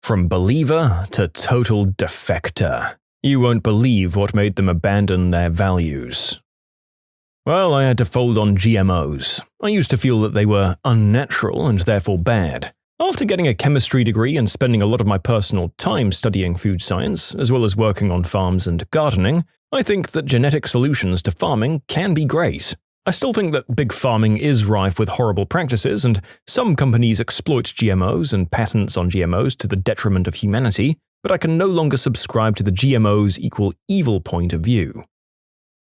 From believer to total defector. You won't believe what made them abandon their values. Well, I had to fold on GMOs. I used to feel that they were unnatural and therefore bad. After getting a chemistry degree and spending a lot of my personal time studying food science, as well as working on farms and gardening, I think that genetic solutions to farming can be great. I still think that big farming is rife with horrible practices, and some companies exploit GMOs and patents on GMOs to the detriment of humanity, but I can no longer subscribe to the GMOs equal evil point of view.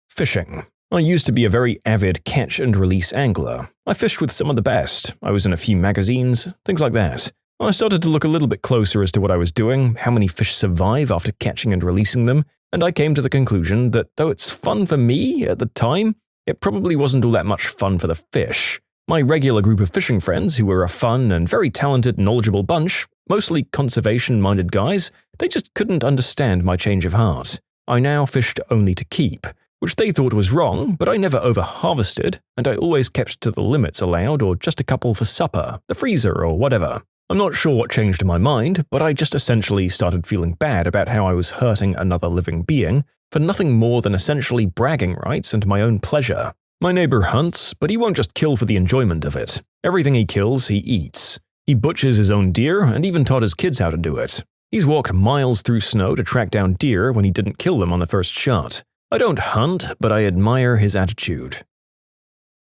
Fishing. I used to be a very avid catch and release angler. I fished with some of the best. I was in a few magazines, things like that. I started to look a little bit closer as to what I was doing, how many fish survive after catching and releasing them, and I came to the conclusion that though it's fun for me at the time, it probably wasn't all that much fun for the fish. My regular group of fishing friends, who were a fun and very talented, knowledgeable bunch, mostly conservation-minded guys, they just couldn't understand my change of heart. I now fished only to keep, which they thought was wrong, but I never over-harvested, and I always kept to the limits allowed or just a couple for supper, the freezer, or whatever. I'm not sure what changed my mind, but I just essentially started feeling bad about how I was hurting another living being for nothing more than essentially bragging rights and my own pleasure. My neighbor hunts, but he won't just kill for the enjoyment of it. Everything he kills, he eats. He butchers his own deer and even taught his kids how to do it. He's walked miles through snow to track down deer when he didn't kill them on the first shot. I don't hunt, but I admire his attitude.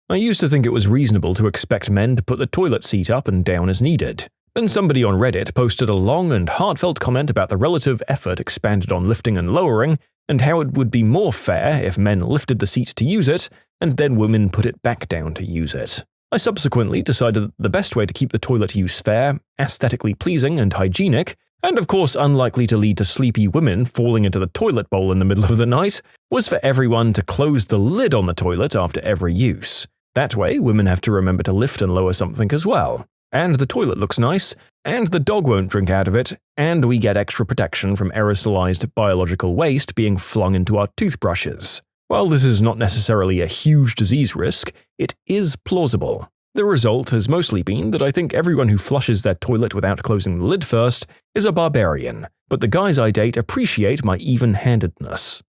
I used to think it was reasonable to expect men to put the toilet seat up and down as needed. Then somebody on Reddit posted a long and heartfelt comment about the relative effort expanded on lifting and lowering, and how it would be more fair if men lifted the seat to use it, and then women put it back down to use it. I subsequently decided that the best way to keep the toilet use fair, aesthetically pleasing and hygienic, and of course unlikely to lead to sleepy women falling into the toilet bowl in the middle of the night, was for everyone to close the lid on the toilet after every use. That way, women have to remember to lift and lower something as well. And the toilet looks nice, and the dog won't drink out of it, and we get extra protection from aerosolized biological waste being flung into our toothbrushes. While this is not necessarily a huge disease risk, it is plausible. The result has mostly been that I think everyone who flushes their toilet without closing the lid first is a barbarian, but the guys I date appreciate my even-handedness.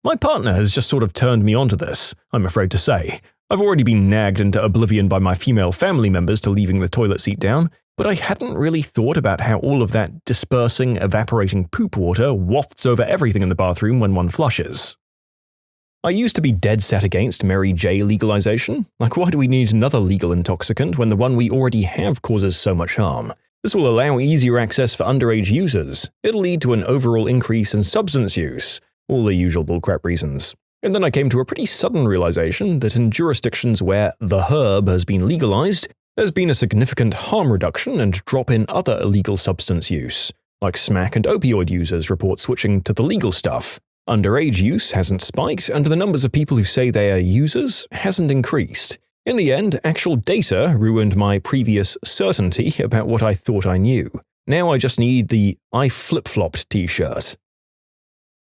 My partner has just sort of turned me onto this, I'm afraid to say. I've already been nagged into oblivion by my female family members to leaving the toilet seat down, but I hadn't really thought about how all of that dispersing, evaporating poop water wafts over everything in the bathroom when one flushes. I used to be dead set against Mary J legalization. Like, why do we need another legal intoxicant when the one we already have causes so much harm? This will allow easier access for underage users. It'll lead to an overall increase in substance use. All the usual bullcrap reasons. And then I came to a pretty sudden realization that in jurisdictions where the herb has been legalized, there's been a significant harm reduction and drop in other illegal substance use. Like smack and opioid users report switching to the legal stuff. Underage use hasn't spiked, and the numbers of people who say they are users hasn't increased. In the end, actual data ruined my previous certainty about what I thought I knew. Now I just need the I flip-flopped t-shirt.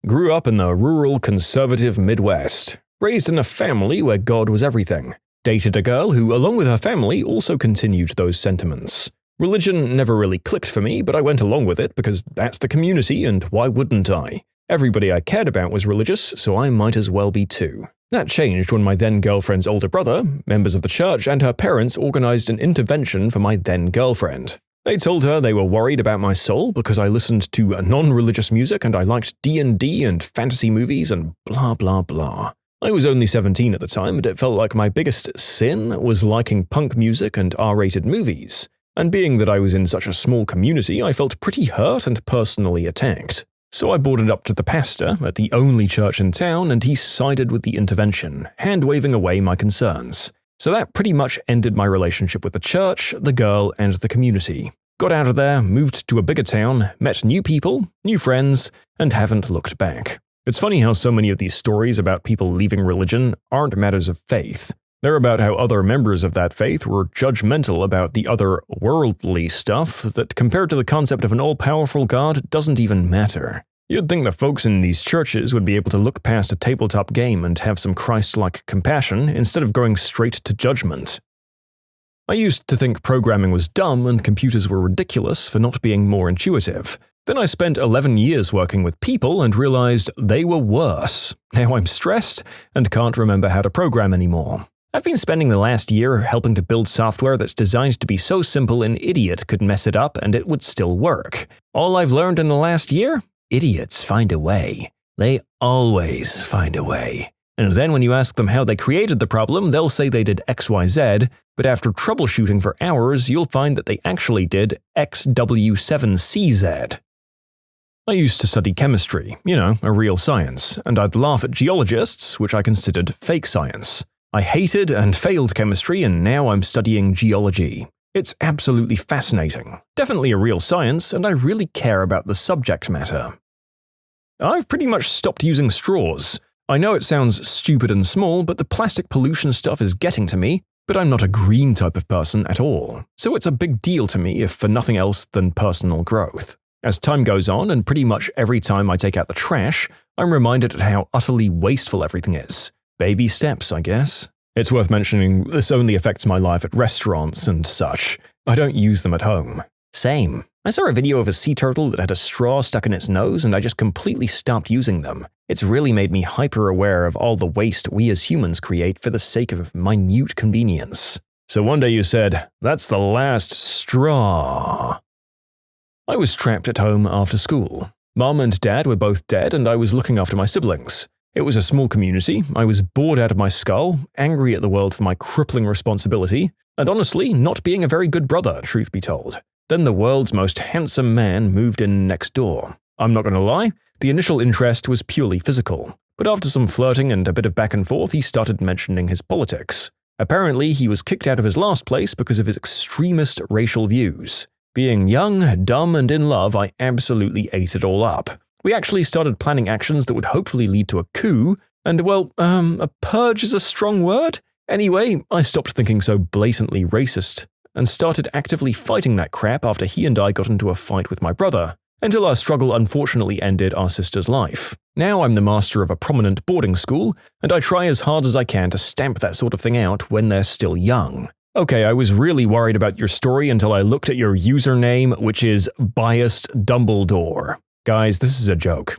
Grew up in the rural, conservative Midwest. Raised in a family where God was everything. Dated a girl who, along with her family, also continued those sentiments. Religion never really clicked for me, but I went along with it because that's the community, and why wouldn't I? Everybody I cared about was religious, so I might as well be too. That changed when my then-girlfriend's older brother, members of the church, and her parents organized an intervention for my then-girlfriend. They told her they were worried about my soul because I listened to non-religious music and I liked D&D and fantasy movies and blah blah blah. I was only 17 at the time, and it felt like my biggest sin was liking punk music and R-rated movies. And being that I was in such a small community, I felt pretty hurt and personally attacked. So I brought it up to the pastor at the only church in town, and he sided with the intervention, hand-waving away my concerns. So that pretty much ended my relationship with the church, the girl, and the community. Got out of there, moved to a bigger town, met new people, new friends, and haven't looked back. It's funny how so many of these stories about people leaving religion aren't matters of faith. They're about how other members of that faith were judgmental about the other worldly stuff that, compared to the concept of an all-powerful God, doesn't even matter. You'd think the folks in these churches would be able to look past a tabletop game and have some Christ-like compassion instead of going straight to judgment. I used to think programming was dumb and computers were ridiculous for not being more intuitive. Then I spent 11 years working with people and realized they were worse. Now I'm stressed and can't remember how to program anymore. I've been spending the last year helping to build software that's designed to be so simple an idiot could mess it up and it would still work. All I've learned in the last year? Idiots find a way. They always find a way. And then when you ask them how they created the problem, they'll say they did XYZ, but after troubleshooting for hours, you'll find that they actually did XW7CZ. I used to study chemistry, a real science, and I'd laugh at geologists, which I considered fake science. I hated and failed chemistry, and now I'm studying geology. It's absolutely fascinating, definitely a real science, and I really care about the subject matter. I've pretty much stopped using straws. I know it sounds stupid and small, but the plastic pollution stuff is getting to me, but I'm not a green type of person at all, so it's a big deal to me if for nothing else than personal growth. As time goes on, and pretty much every time I take out the trash, I'm reminded at how utterly wasteful everything is. Baby steps, I guess. It's worth mentioning this only affects my life at restaurants and such. I don't use them at home. Same. I saw a video of a sea turtle that had a straw stuck in its nose and I just completely stopped using them. It's really made me hyper-aware of all the waste we as humans create for the sake of minute convenience. So one day you said, "That's the last straw." I was trapped at home after school. Mom and Dad were both dead and I was looking after my siblings. It was a small community, I was bored out of my skull, angry at the world for my crippling responsibility, and honestly not being a very good brother, truth be told. Then the world's most handsome man moved in next door. I'm not going to lie, the initial interest was purely physical, but after some flirting and a bit of back and forth he started mentioning his politics. Apparently he was kicked out of his last place because of his extremist racial views. Being young, dumb, and in love, I absolutely ate it all up. We actually started planning actions that would hopefully lead to a coup, and well, a purge is a strong word? Anyway, I stopped thinking so blatantly racist, and started actively fighting that crap after he and I got into a fight with my brother, until our struggle unfortunately ended our sister's life. Now I'm the master of a prominent boarding school, and I try as hard as I can to stamp that sort of thing out when they're still young. Okay, I was really worried about your story until I looked at your username, which is Biased Dumbledore. Guys, this is a joke.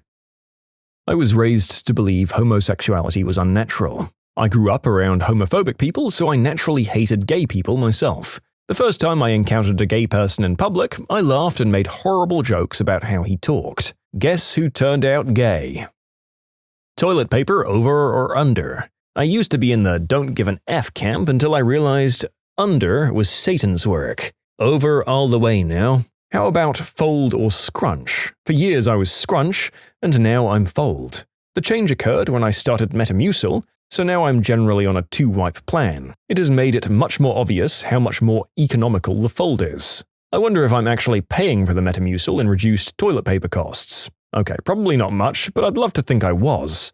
I was raised to believe homosexuality was unnatural. I grew up around homophobic people, so I naturally hated gay people myself. The first time I encountered a gay person in public, I laughed and made horrible jokes about how he talked. Guess who turned out gay? Toilet paper over or under? I used to be in the don't give an F camp until I realized under was Satan's work. Over all the way now. How about fold or scrunch? For years I was scrunch, and now I'm fold. The change occurred when I started Metamucil, so now I'm generally on a 2-wipe plan. It has made it much more obvious how much more economical the fold is. I wonder if I'm actually paying for the Metamucil in reduced toilet paper costs. Okay, probably not much, but I'd love to think I was.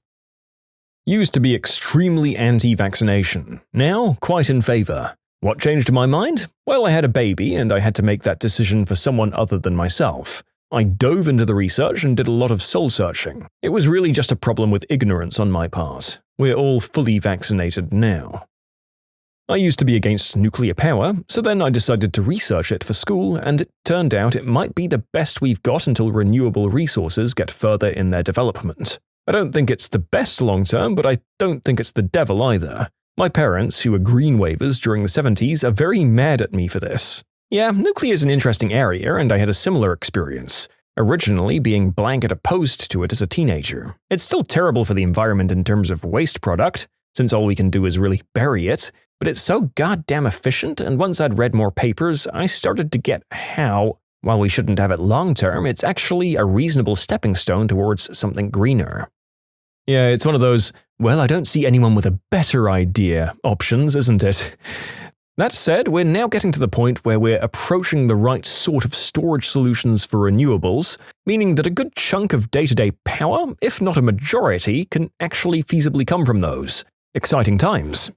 Used to be extremely anti-vaccination, now quite in favor. What changed my mind? Well, I had a baby and I had to make that decision for someone other than myself. I dove into the research and did a lot of soul-searching. It was really just a problem with ignorance on my part. We're all fully vaccinated now. I used to be against nuclear power, so then I decided to research it for school, and it turned out it might be the best we've got until renewable resources get further in their development. I don't think it's the best long-term, but I don't think it's the devil either. My parents, who were green wavers during the 70s, are very mad at me for this. Yeah, nuclear is an interesting area, and I had a similar experience, originally being blanket opposed to it as a teenager. It's still terrible for the environment in terms of waste product, since all we can do is really bury it, but it's so goddamn efficient, and once I'd read more papers, I started to get how, while we shouldn't have it long-term, it's actually a reasonable stepping stone towards something greener. Yeah, it's one of those, well, I don't see anyone with a better idea options, isn't it? That said, we're now getting to the point where we're approaching the right sort of storage solutions for renewables, meaning that a good chunk of day-to-day power, if not a majority, can actually feasibly come from those. Exciting times.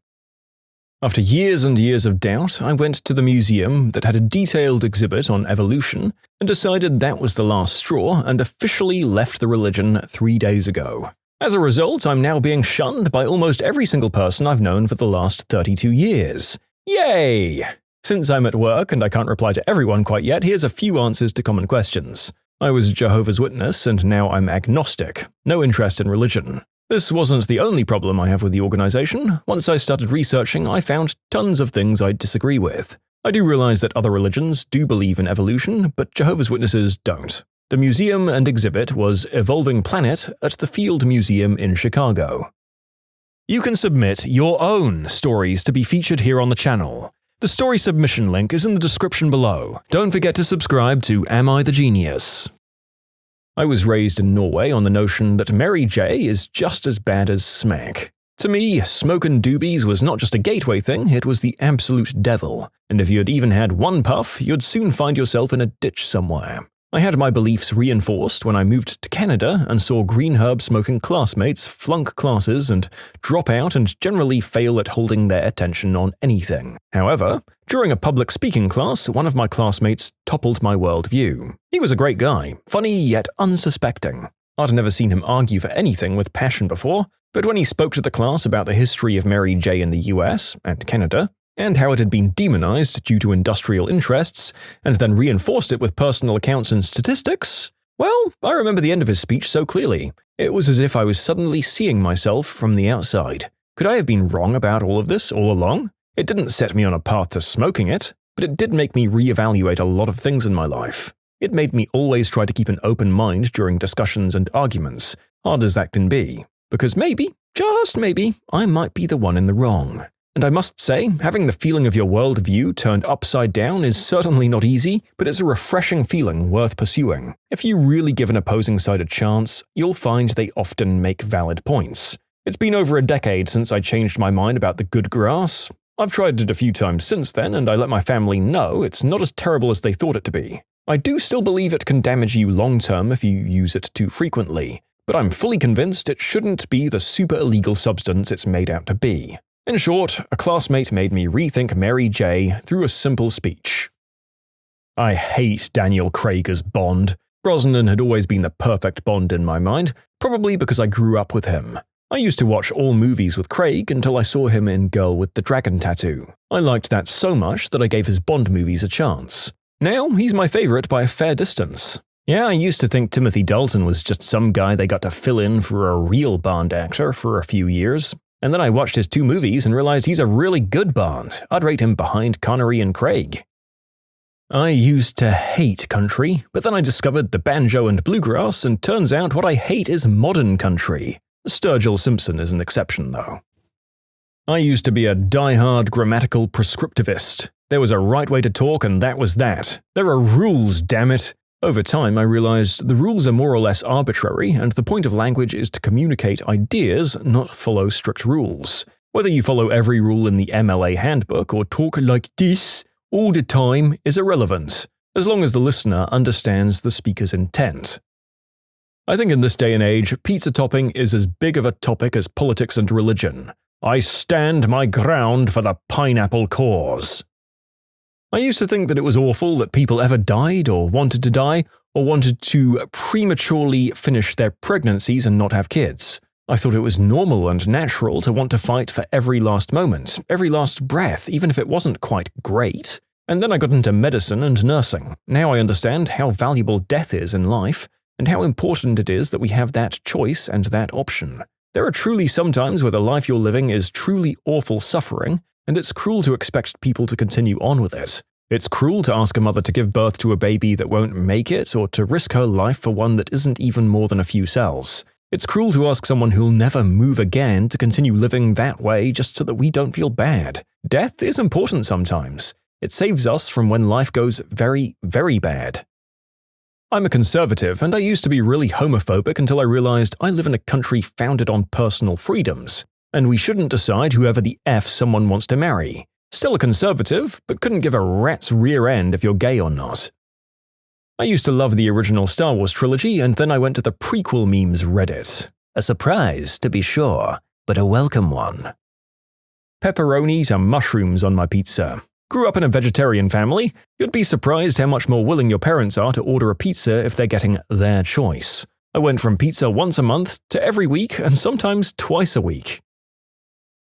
After years and years of doubt, I went to the museum that had a detailed exhibit on evolution and decided that was the last straw and officially left the religion 3 days ago. As a result, I'm now being shunned by almost every single person I've known for the last 32 years. Yay! Since I'm at work and I can't reply to everyone quite yet, here's a few answers to common questions. I was a Jehovah's Witness and now I'm agnostic. No interest in religion. This wasn't the only problem I have with the organization. Once I started researching, I found tons of things I disagree with. I do realize that other religions do believe in evolution, but Jehovah's Witnesses don't. The museum and exhibit was Evolving Planet at the Field Museum in Chicago. You can submit your own stories to be featured here on the channel. The story submission link is in the description below. Don't forget to subscribe to Am I the Genius? I was raised in Norway on the notion that Mary J is just as bad as smack. To me, smokin' doobies was not just a gateway thing, it was the absolute devil. And if you had even had one puff, you'd soon find yourself in a ditch somewhere. I had my beliefs reinforced when I moved to Canada and saw green herb smoking classmates flunk classes and drop out and generally fail at holding their attention on anything. However, during a public speaking class, one of my classmates toppled my worldview. He was a great guy, funny yet unsuspecting. I'd never seen him argue for anything with passion before, but when he spoke to the class about the history of Mary J in the US and Canada, and how it had been demonized due to industrial interests, and then reinforced it with personal accounts and statistics, well, I remember the end of his speech so clearly. It was as if I was suddenly seeing myself from the outside. Could I have been wrong about all of this all along? It didn't set me on a path to smoking it, but it did make me reevaluate a lot of things in my life. It made me always try to keep an open mind during discussions and arguments, hard as that can be, because maybe, just maybe, I might be the one in the wrong. And I must say, having the feeling of your worldview turned upside down is certainly not easy, but it's a refreshing feeling worth pursuing. If you really give an opposing side a chance, you'll find they often make valid points. It's been over a decade since I changed my mind about the good grass. I've tried it a few times since then, and I let my family know it's not as terrible as they thought it to be. I do still believe it can damage you long-term if you use it too frequently, but I'm fully convinced it shouldn't be the super illegal substance it's made out to be. In short, a classmate made me rethink Mary J through a simple speech. I hate Daniel Craig as Bond. Brosnan had always been the perfect Bond in my mind, probably because I grew up with him. I used to watch all movies with Craig until I saw him in Girl with the Dragon Tattoo. I liked that so much that I gave his Bond movies a chance. Now, he's my favorite by a fair distance. Yeah, I used to think Timothy Dalton was just some guy they got to fill in for a real Bond actor for a few years. And then I watched his 2 movies and realized he's a really good Bond. I'd rate him behind Connery and Craig. I used to hate country, but then I discovered the banjo and bluegrass, and turns out what I hate is modern country. Sturgill Simpson is an exception, though. I used to be a die-hard grammatical prescriptivist. There was a right way to talk, and that was that. There are rules, damn it. Over time, I realized the rules are more or less arbitrary, and the point of language is to communicate ideas, not follow strict rules. Whether you follow every rule in the MLA handbook or talk like this all the time is irrelevant, as long as the listener understands the speaker's intent. I think in this day and age, pizza topping is as big of a topic as politics and religion. I stand my ground for the pineapple cause. I used to think that it was awful that people ever died or wanted to die or wanted to prematurely finish their pregnancies and not have kids. I thought it was normal and natural to want to fight for every last moment, every last breath, even if it wasn't quite great. And then I got into medicine and nursing. Now I understand how valuable death is in life and how important it is that we have that choice and that option. There are truly some times where the life you're living is truly awful suffering, and it's cruel to expect people to continue on with it. It's cruel to ask a mother to give birth to a baby that won't make it, or to risk her life for one that isn't even more than a few cells. It's cruel to ask someone who'll never move again to continue living that way just so that we don't feel bad. Death is important sometimes. It saves us from when life goes very, very bad. I'm a conservative, and I used to be really homophobic until I realized I live in a country founded on personal freedoms, and we shouldn't decide whoever the F someone wants to marry. Still a conservative, but couldn't give a rat's rear end if you're gay or not. I used to love the original Star Wars trilogy, and then I went to the prequel memes Reddit. A surprise, to be sure, but a welcome one. Pepperonis and mushrooms on my pizza. Grew up in a vegetarian family, you'd be surprised how much more willing your parents are to order a pizza if they're getting their choice. I went from pizza once a month to every week and sometimes twice a week.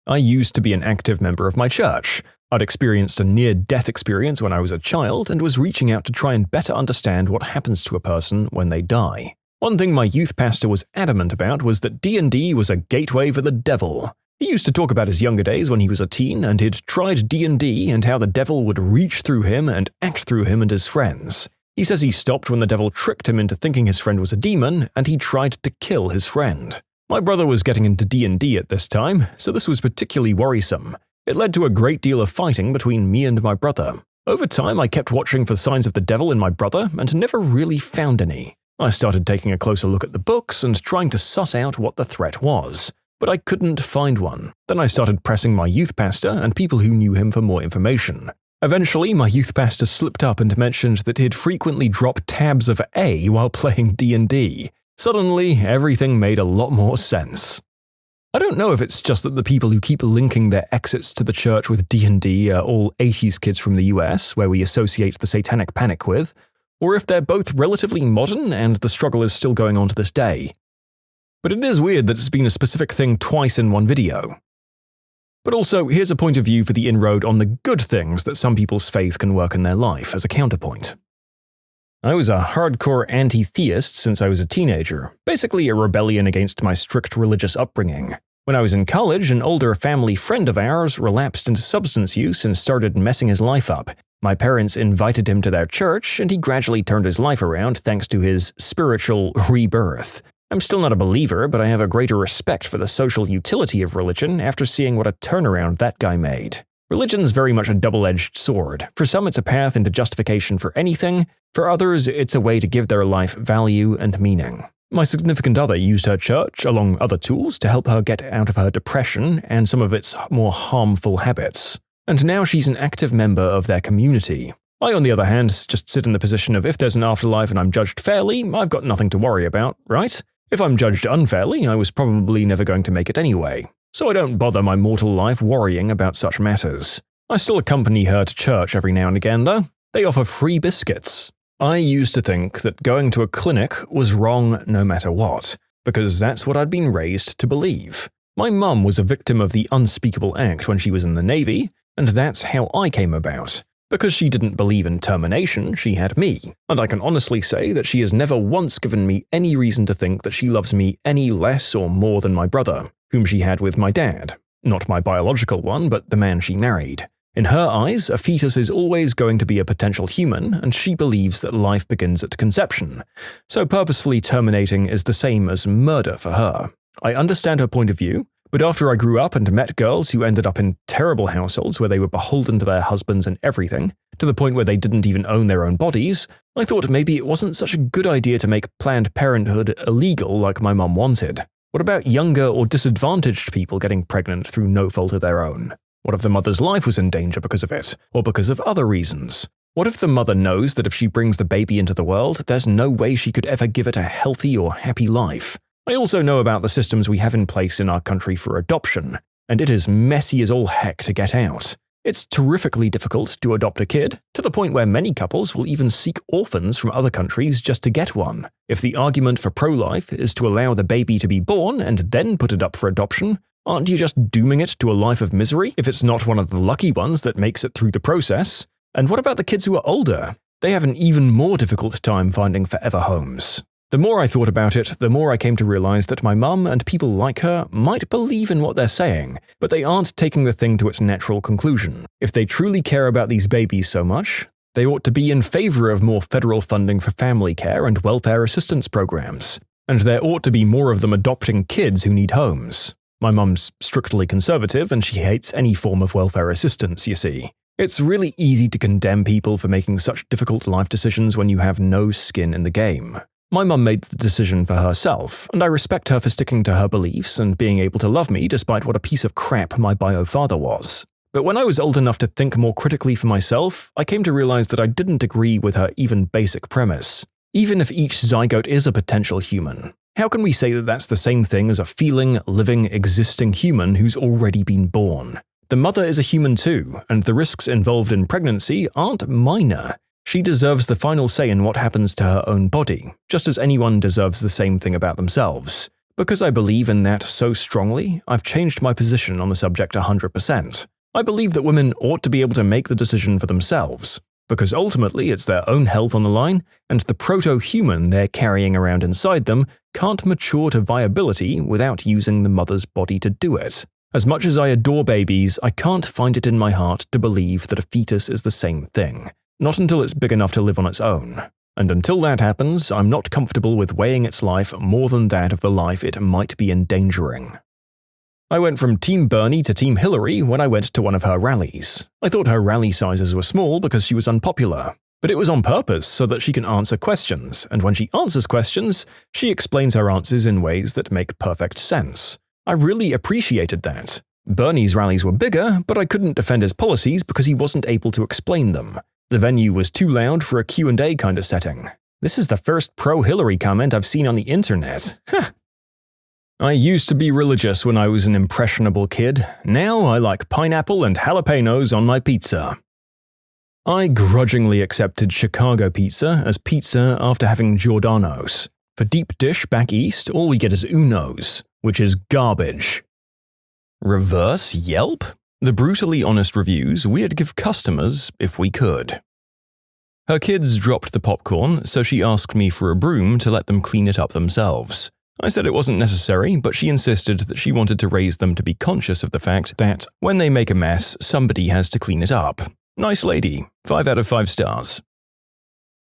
I used to be an active member of my church. I'd experienced a near-death experience when I was a child and was reaching out to try and better understand what happens to a person when they die. One thing my youth pastor was adamant about was that D&D was a gateway for the devil. He used to talk about his younger days when he was a teen and he'd tried D&D and how the devil would reach through him and act through him and his friends. He says he stopped when the devil tricked him into thinking his friend was a demon and he tried to kill his friend. My brother was getting into D&D at this time, so this was particularly worrisome. It led to a great deal of fighting between me and my brother. Over time, I kept watching for signs of the devil in my brother and never really found any. I started taking a closer look at the books and trying to suss out what the threat was, but I couldn't find one. Then I started pressing my youth pastor and people who knew him for more information. Eventually, my youth pastor slipped up and mentioned that he'd frequently drop tabs of A while playing D&D. Suddenly, everything made a lot more sense. I don't know if it's just that the people who keep linking their exits to the church with D&D are all 80s kids from the US, where we associate the satanic panic with, or if they're both relatively modern and the struggle is still going on to this day. But it is weird that it's been a specific thing twice in one video. But also, here's a point of view for the inroad on the good things that some people's faith can work in their life as a counterpoint. I was a hardcore anti-theist since I was a teenager, basically a rebellion against my strict religious upbringing. When I was in college, an older family friend of ours relapsed into substance use and started messing his life up. My parents invited him to their church, and he gradually turned his life around thanks to his spiritual rebirth. I'm still not a believer, but I have a greater respect for the social utility of religion after seeing what a turnaround that guy made. Religion's very much a double-edged sword. For some, it's a path into justification for anything. For others, it's a way to give their life value and meaning. My significant other used her church, along other tools, to help her get out of her depression and some of its more harmful habits. And now she's an active member of their community. I, on the other hand, just sit in the position of if there's an afterlife and I'm judged fairly, I've got nothing to worry about, right? If I'm judged unfairly, I was probably never going to make it anyway. So I don't bother my mortal life worrying about such matters. I still accompany her to church every now and again, though. They offer free biscuits. I used to think that going to a clinic was wrong no matter what, because that's what I'd been raised to believe. My mum was a victim of the unspeakable act when she was in the Navy, and that's how I came about. Because she didn't believe in termination, she had me, and I can honestly say that she has never once given me any reason to think that she loves me any less or more than my brother, whom she had with my dad. Not my biological one, but the man she married. In her eyes, a fetus is always going to be a potential human, and she believes that life begins at conception. So purposefully terminating is the same as murder for her. I understand her point of view, but after I grew up and met girls who ended up in terrible households where they were beholden to their husbands and everything, to the point where they didn't even own their own bodies, I thought maybe it wasn't such a good idea to make Planned Parenthood illegal like my mum wanted. What about younger or disadvantaged people getting pregnant through no fault of their own? What if the mother's life was in danger because of it, or because of other reasons? What if the mother knows that if she brings the baby into the world, there's no way she could ever give it a healthy or happy life? I also know about the systems we have in place in our country for adoption, and it is messy as all heck to get out. It's terrifically difficult to adopt a kid, to the point where many couples will even seek orphans from other countries just to get one. If the argument for pro-life is to allow the baby to be born and then put it up for adoption, aren't you just dooming it to a life of misery if it's not one of the lucky ones that makes it through the process? And what about the kids who are older? They have an even more difficult time finding forever homes. The more I thought about it, the more I came to realize that my mum and people like her might believe in what they're saying, but they aren't taking the thing to its natural conclusion. If they truly care about these babies so much, they ought to be in favor of more federal funding for family care and welfare assistance programs. And there ought to be more of them adopting kids who need homes. My mum's strictly conservative and she hates any form of welfare assistance, you see. It's really easy to condemn people for making such difficult life decisions when you have no skin in the game. My mum made the decision for herself, and I respect her for sticking to her beliefs and being able to love me despite what a piece of crap my bio father was. But when I was old enough to think more critically for myself, I came to realize that I didn't agree with her even basic premise. Even if each zygote is a potential human, how can we say that that's the same thing as a feeling, living, existing human who's already been born? The mother is a human too, and the risks involved in pregnancy aren't minor. She deserves the final say in what happens to her own body, just as anyone deserves the same thing about themselves. Because I believe in that so strongly, I've changed my position on the subject 100%. I believe that women ought to be able to make the decision for themselves, because ultimately it's their own health on the line, and the proto-human they're carrying around inside them can't mature to viability without using the mother's body to do it. As much as I adore babies, I can't find it in my heart to believe that a fetus is the same thing, not until it's big enough to live on its own. And until that happens, I'm not comfortable with weighing its life more than that of the life it might be endangering. I went from Team Bernie to Team Hillary when I went to one of her rallies. I thought her rally sizes were small because she was unpopular, but it was on purpose so that she can answer questions, and when she answers questions, she explains her answers in ways that make perfect sense. I really appreciated that. Bernie's rallies were bigger, but I couldn't defend his policies because he wasn't able to explain them. The venue was too loud for a Q&A kind of setting. This is the first pro-Hillary comment I've seen on the internet. I used to be religious when I was an impressionable kid. Now I like pineapple and jalapenos on my pizza. I grudgingly accepted Chicago pizza as pizza after having Giordano's. For deep dish back east, all we get is Uno's, which is garbage. Reverse Yelp? The brutally honest reviews we'd give customers if we could. Her kids dropped the popcorn, so she asked me for a broom to let them clean it up themselves. I said it wasn't necessary, but she insisted that she wanted to raise them to be conscious of the fact that when they make a mess, somebody has to clean it up. Nice lady. 5 out of 5 stars.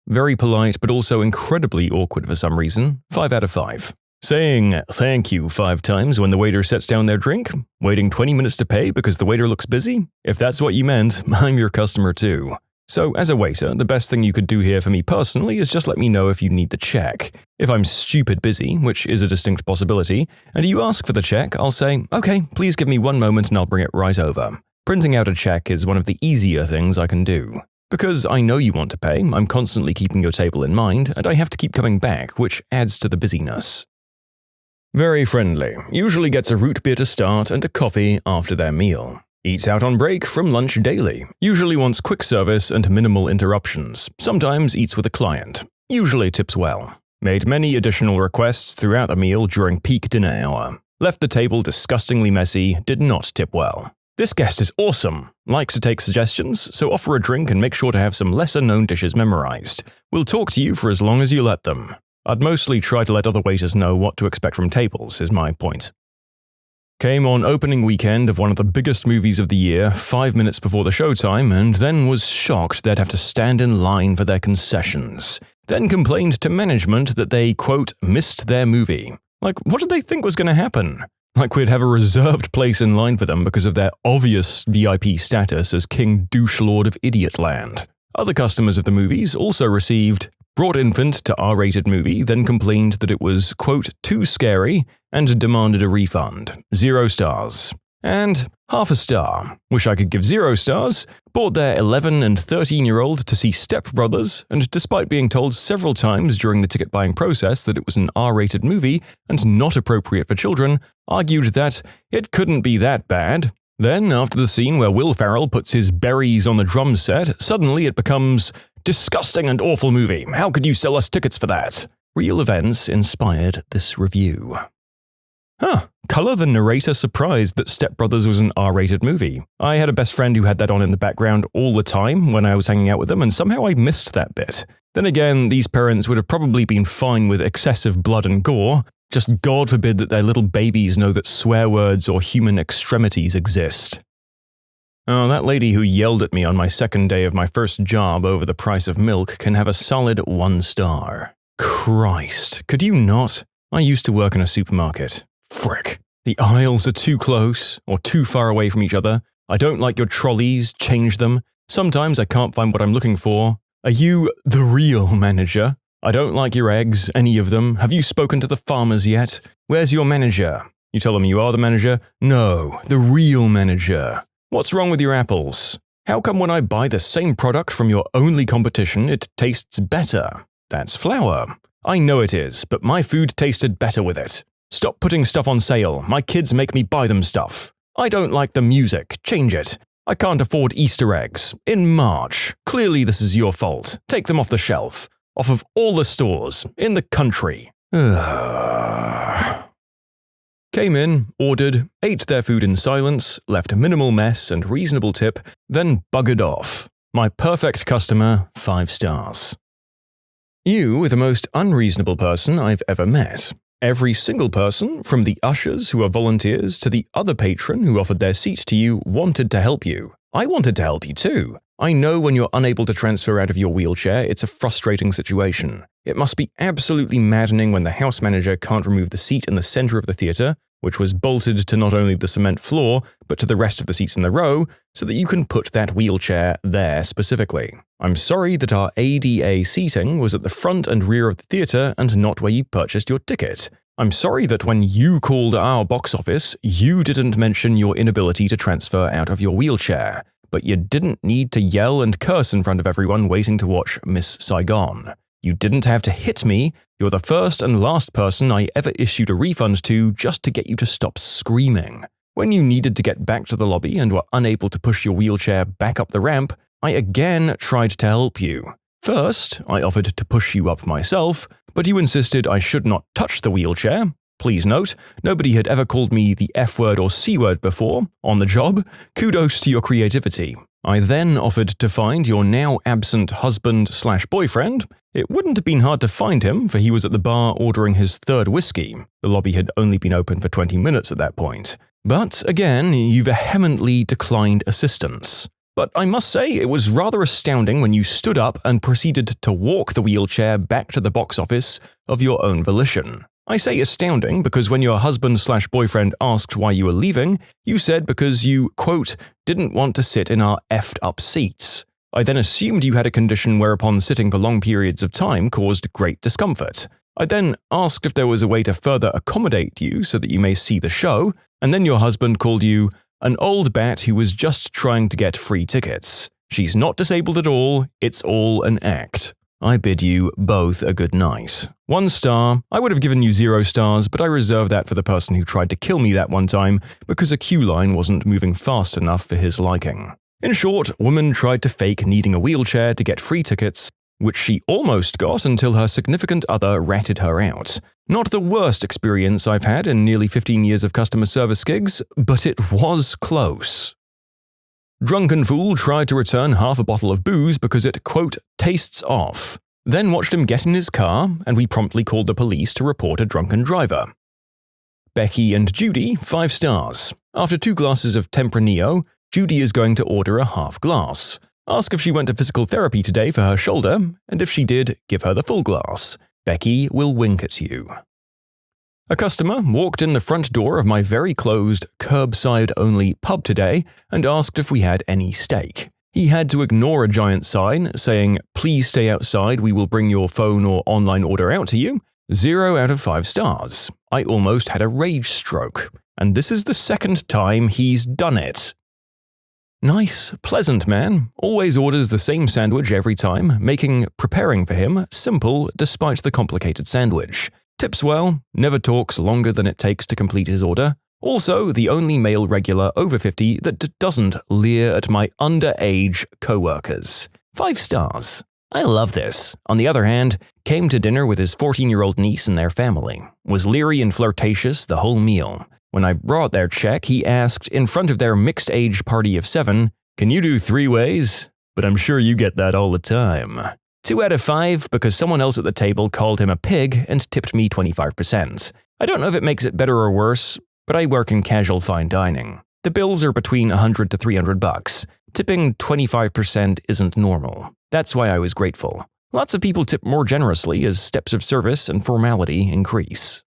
Very polite, but also incredibly awkward for some reason. 5 out of 5. Saying thank you 5 times when the waiter sets down their drink. Waiting 20 minutes to pay because the waiter looks busy. If that's what you meant, I'm your customer too. So, as a waiter, the best thing you could do here for me personally is just let me know if you need the check. If I'm stupid busy, which is a distinct possibility, and you ask for the check, I'll say, okay, please give me 1 moment and I'll bring it right over. Printing out a check is one of the easier things I can do. Because I know you want to pay, I'm constantly keeping your table in mind, and I have to keep coming back, which adds to the busyness. Very friendly, usually gets a root beer to start and a coffee after their meal. Eats out on break from lunch daily, usually wants quick service and minimal interruptions, sometimes eats with a client, usually tips well. Made many additional requests throughout the meal during peak dinner hour. Left the table disgustingly messy, did not tip well. This guest is awesome, likes to take suggestions, so offer a drink and make sure to have some lesser-known dishes memorized. We'll talk to you for as long as you let them. I'd mostly try to let other waiters know what to expect from tables, is my point. Came on opening weekend of one of the biggest movies of the year 5 minutes before the showtime and then was shocked they'd have to stand in line for their concessions. Then complained to management that they, quote, missed their movie. Like, what did they think was going to happen? Like we'd have a reserved place in line for them because of their obvious VIP status as King Douche Lord of Idiotland. Other customers of the movies also received brought infant to R-rated movie, then complained that it was, quote, too scary, and demanded a refund. 0 stars. And half a star. Wish I could give 0 stars. Bought their 11 and 13-year-old to see Step Brothers, and despite being told several times during the ticket buying process that it was an R-rated movie and not appropriate for children, argued that it couldn't be that bad. Then, after the scene where Will Ferrell puts his berries on the drum set, suddenly it becomes disgusting and awful movie. How could you sell us tickets for that? Real events inspired this review. Color the narrator surprised that Step Brothers was an R-rated movie. I had a best friend who had that on in the background all the time when I was hanging out with them, and somehow I missed that bit. Then again, these parents would have probably been fine with excessive blood and gore. Just God forbid that their little babies know that swear words or human extremities exist. Oh, that lady who yelled at me on my second day of my first job over the price of milk can have a solid 1 star. Christ, could you not? I used to work in a supermarket. Frick. The aisles are too close or too far away from each other. I don't like your trolleys, change them. Sometimes I can't find what I'm looking for. Are you the real manager? I don't like your eggs, any of them. Have you spoken to the farmers yet? Where's your manager? You tell them you are the manager? No, the real manager. What's wrong with your apples? How come when I buy the same product from your only competition, it tastes better? That's flour. I know it is, but my food tasted better with it. Stop putting stuff on sale. My kids make me buy them stuff. I don't like the music. Change it. I can't afford Easter eggs. In March. Clearly this is your fault. Take them off the shelf. Off of all the stores. In the country. Came in, ordered, ate their food in silence, left a minimal mess and reasonable tip, then buggered off. My perfect customer, 5 stars. You were the most unreasonable person I've ever met. Every single person, from the ushers who are volunteers to the other patron who offered their seat to you, wanted to help you. I wanted to help you too. I know when you're unable to transfer out of your wheelchair, it's a frustrating situation. It must be absolutely maddening when the house manager can't remove the seat in the center of the theater, which was bolted to not only the cement floor, but to the rest of the seats in the row, so that you can put that wheelchair there specifically. I'm sorry that our AIDA seating was at the front and rear of the theater and not where you purchased your ticket. I'm sorry that when you called our box office, you didn't mention your inability to transfer out of your wheelchair. But you didn't need to yell and curse in front of everyone waiting to watch Miss Saigon. You didn't have to hit me. You're the first and last person I ever issued a refund to just to get you to stop screaming. When you needed to get back to the lobby and were unable to push your wheelchair back up the ramp, I again tried to help you. First, I offered to push you up myself, but you insisted I should not touch the wheelchair. Please note, nobody had ever called me the F word or C word before, on the job. Kudos to your creativity. I then offered to find your now absent husband/boyfriend. It wouldn't have been hard to find him, for he was at the bar ordering his 3rd whiskey. The lobby had only been open for 20 minutes at that point. But again, you vehemently declined assistance. But I must say, it was rather astounding when you stood up and proceeded to walk the wheelchair back to the box office of your own volition. I say astounding because when your husband/boyfriend asked why you were leaving, you said because you, quote, didn't want to sit in our effed up seats. I then assumed you had a condition whereupon sitting for long periods of time caused great discomfort. I then asked if there was a way to further accommodate you so that you may see the show, and then your husband called you an old bat who was just trying to get free tickets. She's not disabled at all, it's all an act. I bid you both a good night. 1 star. I would have given you 0 stars, but I reserve that for the person who tried to kill me that one time because a queue line wasn't moving fast enough for his liking. In short, woman tried to fake needing a wheelchair to get free tickets, which she almost got until her significant other ratted her out. Not the worst experience I've had in nearly 15 years of customer service gigs, but it was close. Drunken fool tried to return half a bottle of booze because it, quote, tastes off. Then watched him get in his car, and we promptly called the police to report a drunken driver. Becky and Judy, 5 stars. After 2 glasses of Tempranillo, Judy is going to order a half glass. Ask if she went to physical therapy today for her shoulder, and if she did, give her the full glass. Becky will wink at you. A customer walked in the front door of my very closed, curbside-only pub today and asked if we had any steak. He had to ignore a giant sign saying, "Please stay outside, we will bring your phone or online order out to you." 0 out of 5 stars. I almost had a rage stroke, and this is the 2nd time he's done it. Nice, pleasant man, always orders the same sandwich every time, making preparing for him simple despite the complicated sandwich. Tips well, never talks longer than it takes to complete his order. Also, the only male regular over 50 that doesn't leer at my underage co-workers. 5 stars. I love this. On the other hand, came to dinner with his 14-year-old niece and their family. Was leery and flirtatious the whole meal. When I brought their check, he asked, in front of their mixed-age party of 7, "Can you do 3 ways? But I'm sure you get that all the time." 2 out of 5 because someone else at the table called him a pig and tipped me 25%. I don't know if it makes it better or worse, but I work in casual fine dining. The bills are between $100 to $300. Tipping 25% isn't normal. That's why I was grateful. Lots of people tip more generously as steps of service and formality increase.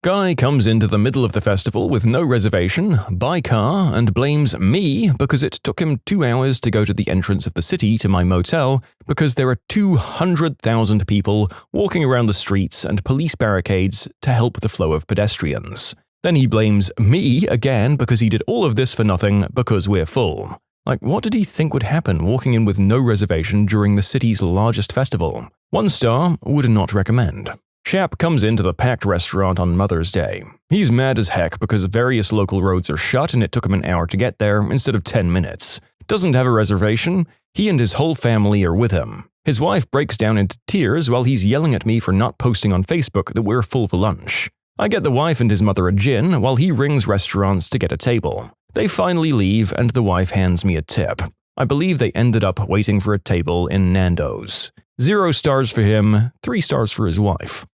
Guy comes into the middle of the festival with no reservation, by car, and blames me because it took him 2 hours to go to the entrance of the city to my motel because there are 200,000 people walking around the streets and police barricades to help the flow of pedestrians. Then he blames me again because he did all of this for nothing because we're full. Like, what did he think would happen walking in with no reservation during the city's largest festival? 1 star, would not recommend. Chap comes into the packed restaurant on Mother's Day. He's mad as heck because various local roads are shut and it took him an hour to get there instead of 10 minutes. Doesn't have a reservation. He and his whole family are with him. His wife breaks down into tears while he's yelling at me for not posting on Facebook that we're full for lunch. I get the wife and his mother a gin while he rings restaurants to get a table. They finally leave and the wife hands me a tip. I believe they ended up waiting for a table in Nando's. 0 stars for him, 3 stars for his wife.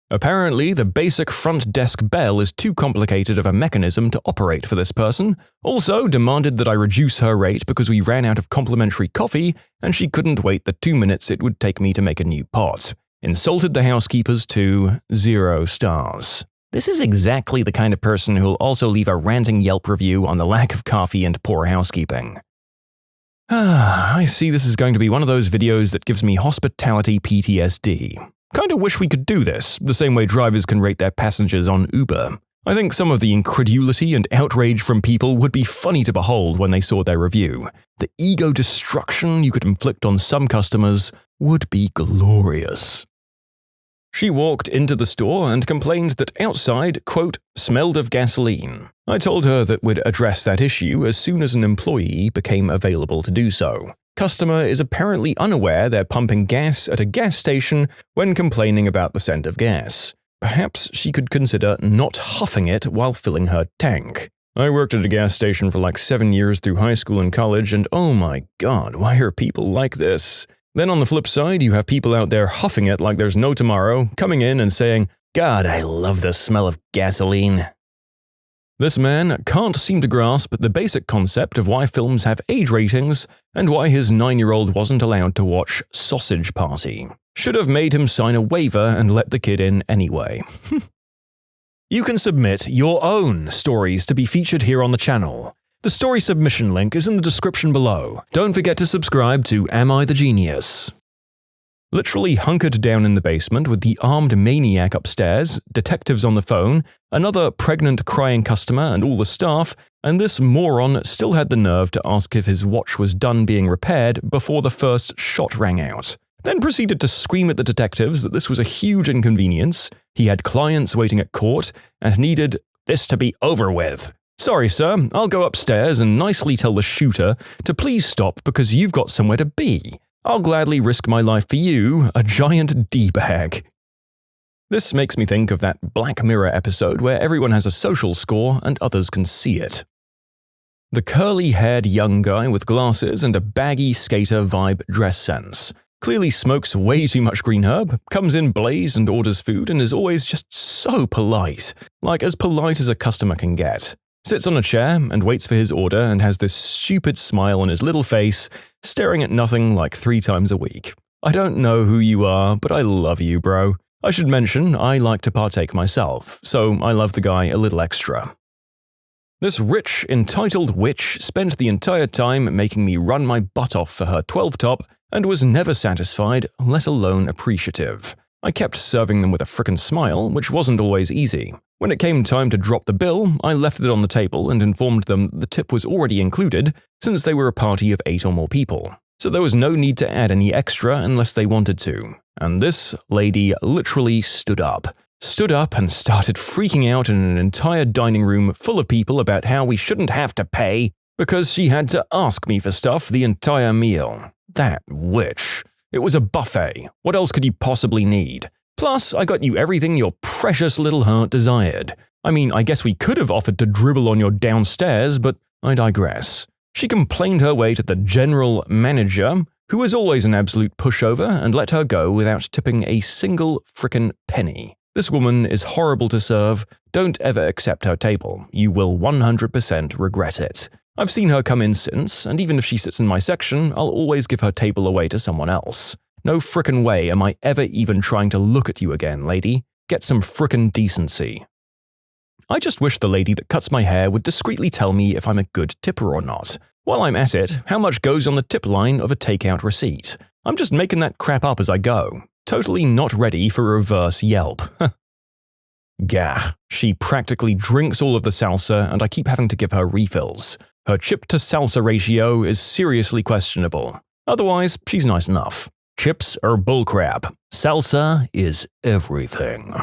Apparently, the basic front desk bell is too complicated of a mechanism to operate for this person, also demanded that I reduce her rate because we ran out of complimentary coffee and she couldn't wait the 2 minutes it would take me to make a new pot. Insulted the housekeepers to 0 stars. This is exactly the kind of person who'll also leave a ranting Yelp review on the lack of coffee and poor housekeeping. I see this is going to be one of those videos that gives me hospitality PTSD. Kinda wish we could do this, the same way drivers can rate their passengers on Uber. I think some of the incredulity and outrage from people would be funny to behold when they saw their review. The ego destruction you could inflict on some customers would be glorious. She walked into the store and complained that outside, quote, smelled of gasoline. I told her that we'd address that issue as soon as an employee became available to do so. Customer is apparently unaware they're pumping gas at a gas station when complaining about the scent of gas. Perhaps she could consider not huffing it while filling her tank. I worked at a gas station for like 7 years through high school and college, and oh my god, why are people like this? Then on the flip side, you have people out there huffing it like there's no tomorrow, coming in and saying, God, I love the smell of gasoline. This man can't seem to grasp the basic concept of why films have age ratings and why his 9-year-old wasn't allowed to watch Sausage Party. Should have made him sign a waiver and let the kid in anyway. You can submit your own stories to be featured here on the channel. The story submission link is in the description below. Don't forget to subscribe to Am I the Genius? Literally hunkered down in the basement with the armed maniac upstairs, detectives on the phone, another pregnant crying customer and all the staff, and this moron still had the nerve to ask if his watch was done being repaired before the first shot rang out. Then proceeded to scream at the detectives that this was a huge inconvenience, he had clients waiting at court, and needed this to be over with. Sorry sir, I'll go upstairs and nicely tell the shooter to please stop because you've got somewhere to be. I'll gladly risk my life for you, a giant D-bag. This makes me think of that Black Mirror episode where everyone has a social score and others can see it. The curly-haired young guy with glasses and a baggy skater vibe dress sense. Clearly smokes way too much green herb, comes in blazed and orders food and is always just so polite. Like as polite as a customer can get. Sits on a chair and waits for his order and has this stupid smile on his little face, staring at nothing like 3 times a week. I don't know who you are, but I love you, bro. I should mention, I like to partake myself, so I love the guy a little extra. This rich, entitled witch spent the entire time making me run my butt off for her 12-top and was never satisfied, let alone appreciative. I kept serving them with a frickin' smile, which wasn't always easy. When it came time to drop the bill, I left it on the table and informed them the tip was already included since they were a party of 8 or more people. So there was no need to add any extra unless they wanted to. And this lady literally stood up. Stood up and started freaking out in an entire dining room full of people about how we shouldn't have to pay because she had to ask me for stuff the entire meal. That witch. It was a buffet. What else could you possibly need? Plus, I got you everything your precious little heart desired. I mean, I guess we could have offered to dribble on your downstairs, but I digress. She complained her way to the general manager, who was always an absolute pushover, and let her go without tipping a single frickin' penny. This woman is horrible to serve. Don't ever accept her table. You will 100% regret it. I've seen her come in since, and even if she sits in my section, I'll always give her table away to someone else. No frickin' way am I ever even trying to look at you again, lady. Get some frickin' decency. I just wish the lady that cuts my hair would discreetly tell me if I'm a good tipper or not. While I'm at it, how much goes on the tip line of a takeout receipt? I'm just making that crap up as I go. Totally not ready for reverse Yelp. Gah, she practically drinks all of the salsa and I keep having to give her refills. Her chip to salsa ratio is seriously questionable. Otherwise, she's nice enough. Chips are bullcrap. Salsa is everything.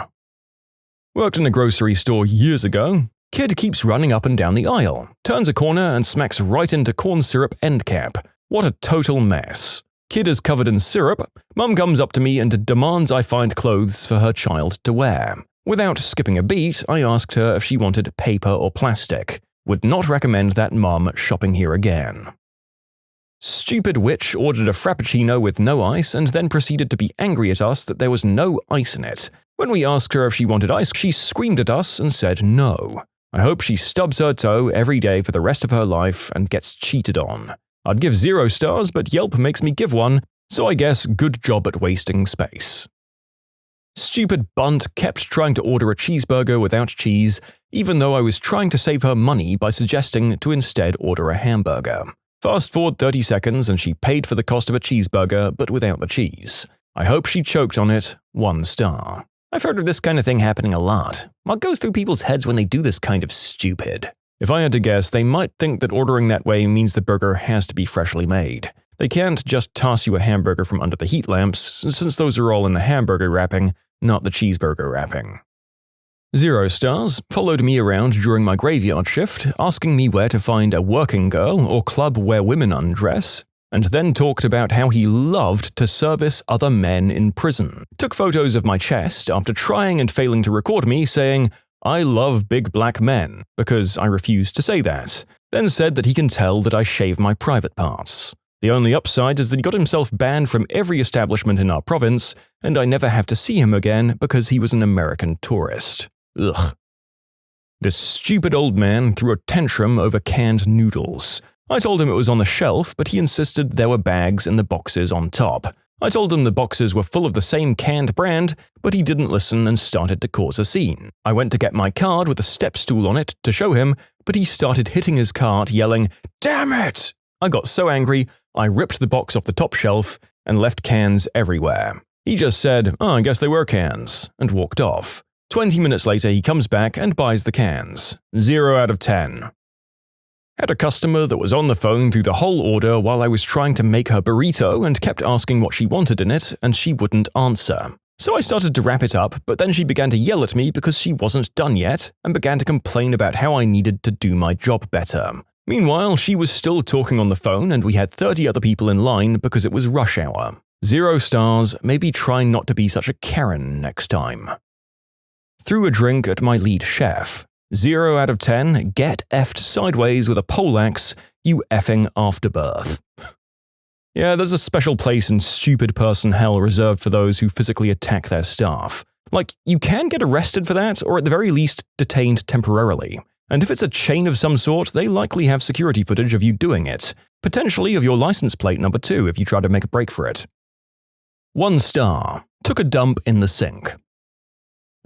Worked in a grocery store years ago. Kid keeps running up and down the aisle, turns a corner and smacks right into corn syrup end cap. What a total mess. Kid is covered in syrup. Mum comes up to me and demands I find clothes for her child to wear. Without skipping a beat, I asked her if she wanted paper or plastic. Would not recommend that mom shopping here again. Stupid witch ordered a frappuccino with no ice and then proceeded to be angry at us that there was no ice in it. When we asked her if she wanted ice, she screamed at us and said no. I hope she stubs her toe every day for the rest of her life and gets cheated on. I'd give 0 stars, but Yelp makes me give 1, so I guess good job at wasting space. Stupid bunt kept trying to order a cheeseburger without cheese, even though I was trying to save her money by suggesting to instead order a hamburger. Fast forward 30 seconds and she paid for the cost of a cheeseburger, but without the cheese. I hope she choked on it, 1 star. I've heard of this kind of thing happening a lot. What goes through people's heads when they do this kind of stupid? If I had to guess, they might think that ordering that way means the burger has to be freshly made. They can't just toss you a hamburger from under the heat lamps, since those are all in the hamburger wrapping, not the cheeseburger wrapping. 0 stars followed me around during my graveyard shift, asking me where to find a working girl or club where women undress, and then talked about how he loved to service other men in prison. Took photos of my chest after trying and failing to record me saying, "I love big black men," because I refused to say that, then said that he can tell that I shave my private parts. The only upside is that he got himself banned from every establishment in our province, and I never have to see him again because he was an American tourist. Ugh. This stupid old man threw a tantrum over canned noodles. I told him it was on the shelf, but he insisted there were bags in the boxes on top. I told him the boxes were full of the same canned brand, but he didn't listen and started to cause a scene. I went to get my card with a step stool on it to show him, but he started hitting his cart, yelling, "Damn it!" I got so angry, I ripped the box off the top shelf and left cans everywhere. He just said, "Oh, I guess they were cans," and walked off. 20 minutes later, he comes back and buys the cans. 0 out of 10. Had a customer that was on the phone through the whole order while I was trying to make her burrito and kept asking what she wanted in it, and she wouldn't answer. So I started to wrap it up, but then she began to yell at me because she wasn't done yet, and began to complain about how I needed to do my job better. Meanwhile, she was still talking on the phone and we had 30 other people in line because it was rush hour. 0 stars, maybe try not to be such a Karen next time. Threw a drink at my lead chef. 0 out of 10, get effed sideways with a poleaxe, you effing afterbirth. Yeah, there's a special place in stupid person hell reserved for those who physically attack their staff. Like, you can get arrested for that, or at the very least, detained temporarily. And if it's a chain of some sort, they likely have security footage of you doing it. Potentially of your license plate number too if you try to make a break for it. 1 star. Took a dump in the sink.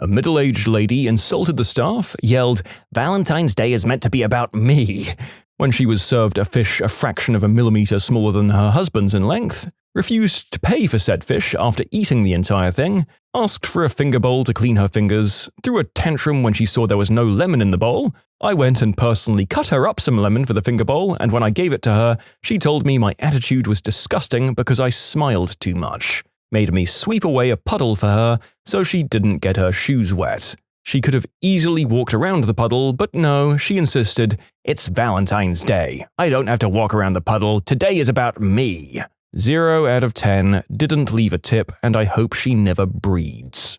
A middle-aged lady insulted the staff, yelled, "Valentine's Day is meant to be about me," when she was served a fish a fraction of a millimeter smaller than her husband's in length, refused to pay for said fish after eating the entire thing, asked for a finger bowl to clean her fingers, threw a tantrum when she saw there was no lemon in the bowl. I went and personally cut her up some lemon for the finger bowl, and when I gave it to her, she told me my attitude was disgusting because I smiled too much. Made me sweep away a puddle for her so she didn't get her shoes wet. She could have easily walked around the puddle, but no, she insisted, "It's Valentine's Day. I don't have to walk around the puddle. Today is about me." 0 out of 10, didn't leave a tip, and I hope she never breeds.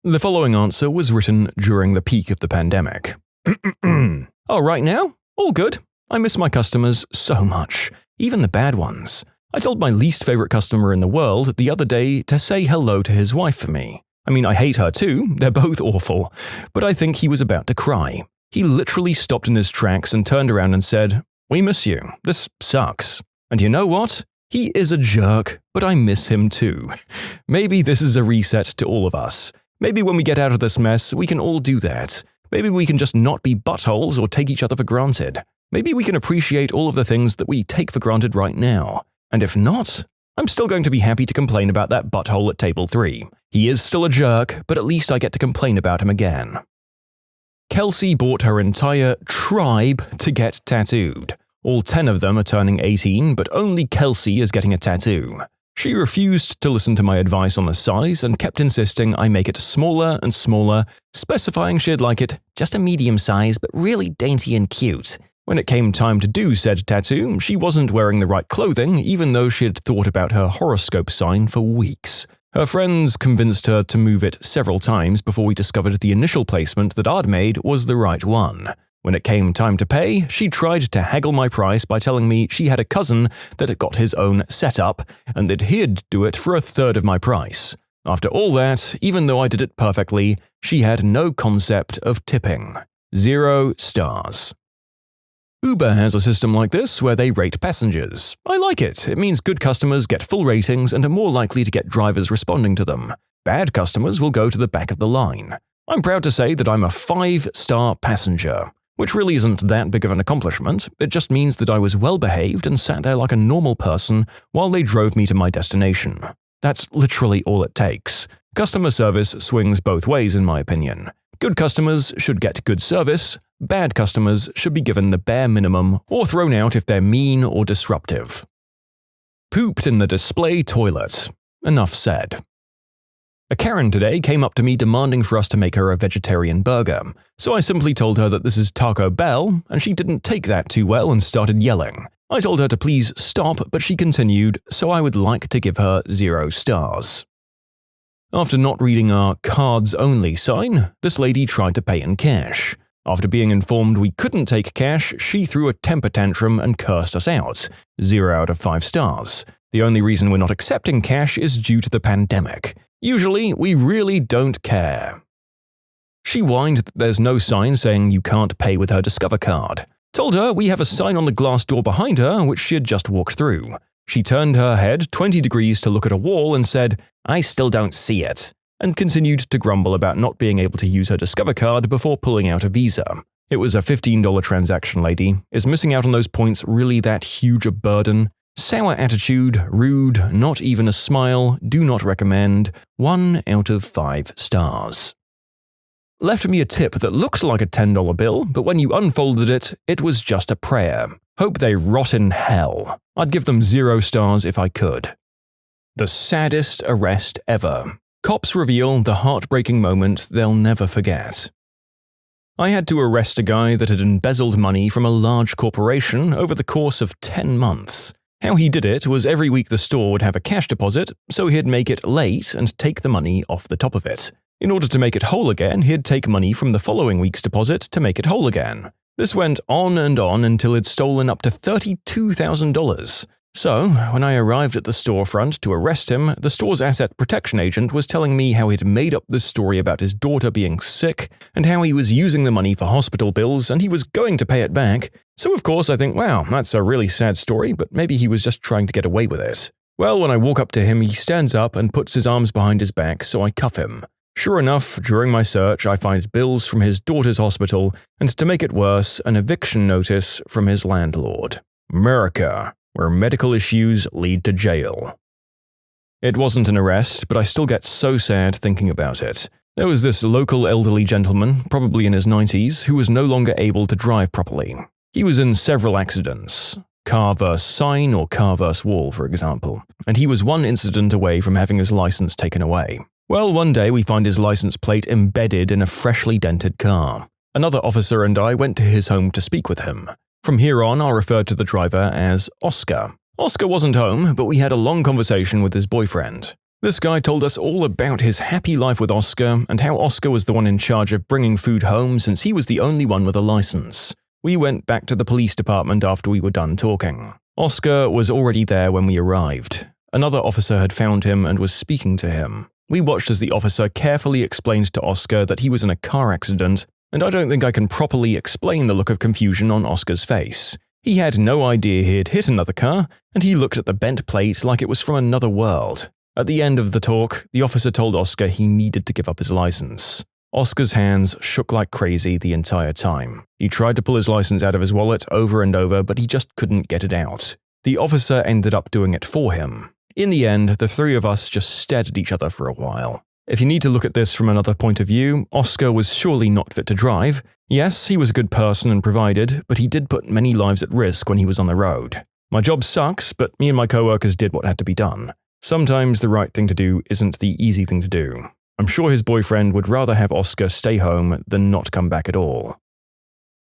The following answer was written during the peak of the pandemic. Oh, right now? All good. I miss my customers so much, even the bad ones. I told my least favorite customer in the world the other day to say hello to his wife for me. I mean, I hate her too, they're both awful, but I think he was about to cry. He literally stopped in his tracks and turned around and said, "We miss you. This sucks." And you know what? He is a jerk, but I miss him too. Maybe this is a reset to all of us. Maybe when we get out of this mess, we can all do that. Maybe we can just not be buttholes or take each other for granted. Maybe we can appreciate all of the things that we take for granted right now. And if not, I'm still going to be happy to complain about that butthole at table 3. He is still a jerk, but at least I get to complain about him again. Kelsey bought her entire tribe to get tattooed. All 10 of them are turning 18, but only Kelsey is getting a tattoo. She refused to listen to my advice on the size and kept insisting I make it smaller and smaller, specifying she'd like it just a medium size but really dainty and cute. When it came time to do said tattoo, she wasn't wearing the right clothing even though she had thought about her horoscope sign for weeks. Her friends convinced her to move it several times before we discovered the initial placement that I'd made was the right one. When it came time to pay, she tried to haggle my price by telling me she had a cousin that had got his own setup and that he'd do it for a third of my price. After all that, even though I did it perfectly, she had no concept of tipping. 0 stars. Uber has a system like this where they rate passengers. I like it. It means good customers get full ratings and are more likely to get drivers responding to them. Bad customers will go to the back of the line. I'm proud to say that I'm a 5-star passenger, which really isn't that big of an accomplishment. It just means that I was well behaved and sat there like a normal person while they drove me to my destination. That's literally all it takes. Customer service swings both ways in my opinion. Good customers should get good service. Bad customers should be given the bare minimum or thrown out if they're mean or disruptive. Pooped in the display toilet. Enough said. A Karen today came up to me demanding for us to make her a vegetarian burger, so I simply told her that this is Taco Bell, and she didn't take that too well and started yelling. I told her to please stop, but she continued, so I would like to give her 0 stars. After not reading our cards only sign, this lady tried to pay in cash. After being informed we couldn't take cash, she threw a temper tantrum and cursed us out. 0 out of 5 stars. The only reason we're not accepting cash is due to the pandemic. Usually, we really don't care. She whined that there's no sign saying you can't pay with her Discover card. Told her we have a sign on the glass door behind her which she had just walked through. She turned her head 20 degrees to look at a wall and said, "I still don't see it," and continued to grumble about not being able to use her Discover card before pulling out a Visa. It was a $15 transaction, lady. Is missing out on those points really that huge a burden? Sour attitude, rude, not even a smile, do not recommend, 1 out of 5 stars. Left me a tip that looked like a $10 bill, but when you unfolded it, it was just a prayer. Hope they rot in hell. I'd give them 0 stars if I could. The saddest arrest ever. Cops reveal the heartbreaking moment they'll never forget. I had to arrest a guy that had embezzled money from a large corporation over the course of 10 months. How he did it was every week the store would have a cash deposit, so he'd make it late and take the money off the top of it. In order to make it whole again, he'd take money from the following week's deposit to make it whole again. This went on and on until he'd stolen up to $32,000. So, when I arrived at the storefront to arrest him, the store's asset protection agent was telling me how he'd made up this story about his daughter being sick and how he was using the money for hospital bills and he was going to pay it back. So of course I think, wow, that's a really sad story, but maybe he was just trying to get away with it. Well, when I walk up to him, he stands up and puts his arms behind his back, so I cuff him. Sure enough, during my search, I find bills from his daughter's hospital and, to make it worse, an eviction notice from his landlord. America, where medical issues lead to jail. It wasn't an arrest, but I still get so sad thinking about it. There was this local elderly gentleman, probably in his 90s, who was no longer able to drive properly. He was in several accidents. Car versus sign or car versus wall, for example. And he was one incident away from having his license taken away. Well, one day we find his license plate embedded in a freshly dented car. Another officer and I went to his home to speak with him. From here on, I'll refer to the driver as Oscar. Oscar wasn't home, but we had a long conversation with his boyfriend. This guy told us all about his happy life with Oscar and how Oscar was the one in charge of bringing food home since he was the only one with a license. We went back to the police department after we were done talking. Oscar was already there when we arrived. Another officer had found him and was speaking to him. We watched as the officer carefully explained to Oscar that he was in a car accident, and I don't think I can properly explain the look of confusion on Oscar's face. He had no idea he had hit another car, and he looked at the bent plate like it was from another world. At the end of the talk, the officer told Oscar he needed to give up his license. Oscar's hands shook like crazy the entire time. He tried to pull his license out of his wallet over and over, but he just couldn't get it out. The officer ended up doing it for him. In the end, the three of us just stared at each other for a while. If you need to look at this from another point of view, Oscar was surely not fit to drive. Yes, he was a good person and provided, but he did put many lives at risk when he was on the road. My job sucks, but me and my coworkers did what had to be done. Sometimes the right thing to do isn't the easy thing to do. I'm sure his boyfriend would rather have Oscar stay home than not come back at all.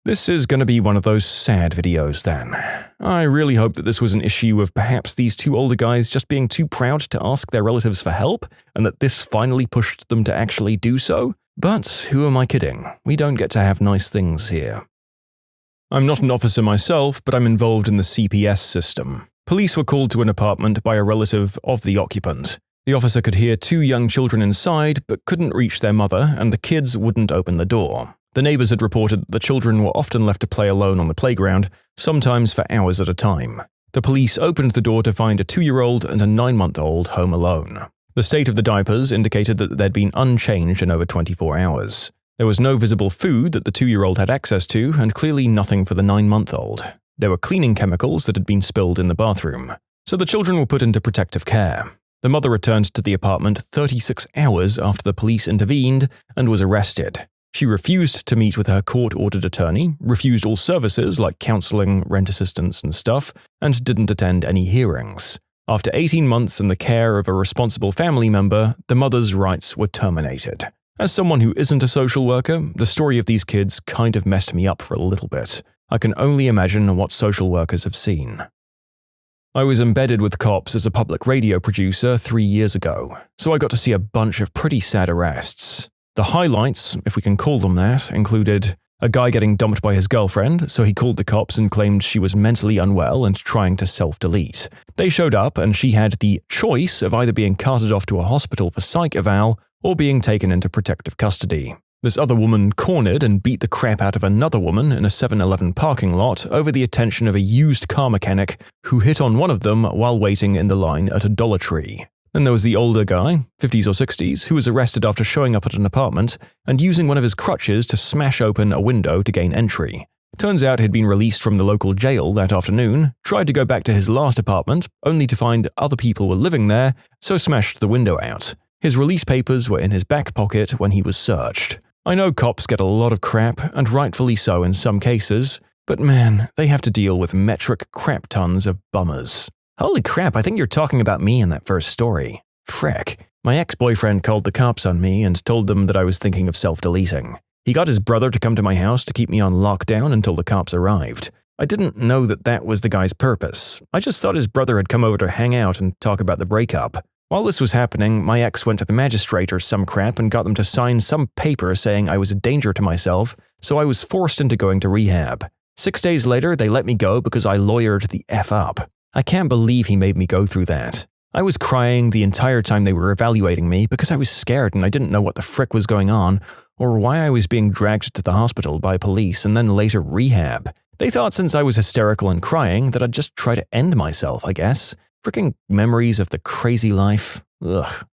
This is going to be one of those sad videos then. I really hope that this was an issue of perhaps these two older guys just being too proud to ask their relatives for help, and that this finally pushed them to actually do so. But who am I kidding? We don't get to have nice things here. I'm not an officer myself, but I'm involved in the CPS system. Police were called to an apartment by a relative of the occupant. The officer could hear two young children inside, but couldn't reach their mother, and the kids wouldn't open the door. The neighbors had reported that the children were often left to play alone on the playground, sometimes for hours at a time. The police opened the door to find a 2-year-old and a 9-month-old home alone. The state of the diapers indicated that they'd been unchanged in over 24 hours. There was no visible food that the 2-year-old had access to, and clearly nothing for the 9-month-old. There were cleaning chemicals that had been spilled in the bathroom. So the children were put into protective care. The mother returned to the apartment 36 hours after the police intervened and was arrested. She refused to meet with her court-ordered attorney, refused all services like counseling, rent assistance, and stuff, and didn't attend any hearings. After 18 months in the care of a responsible family member, the mother's rights were terminated. As someone who isn't a social worker, the story of these kids kind of messed me up for a little bit. I can only imagine what social workers have seen. I was embedded with cops as a public radio producer 3 years ago, so I got to see a bunch of pretty sad arrests. The highlights, if we can call them that, included a guy getting dumped by his girlfriend, so he called the cops and claimed she was mentally unwell and trying to self-delete. They showed up and she had the choice of either being carted off to a hospital for psych eval or being taken into protective custody. This other woman cornered and beat the crap out of another woman in a 7-Eleven parking lot over the attention of a used car mechanic who hit on one of them while waiting in the line at a Dollar Tree. Then there was the older guy, 50s or 60s, who was arrested after showing up at an apartment and using one of his crutches to smash open a window to gain entry. Turns out he'd been released from the local jail that afternoon, tried to go back to his last apartment, only to find other people were living there, so smashed the window out. His release papers were in his back pocket when he was searched. I know cops get a lot of crap, and rightfully so in some cases, but man, they have to deal with metric crap tons of bummers. Holy crap, I think you're talking about me in that first story. Frick. My ex-boyfriend called the cops on me and told them that I was thinking of self-deleting. He got his brother to come to my house to keep me on lockdown until the cops arrived. I didn't know that that was the guy's purpose. I just thought his brother had come over to hang out and talk about the breakup. While this was happening, my ex went to the magistrate or some crap and got them to sign some paper saying I was a danger to myself, so I was forced into going to rehab. 6 days later, they let me go because I lawyered the F up. I can't believe he made me go through that. I was crying the entire time they were evaluating me because I was scared and I didn't know what the frick was going on or why I was being dragged to the hospital by police and then later rehab. They thought since I was hysterical and crying that I'd just try to end myself, I guess. Fricking memories of the crazy life. Ugh.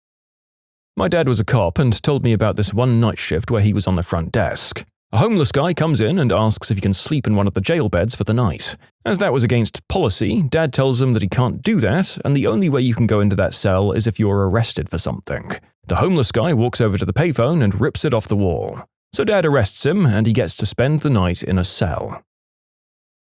My dad was a cop and told me about this one night shift where he was on the front desk. A homeless guy comes in and asks if he can sleep in one of the jail beds for the night. As that was against policy, Dad tells him that he can't do that, and the only way you can go into that cell is if you're arrested for something. The homeless guy walks over to the payphone and rips it off the wall. So Dad arrests him, and he gets to spend the night in a cell.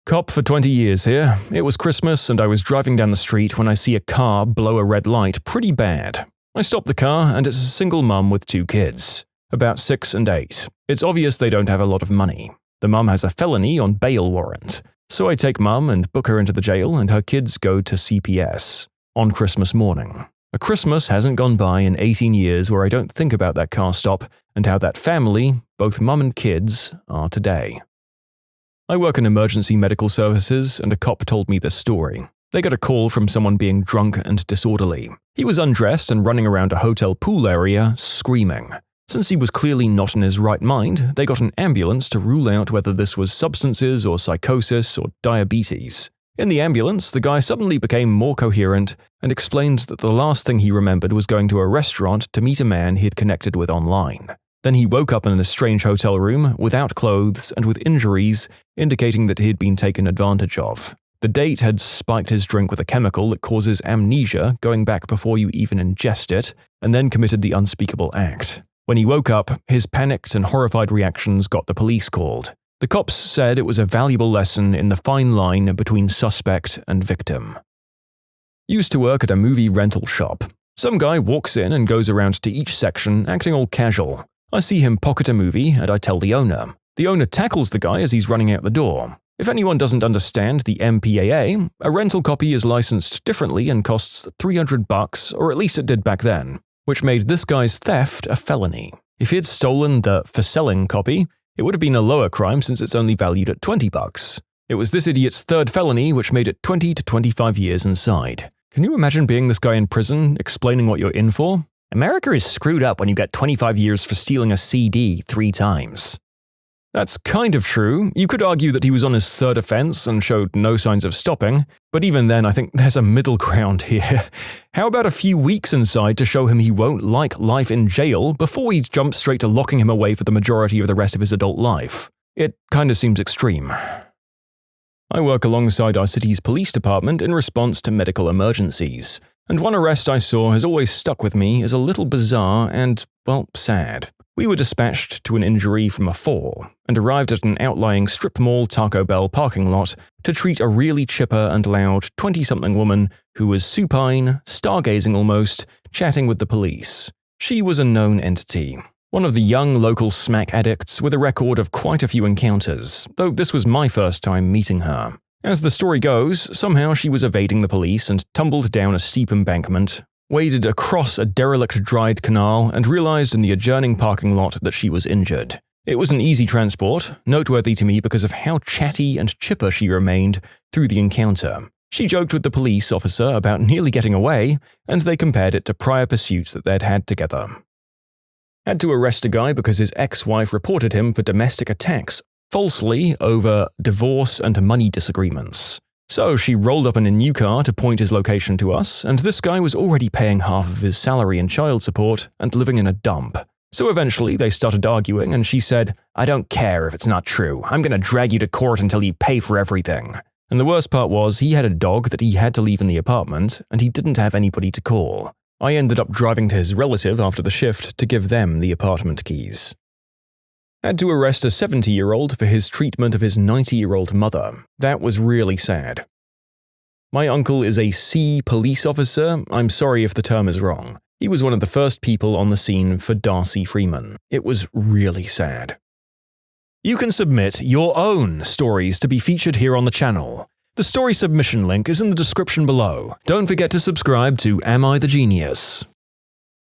Cop for 20 years here. It was Christmas, and I was driving down the street when I see a car blow a red light pretty bad. I stop the car, and it's a single mum with 2 kids. About 6 and 8. It's obvious they don't have a lot of money. The mum has a felony on bail warrant. So I take mum and book her into the jail and her kids go to CPS. On Christmas morning. A Christmas hasn't gone by in 18 years where I don't think about that car stop and how that family, both mum and kids, are today. I work in emergency medical services and a cop told me this story. They got a call from someone being drunk and disorderly. He was undressed and running around a hotel pool area, screaming. Since he was clearly not in his right mind, they got an ambulance to rule out whether this was substances or psychosis or diabetes. In the ambulance, the guy suddenly became more coherent and explained that the last thing he remembered was going to a restaurant to meet a man he had connected with online. Then he woke up in a strange hotel room, without clothes and with injuries, indicating that he had been taken advantage of. The date had spiked his drink with a chemical that causes amnesia going back before you even ingest it, and then committed the unspeakable act. When he woke up, his panicked and horrified reactions got the police called. The cops said it was a valuable lesson in the fine line between suspect and victim. Used to work at a movie rental shop. Some guy walks in and goes around to each section acting all casual. I see him pocket a movie and I tell the owner. The owner tackles the guy as he's running out the door. If anyone doesn't understand the MPAA, a rental copy is licensed differently and costs $300, or at least it did back then, which made this guy's theft a felony. If he'd stolen the for selling copy, it would have been a lower crime since it's only valued at $20. It was this idiot's third felony which made it 20 to 25 years inside. Can you imagine being this guy in prison, explaining what you're in for? America is screwed up when you get 25 years for stealing a CD 3 times. That's kind of true. You could argue that he was on his third offense and showed no signs of stopping, but even then I think there's a middle ground here. How about a few weeks inside to show him he won't like life in jail before we jump straight to locking him away for the majority of the rest of his adult life? It kind of seems extreme. I work alongside our city's police department in response to medical emergencies, and one arrest I saw has always stuck with me as a little bizarre and, well, sad. We were dispatched to an injury from a fall and arrived at an outlying strip mall Taco Bell parking lot to treat a really chipper and loud 20-something woman who was supine, stargazing almost, chatting with the police. She was a known entity, one of the young local smack addicts with a record of quite a few encounters, though this was my first time meeting her. As the story goes, somehow she was evading the police and tumbled down a steep embankment, waded across a derelict dried canal, and realized in the adjoining parking lot that she was injured. It was an easy transport, noteworthy to me because of how chatty and chipper she remained through the encounter. She joked with the police officer about nearly getting away, and they compared it to prior pursuits that they'd had together. Had to arrest a guy because his ex-wife reported him for domestic attacks, falsely over divorce and money disagreements. So she rolled up in a new car to point his location to us, and this guy was already paying half of his salary in child support and living in a dump. So eventually they started arguing and she said, "I don't care if it's not true. I'm going to drag you to court until you pay for everything." And the worst part was he had a dog that he had to leave in the apartment and he didn't have anybody to call. I ended up driving to his relative after the shift to give them the apartment keys. Had to arrest a 70-year-old for his treatment of his 90-year-old mother. That was really sad. My uncle is a C police officer. I'm sorry if the term is wrong. He was one of the first people on the scene for Darcy Freeman. It was really sad. You can submit your own stories to be featured here on the channel. The story submission link is in the description below. Don't forget to subscribe to Am I the Genius?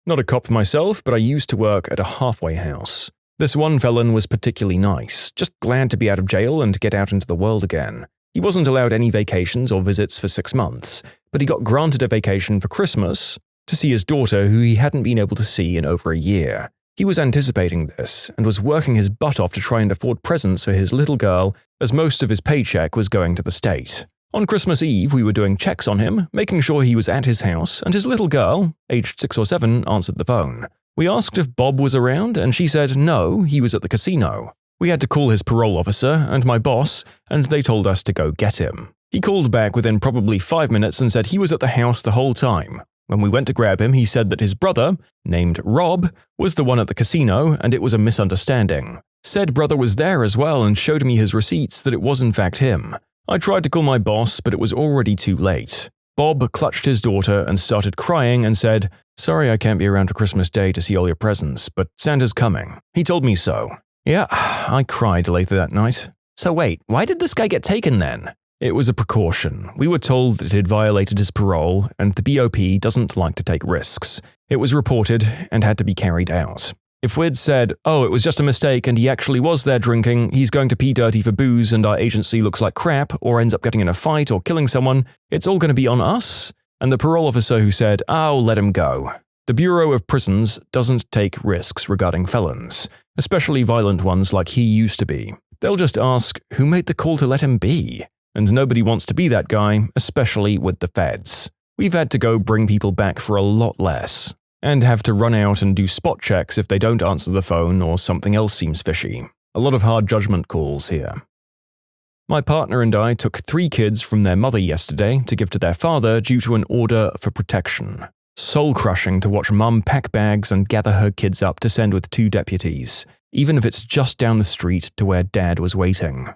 Not a cop myself, but I used to work at a halfway house. This one felon was particularly nice, just glad to be out of jail and get out into the world again. He wasn't allowed any vacations or visits for 6 months, but he got granted a vacation for Christmas to see his daughter who he hadn't been able to see in over a year. He was anticipating this and was working his butt off to try and afford presents for his little girl as most of his paycheck was going to the state. On Christmas Eve, we were doing checks on him, making sure he was at his house, and his little girl, aged 6 or 7, answered the phone. We asked if Bob was around, and she said no, he was at the casino. We had to call his parole officer and my boss, and they told us to go get him. He called back within probably 5 minutes and said he was at the house the whole time. When we went to grab him, he said that his brother, named Rob, was the one at the casino, and it was a misunderstanding. Said brother was there as well and showed me his receipts that it was in fact him. I tried to call my boss, but it was already too late. Bob clutched his daughter and started crying and said, "Sorry I can't be around for Christmas Day to see all your presents, but Santa's coming. He told me so." Yeah, I cried later that night. So wait, why did this guy get taken then? It was a precaution. We were told that it had violated his parole, and the BOP doesn't like to take risks. It was reported and had to be carried out. If we'd said, "Oh, it was just a mistake and he actually was there drinking, he's going to pee dirty for booze and our agency looks like crap or ends up getting in a fight or killing someone, it's all going to be on us," and the parole officer who said, "Oh, let him go." The Bureau of Prisons doesn't take risks regarding felons, especially violent ones like he used to be. They'll just ask, who made the call to let him be? And nobody wants to be that guy, especially with the feds. We've had to go bring people back for a lot less, and have to run out and do spot checks if they don't answer the phone or something else seems fishy. A lot of hard judgment calls here. My partner and I took 3 kids from their mother yesterday to give to their father due to an order for protection. Soul-crushing to watch mum pack bags and gather her kids up to send with 2 deputies, even if it's just down the street to where dad was waiting.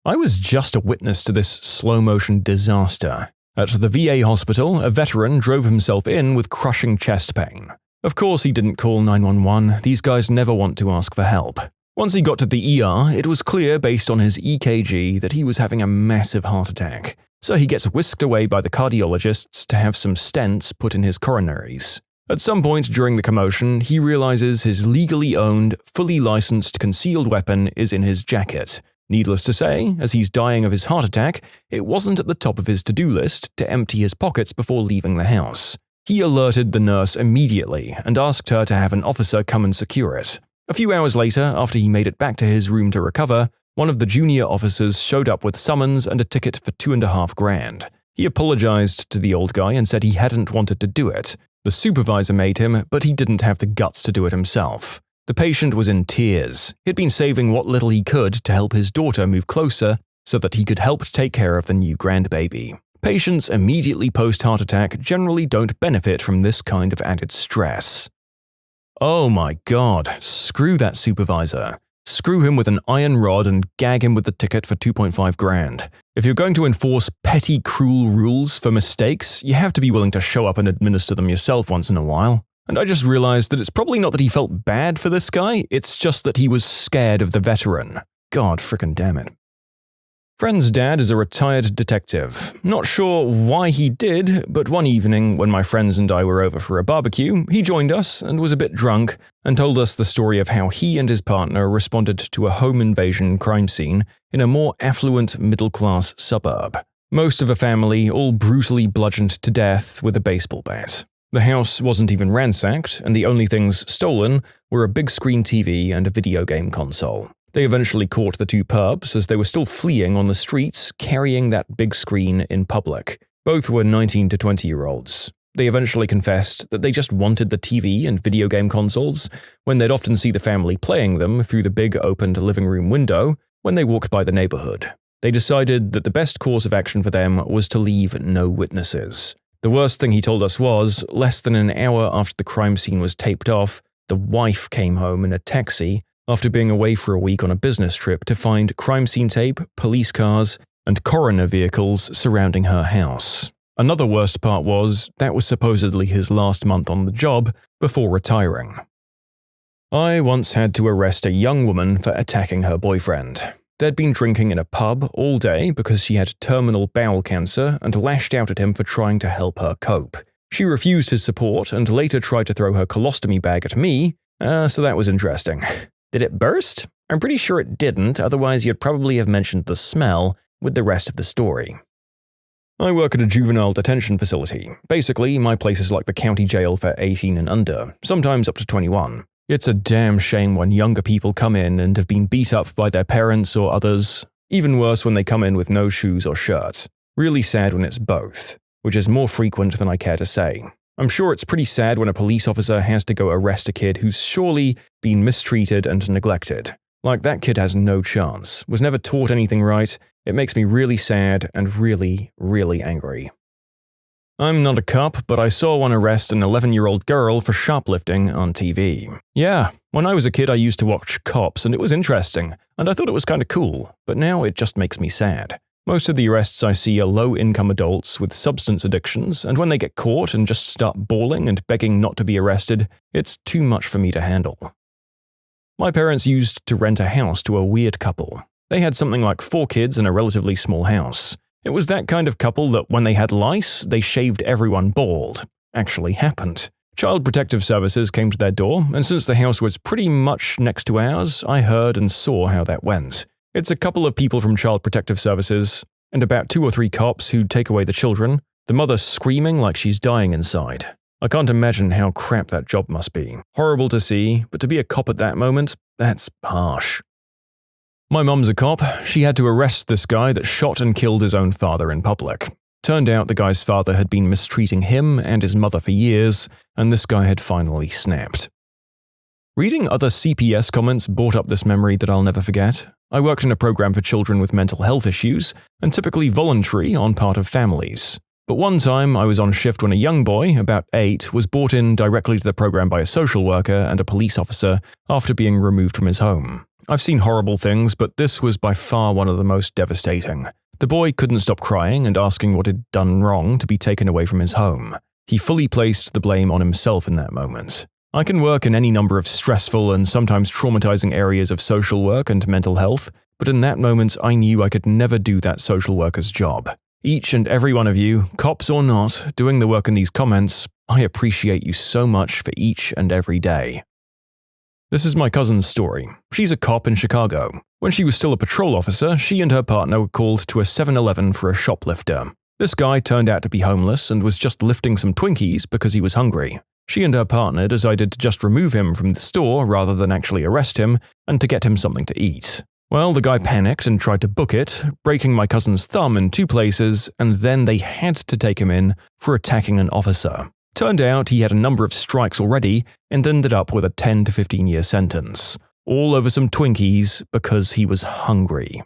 I was just a witness to this slow-motion disaster. At the VA hospital, a veteran drove himself in with crushing chest pain. Of course he didn't call 911, these guys never want to ask for help. Once he got to the ER, it was clear based on his EKG that he was having a massive heart attack, so he gets whisked away by the cardiologists to have some stents put in his coronaries. At some point during the commotion, he realizes his legally owned, fully licensed concealed weapon is in his jacket. Needless to say, as he's dying of his heart attack, it wasn't at the top of his to-do list to empty his pockets before leaving the house. He alerted the nurse immediately and asked her to have an officer come and secure it. A few hours later, after he made it back to his room to recover, one of the junior officers showed up with summons and a ticket for $2.5 grand. He apologized to the old guy and said he hadn't wanted to do it. The supervisor made him, but he didn't have the guts to do it himself. The patient was in tears. He'd been saving what little he could to help his daughter move closer so that he could help take care of the new grandbaby. Patients immediately post-heart attack generally don't benefit from this kind of added stress. Oh my god, screw that supervisor. Screw him with an iron rod and gag him with the ticket for $2.5 grand. If you're going to enforce petty, cruel rules for mistakes, you have to be willing to show up and administer them yourself once in a while. And I just realized that it's probably not that he felt bad for this guy, it's just that he was scared of the veteran. God frickin' damn it. Friend's dad is a retired detective. Not sure why he did, but one evening when my friends and I were over for a barbecue, he joined us and was a bit drunk and told us the story of how he and his partner responded to a home invasion crime scene in a more affluent middle-class suburb. Most of a family all brutally bludgeoned to death with a baseball bat. The house wasn't even ransacked, and the only things stolen were a big screen TV and a video game console. They eventually caught the two perps as they were still fleeing on the streets, carrying that big screen in public. Both were 19 to 20-year-olds. They eventually confessed that they just wanted the TV and video game consoles when they'd often see the family playing them through the big opened living room window when they walked by the neighborhood. They decided that the best course of action for them was to leave no witnesses. The worst thing he told us was, less than an hour after the crime scene was taped off, the wife came home in a taxi after being away for a week on a business trip to find crime scene tape, police cars, and coroner vehicles surrounding her house. Another worst part was, that was supposedly his last month on the job before retiring. I once had to arrest a young woman for attacking her boyfriend. They'd been drinking in a pub all day because she had terminal bowel cancer and lashed out at him for trying to help her cope. She refused his support and later tried to throw her colostomy bag at me, so that was interesting. Did it burst? I'm pretty sure it didn't, otherwise you'd probably have mentioned the smell with the rest of the story. I work at a juvenile detention facility. Basically, my place is like the county jail for 18 and under, sometimes up to 21. It's a damn shame when younger people come in and have been beat up by their parents or others. Even worse when they come in with no shoes or shirts. Really sad when it's both, which is more frequent than I care to say. I'm sure it's pretty sad when a police officer has to go arrest a kid who's surely been mistreated and neglected. Like, that kid has no chance, was never taught anything right. It makes me really sad and really, really angry. I'm not a cop, but I saw one arrest an 11-year-old girl for shoplifting on TV. Yeah, when I was a kid I used to watch Cops and it was interesting, and I thought it was kinda cool, but now it just makes me sad. Most of the arrests I see are low-income adults with substance addictions, and when they get caught and just start bawling and begging not to be arrested, it's too much for me to handle. My parents used to rent a house to a weird couple. They had something like 4 kids in a relatively small house. It was that kind of couple that when they had lice, they shaved everyone bald. Actually happened. Child Protective Services came to their door, and since the house was pretty much next to ours, I heard and saw how that went. It's a couple of people from Child Protective Services, and about 2 or 3 cops who'd take away the children, the mother screaming like she's dying inside. I can't imagine how crap that job must be. Horrible to see, but to be a cop at that moment, that's harsh. My mum's a cop. She had to arrest this guy that shot and killed his own father in public. Turned out the guy's father had been mistreating him and his mother for years, and this guy had finally snapped. Reading other CPS comments brought up this memory that I'll never forget. I worked in a program for children with mental health issues, and typically voluntary on part of families. But one time I was on shift when a young boy, about 8, was brought in directly to the program by a social worker and a police officer after being removed from his home. I've seen horrible things, but this was by far one of the most devastating. The boy couldn't stop crying and asking what he'd done wrong to be taken away from his home. He fully placed the blame on himself in that moment. I can work in any number of stressful and sometimes traumatizing areas of social work and mental health, but in that moment I knew I could never do that social worker's job. Each and every one of you, cops or not, doing the work in these comments, I appreciate you so much for each and every day. This is my cousin's story. She's a cop in Chicago. When she was still a patrol officer, she and her partner were called to a 7-Eleven for a shoplifter. This guy turned out to be homeless and was just lifting some Twinkies because he was hungry. She and her partner decided to just remove him from the store rather than actually arrest him and to get him something to eat. Well, the guy panicked and tried to book it, breaking my cousin's thumb in 2 places, and then they had to take him in for attacking an officer. Turned out he had a number of strikes already and ended up with a 10 to 15-year sentence, all over some Twinkies because he was hungry.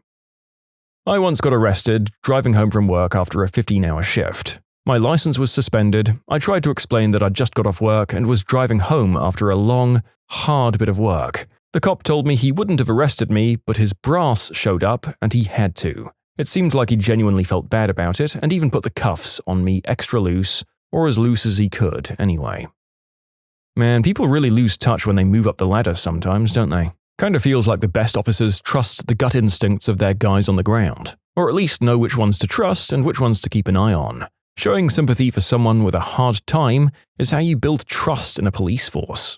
I once got arrested driving home from work after a 15-hour shift. My license was suspended. I tried to explain that I'd just got off work and was driving home after a long, hard bit of work. The cop told me he wouldn't have arrested me, but his brass showed up and he had to. It seemed like he genuinely felt bad about it and even put the cuffs on me extra loose, or as loose as he could, anyway. Man, people really lose touch when they move up the ladder sometimes, don't they? Kinda feels like the best officers trust the gut instincts of their guys on the ground, or at least know which ones to trust and which ones to keep an eye on. Showing sympathy for someone with a hard time is how you build trust in a police force.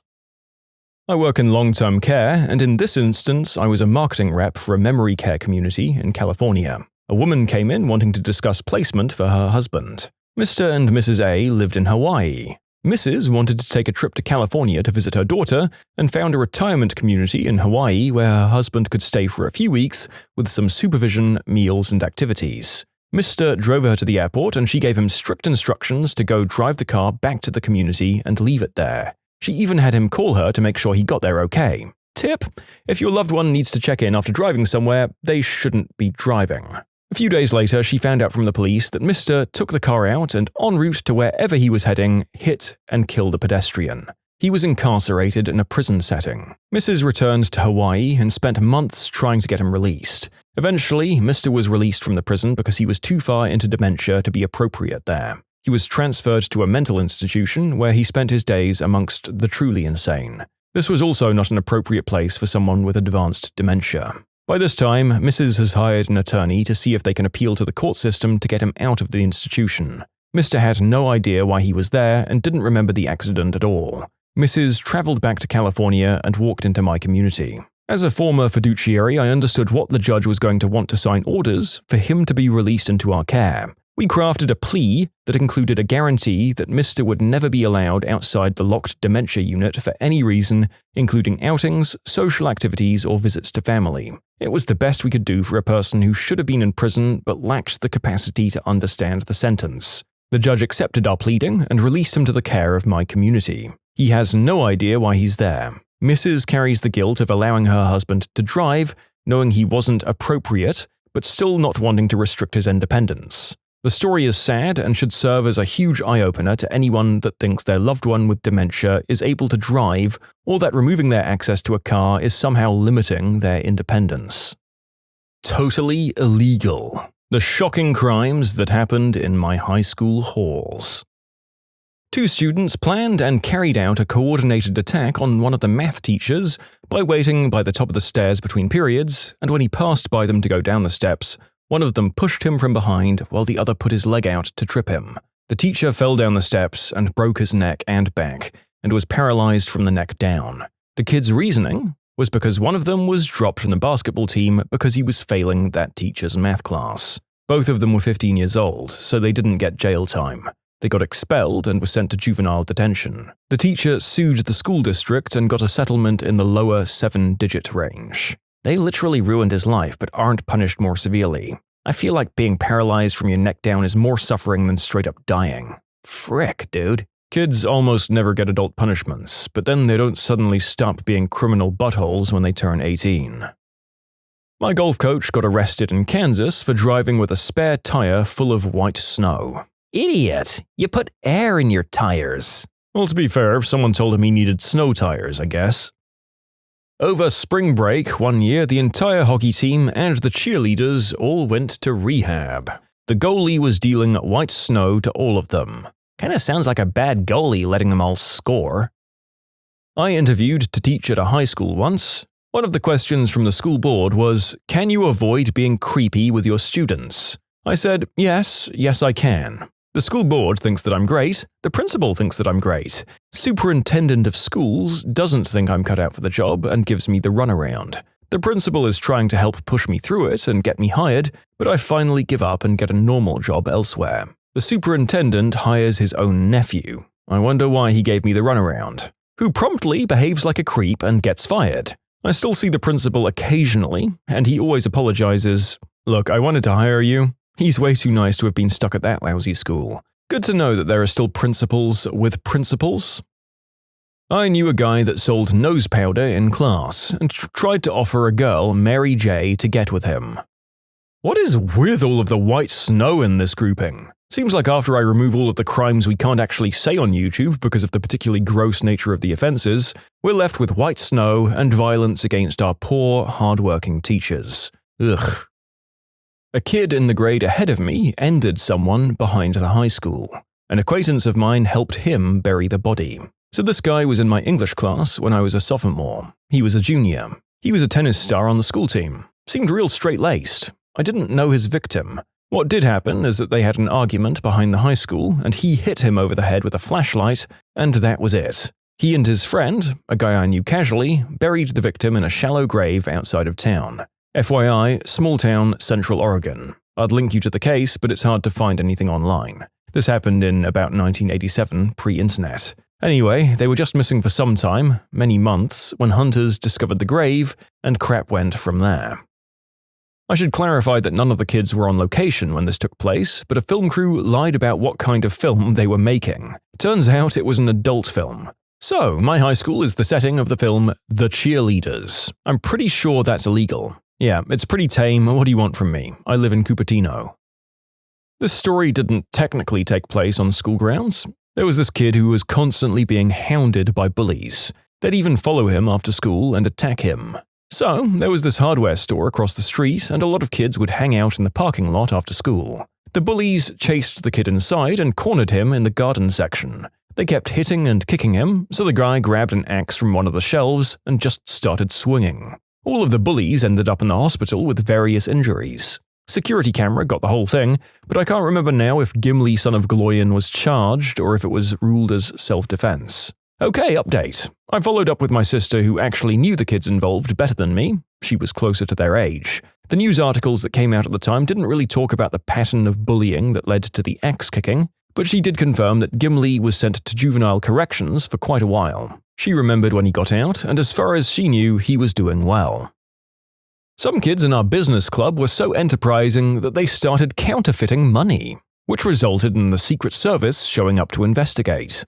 I work in long-term care, and in this instance, I was a marketing rep for a memory care community in California. A woman came in wanting to discuss placement for her husband. Mr. and Mrs. A lived in Hawaii. Mrs. wanted to take a trip to California to visit her daughter and found a retirement community in Hawaii where her husband could stay for a few weeks with some supervision, meals, and activities. Mr. drove her to the airport and she gave him strict instructions to go drive the car back to the community and leave it there. She even had him call her to make sure he got there okay. Tip: if your loved one needs to check in after driving somewhere, they shouldn't be driving. A few days later, she found out from the police that Mr. took the car out and, en route to wherever he was heading, hit and killed a pedestrian. He was incarcerated in a prison setting. Mrs. returned to Hawaii and spent months trying to get him released. Eventually, Mr. was released from the prison because he was too far into dementia to be appropriate there. He was transferred to a mental institution where he spent his days amongst the truly insane. This was also not an appropriate place for someone with advanced dementia. By this time, Mrs. has hired an attorney to see if they can appeal to the court system to get him out of the institution. Mr. had no idea why he was there and didn't remember the accident at all. Mrs. traveled back to California and walked into my community. As a former fiduciary, I understood what the judge was going to want to sign orders for him to be released into our care. We crafted a plea that included a guarantee that Mr. would never be allowed outside the locked dementia unit for any reason, including outings, social activities, or visits to family. It was the best we could do for a person who should have been in prison but lacked the capacity to understand the sentence. The judge accepted our pleading and released him to the care of my community. He has no idea why he's there. Mrs. carries the guilt of allowing her husband to drive, knowing he wasn't appropriate, but still not wanting to restrict his independence. The story is sad and should serve as a huge eye-opener to anyone that thinks their loved one with dementia is able to drive or that removing their access to a car is somehow limiting their independence. Totally illegal. The shocking crimes that happened in my high school halls. 2 students planned and carried out a coordinated attack on one of the math teachers by waiting by the top of the stairs between periods, and when he passed by them to go down the steps, one of them pushed him from behind while the other put his leg out to trip him. The teacher fell down the steps and broke his neck and back, and was paralyzed from the neck down. The kid's reasoning was because one of them was dropped from the basketball team because he was failing that teacher's math class. Both of them were 15 years old, so they didn't get jail time. They got expelled and were sent to juvenile detention. The teacher sued the school district and got a settlement in the lower 7-digit range. They literally ruined his life but aren't punished more severely. I feel like being paralyzed from your neck down is more suffering than straight up dying. Frick, dude. Kids almost never get adult punishments, but then they don't suddenly stop being criminal buttholes when they turn 18. My golf coach got arrested in Kansas for driving with a spare tire full of white snow. Idiot! You put air in your tires. Well, to be fair, someone told him he needed snow tires, I guess. Over spring break one year, the entire hockey team and the cheerleaders all went to rehab. The goalie was dealing white snow to all of them. Kinda sounds like a bad goalie letting them all score. I interviewed to teach at a high school once. One of the questions from the school board was, "Can you avoid being creepy with your students?" I said, yes I can. The school board thinks that I'm great, the principal thinks that I'm great. Superintendent of schools doesn't think I'm cut out for the job and gives me the runaround. The principal is trying to help push me through it and get me hired, but I finally give up and get a normal job elsewhere. The superintendent hires his own nephew. I wonder why he gave me the runaround. Who promptly behaves like a creep and gets fired. I still see the principal occasionally, and he always apologizes. "Look, I wanted to hire you. He's way too nice to have been stuck at that lousy school." Good to know that there are still principals with principals. I knew a guy that sold nose powder in class and tried to offer a girl, Mary J, to get with him. What is with all of the white snow in this grouping? Seems like after I remove all of the crimes we can't actually say on YouTube because of the particularly gross nature of the offenses, we're left with white snow and violence against our poor, hard-working teachers. Ugh. A kid in the grade ahead of me ended someone behind the high school. An acquaintance of mine helped him bury the body. So this guy was in my English class when I was a sophomore. He was a junior. He was a tennis star on the school team. Seemed real straight-laced. I didn't know his victim. What did happen is that they had an argument behind the high school, and he hit him over the head with a flashlight, and that was it. He and his friend, a guy I knew casually, buried the victim in a shallow grave outside of town. FYI, small town, Central Oregon. I'd link you to the case, but it's hard to find anything online. This happened in about 1987, pre-internet. Anyway, they were just missing for some time, many months, when hunters discovered the grave, and crap went from there. I should clarify that none of the kids were on location when this took place, but a film crew lied about what kind of film they were making. Turns out it was an adult film. So, my high school is the setting of the film The Cheerleaders. I'm pretty sure that's illegal. Yeah, it's pretty tame. What do you want from me? I live in Cupertino. This story didn't technically take place on school grounds. There was this kid who was constantly being hounded by bullies. They'd even follow him after school and attack him. So, there was this hardware store across the street, and a lot of kids would hang out in the parking lot after school. The bullies chased the kid inside and cornered him in the garden section. They kept hitting and kicking him, so the guy grabbed an axe from one of the shelves and just started swinging. All of the bullies ended up in the hospital with various injuries. Security camera got the whole thing, but I can't remember now if Gimli son of Gloyan was charged or if it was ruled as self-defense. Okay, update. I followed up with my sister who actually knew the kids involved better than me. She was closer to their age. The news articles that came out at the time didn't really talk about the pattern of bullying that led to the axe kicking, but she did confirm that Gimli was sent to juvenile corrections for quite a while. She remembered when he got out, and as far as she knew, he was doing well. Some kids in our business club were so enterprising that they started counterfeiting money, which resulted in the Secret Service showing up to investigate.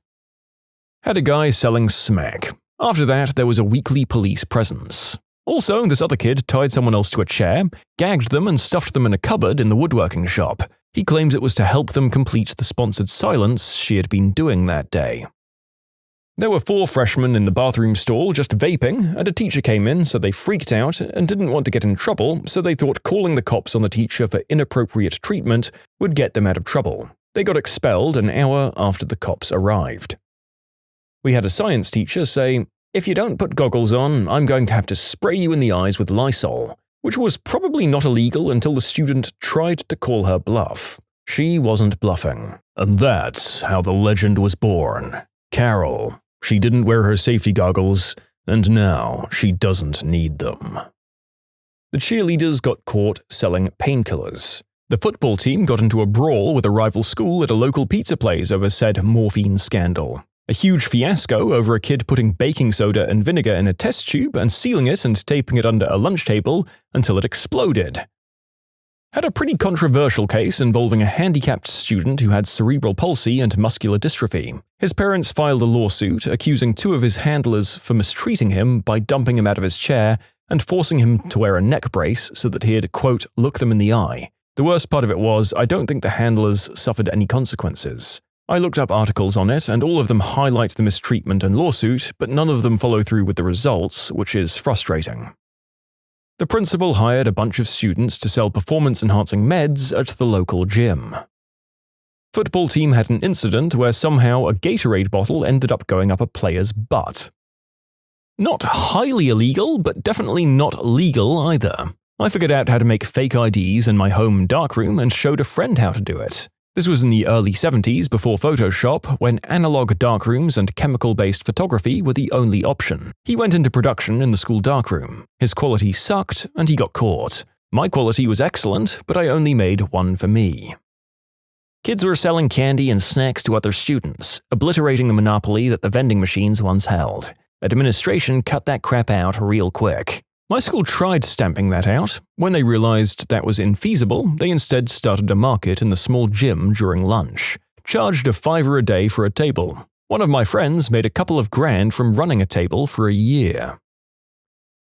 Had a guy selling smack. After that, there was a weekly police presence. Also, this other kid tied someone else to a chair, gagged them and stuffed them in a cupboard in the woodworking shop. He claims it was to help them complete the sponsored silence she had been doing that day. There were 4 freshmen in the bathroom stall just vaping, and a teacher came in, so they freaked out and didn't want to get in trouble, so they thought calling the cops on the teacher for inappropriate treatment would get them out of trouble. They got expelled an hour after the cops arrived. We had a science teacher say, "If you don't put goggles on, I'm going to have to spray you in the eyes with Lysol," which was probably not illegal until the student tried to call her bluff. She wasn't bluffing. And that's how the legend was born. Carol. She didn't wear her safety goggles, and now she doesn't need them. The cheerleaders got caught selling painkillers. The football team got into a brawl with a rival school at a local pizza place over said morphine scandal. A huge fiasco over a kid putting baking soda and vinegar in a test tube and sealing it and taping it under a lunch table until it exploded. Had a pretty controversial case involving a handicapped student who had cerebral palsy and muscular dystrophy. His parents filed a lawsuit accusing 2 of his handlers for mistreating him by dumping him out of his chair and forcing him to wear a neck brace so that he'd, quote, look them in the eye. The worst part of it was, I don't think the handlers suffered any consequences. I looked up articles on it, and all of them highlight the mistreatment and lawsuit, but none of them follow through with the results, which is frustrating. The principal hired a bunch of students to sell performance-enhancing meds at the local gym. Football team had an incident where somehow a Gatorade bottle ended up going up a player's butt. Not highly illegal, but definitely not legal either. I figured out how to make fake IDs in my home darkroom and showed a friend how to do it. This was in the early 70s before Photoshop, when analog darkrooms and chemical-based photography were the only option. He went into production in the school darkroom. His quality sucked, and he got caught. My quality was excellent, but I only made one for me. Kids were selling candy and snacks to other students, obliterating the monopoly that the vending machines once held. Administration cut that crap out real quick. My school tried stamping that out. When they realized that was infeasible, they instead started a market in the small gym during lunch. Charged $5 a day for a table. One of my friends made a couple of grand from running a table for a year.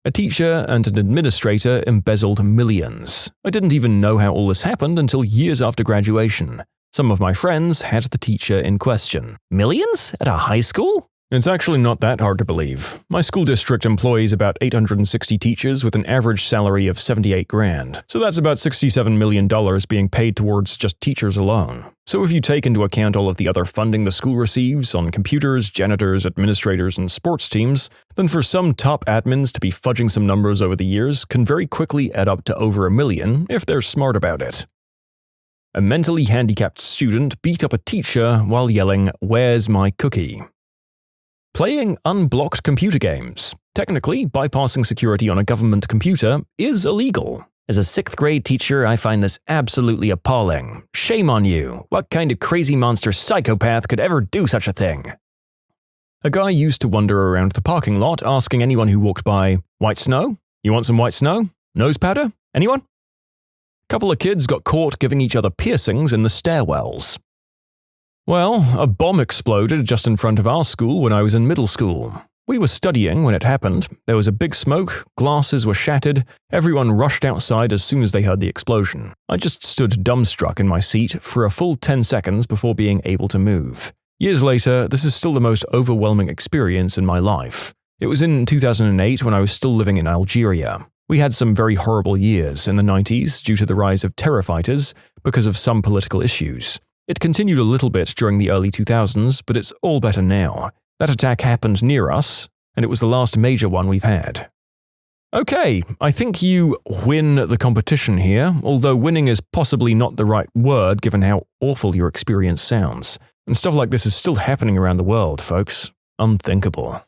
A teacher and an administrator embezzled millions. I didn't even know how all this happened until years after graduation. Some of my friends had the teacher in question. Millions? At a high school? It's actually not that hard to believe. My school district employs about 860 teachers with an average salary of $78 grand. So that's about $67 million being paid towards just teachers alone. So if you take into account all of the other funding the school receives on computers, janitors, administrators, and sports teams, then for some top admins to be fudging some numbers over the years can very quickly add up to over $1 million if they're smart about it. A mentally handicapped student beat up a teacher while yelling, "Where's my cookie?" Playing unblocked computer games. Technically, bypassing security on a government computer is illegal. As a 6th grade teacher, I find this absolutely appalling. Shame on you. What kind of crazy monster psychopath could ever do such a thing? A guy used to wander around the parking lot asking anyone who walked by, "White snow? You want some white snow? Nose powder? Anyone?" Couple of kids got caught giving each other piercings in the stairwells. Well, a bomb exploded just in front of our school when I was in middle school. We were studying when it happened. There was a big smoke, glasses were shattered, everyone rushed outside as soon as they heard the explosion. I just stood dumbstruck in my seat for a full 10 seconds before being able to move. Years later, this is still the most overwhelming experience in my life. It was in 2008 when I was still living in Algeria. We had some very horrible years in the 90s due to the rise of terror fighters because of some political issues. It continued a little bit during the early 2000s, but it's all better now. That attack happened near us, and it was the last major one we've had. Okay, I think you win the competition here, although winning is possibly not the right word given how awful your experience sounds. And stuff like this is still happening around the world, folks. Unthinkable.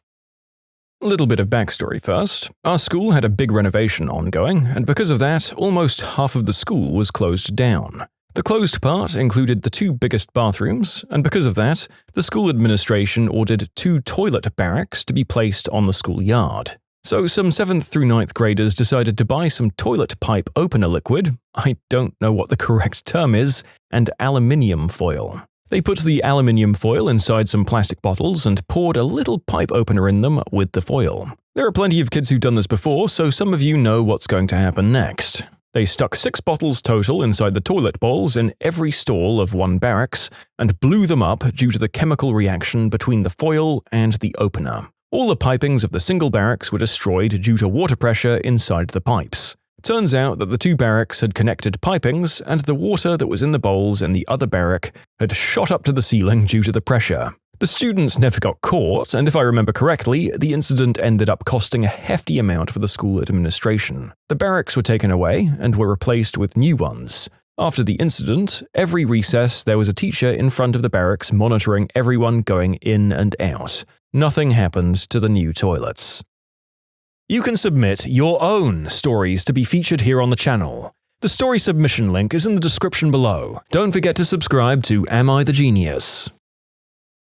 A little bit of backstory first. Our school had a big renovation ongoing, and because of that, almost half of the school was closed down. The closed part included the 2 biggest bathrooms, and because of that, the school administration ordered 2 toilet barracks to be placed on the schoolyard. So some 7th through 9th graders decided to buy some toilet pipe opener liquid, I don't know what the correct term is, and aluminium foil. They put the aluminium foil inside some plastic bottles and poured a little pipe opener in them with the foil. There are plenty of kids who've done this before, so some of you know what's going to happen next. They stuck 6 bottles total inside the toilet bowls in every stall of one barracks and blew them up due to the chemical reaction between the foil and the opener. All the pipings of the single barracks were destroyed due to water pressure inside the pipes. Turns out that the 2 barracks had connected pipings, and the water that was in the bowls in the other barrack had shot up to the ceiling due to the pressure. The students never got caught, and if I remember correctly, the incident ended up costing a hefty amount for the school administration. The barracks were taken away and were replaced with new ones. After the incident, every recess there was a teacher in front of the barracks monitoring everyone going in and out. Nothing happened to the new toilets. You can submit your own stories to be featured here on the channel. The story submission link is in the description below. Don't forget to subscribe to Am I the Genius?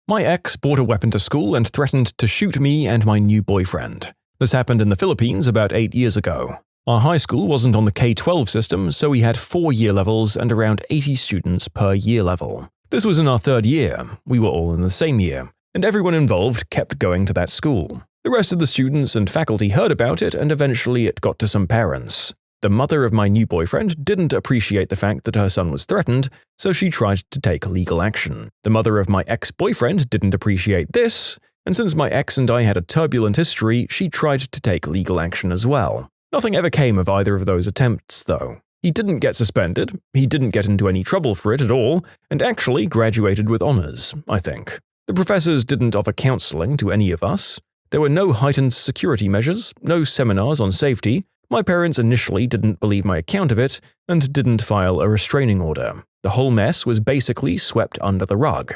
My ex brought a weapon to school and threatened to shoot me and my new boyfriend. This happened in the Philippines about 8 years ago. Our high school wasn't on the K-12 system, so we had 4 year levels and around 80 students per year level. This was in our 3rd year. We were all in the same year, and everyone involved kept going to that school. The rest of the students and faculty heard about it, and eventually it got to some parents. The mother of my new boyfriend didn't appreciate the fact that her son was threatened, so she tried to take legal action. The mother of my ex-boyfriend didn't appreciate this, and since my ex and I had a turbulent history, she tried to take legal action as well. Nothing ever came of either of those attempts, though. He didn't get suspended, he didn't get into any trouble for it at all, and actually graduated with honors, I think. The professors didn't offer counseling to any of us. There were no heightened security measures, no seminars on safety. My parents initially didn't believe my account of it and didn't file a restraining order. The whole mess was basically swept under the rug.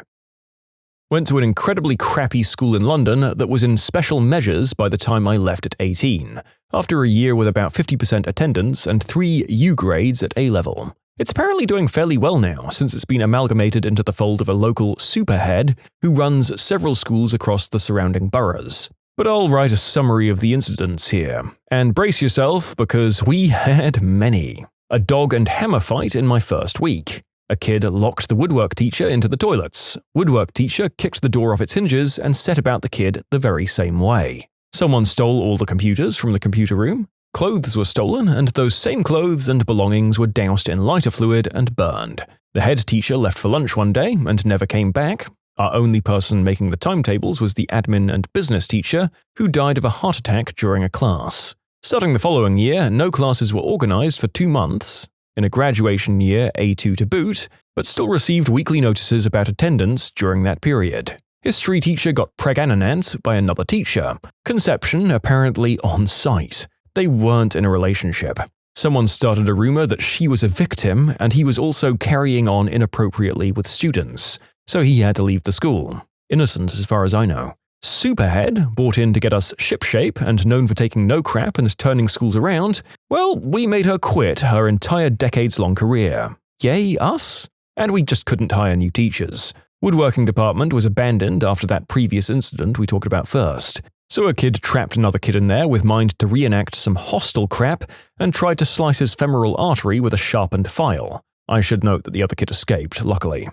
Went to an incredibly crappy school in London that was in special measures by the time I left at 18, after a year with about 50% attendance and 3 U grades at A-level. It's apparently doing fairly well now, since it's been amalgamated into the fold of a local superhead who runs several schools across the surrounding boroughs. But I'll write a summary of the incidents here, and brace yourself because we had many. A dog and hammer fight in my first week. A kid locked the woodwork teacher into the toilets. Woodwork teacher kicked the door off its hinges and set about the kid the very same way. Someone stole all the computers from the computer room. Clothes were stolen, and those same clothes and belongings were doused in lighter fluid and burned. The head teacher left for lunch one day and never came back. Our only person making the timetables was the admin and business teacher, who died of a heart attack during a class. Starting the following year, no classes were organized for 2 months. In a graduation year, A2 to boot, but still received weekly notices about attendance during that period. History teacher got pregnant by another teacher. Conception apparently on site. They weren't in a relationship. Someone started a rumor that she was a victim and he was also carrying on inappropriately with students, so he had to leave the school. Innocent as far as I know. Superhead, brought in to get us shipshape and known for taking no crap and turning schools around, well, we made her quit her entire decades-long career. Yay, us? And we just couldn't hire new teachers. Woodworking department was abandoned after that previous incident we talked about first. So a kid trapped another kid in there with mind to reenact some hostile crap and tried to slice his femoral artery with a sharpened file. I should note that the other kid escaped, luckily.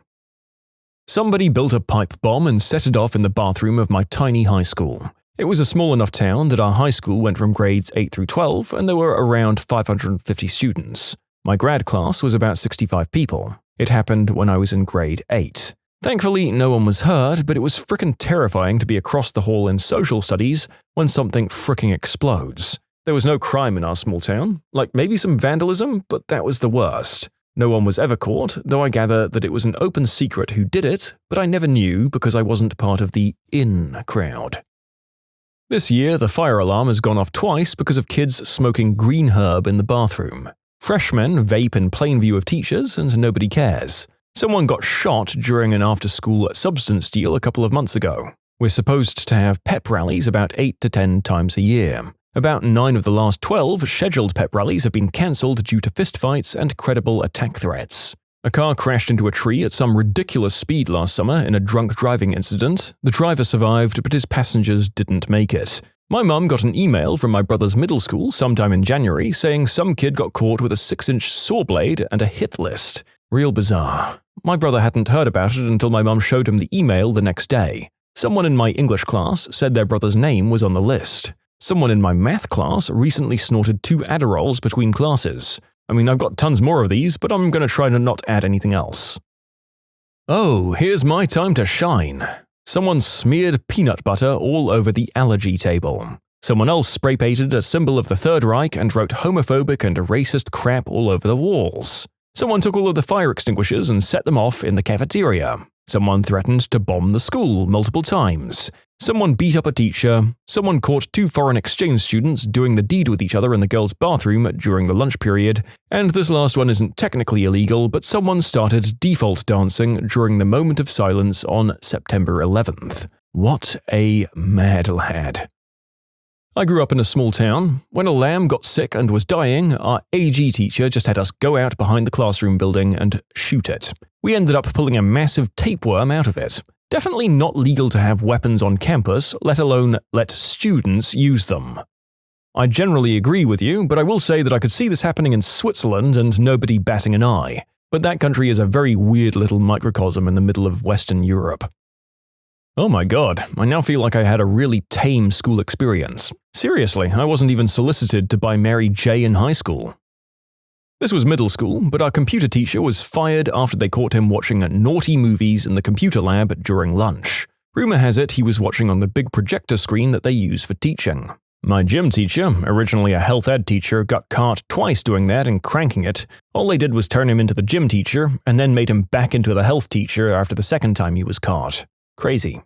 Somebody built a pipe bomb and set it off in the bathroom of my tiny high school. It was a small enough town that our high school went from grades 8 through 12 and there were around 550 students. My grad class was about 65 people. It happened when I was in grade 8. Thankfully, no one was hurt, but it was frickin' terrifying to be across the hall in social studies when something frickin' explodes. There was no crime in our small town, like maybe some vandalism, but that was the worst. No one was ever caught, though I gather that it was an open secret who did it, but I never knew because I wasn't part of the in crowd. This year, the fire alarm has gone off twice because of kids smoking green herb in the bathroom. Freshmen vape in plain view of teachers and nobody cares. Someone got shot during an after-school substance deal a couple of months ago. We're supposed to have pep rallies about 8 to 10 times a year. About 9 of the last 12 scheduled pep rallies have been cancelled due to fistfights and credible attack threats. A car crashed into a tree at some ridiculous speed last summer in a drunk driving incident. The driver survived, but his passengers didn't make it. My mum got an email from my brother's middle school sometime in January saying some kid got caught with a 6-inch saw blade and a hit list. Real bizarre. My brother hadn't heard about it until my mum showed him the email the next day. Someone in my English class said their brother's name was on the list. Someone in my math class recently snorted 2 Adderalls between classes. I mean, I've got tons more of these, but I'm going to try to not add anything else. Oh, here's my time to shine. Someone smeared peanut butter all over the allergy table. Someone else spray-painted a symbol of the Third Reich and wrote homophobic and racist crap all over the walls. Someone took all of the fire extinguishers and set them off in the cafeteria. Someone threatened to bomb the school multiple times. Someone beat up a teacher. Someone caught 2 foreign exchange students doing the deed with each other in the girls' bathroom during the lunch period. And this last one isn't technically illegal, but someone started default dancing during the moment of silence on September 11th. What a mad lad. I grew up in a small town. When a lamb got sick and was dying, our AG teacher just had us go out behind the classroom building and shoot it. We ended up pulling a massive tapeworm out of it. Definitely not legal to have weapons on campus, let alone let students use them. I generally agree with you, but I will say that I could see this happening in Switzerland and nobody batting an eye. But that country is a very weird little microcosm in the middle of Western Europe. Oh my god, I now feel like I had a really tame school experience. Seriously, I wasn't even solicited to buy Mary J in high school. This was middle school, but our computer teacher was fired after they caught him watching naughty movies in the computer lab during lunch. Rumor has it he was watching on the big projector screen that they use for teaching. My gym teacher, originally a health ed teacher, got caught twice doing that and cranking it. All they did was turn him into the gym teacher and then made him back into the health teacher after the second time he was caught. Crazy.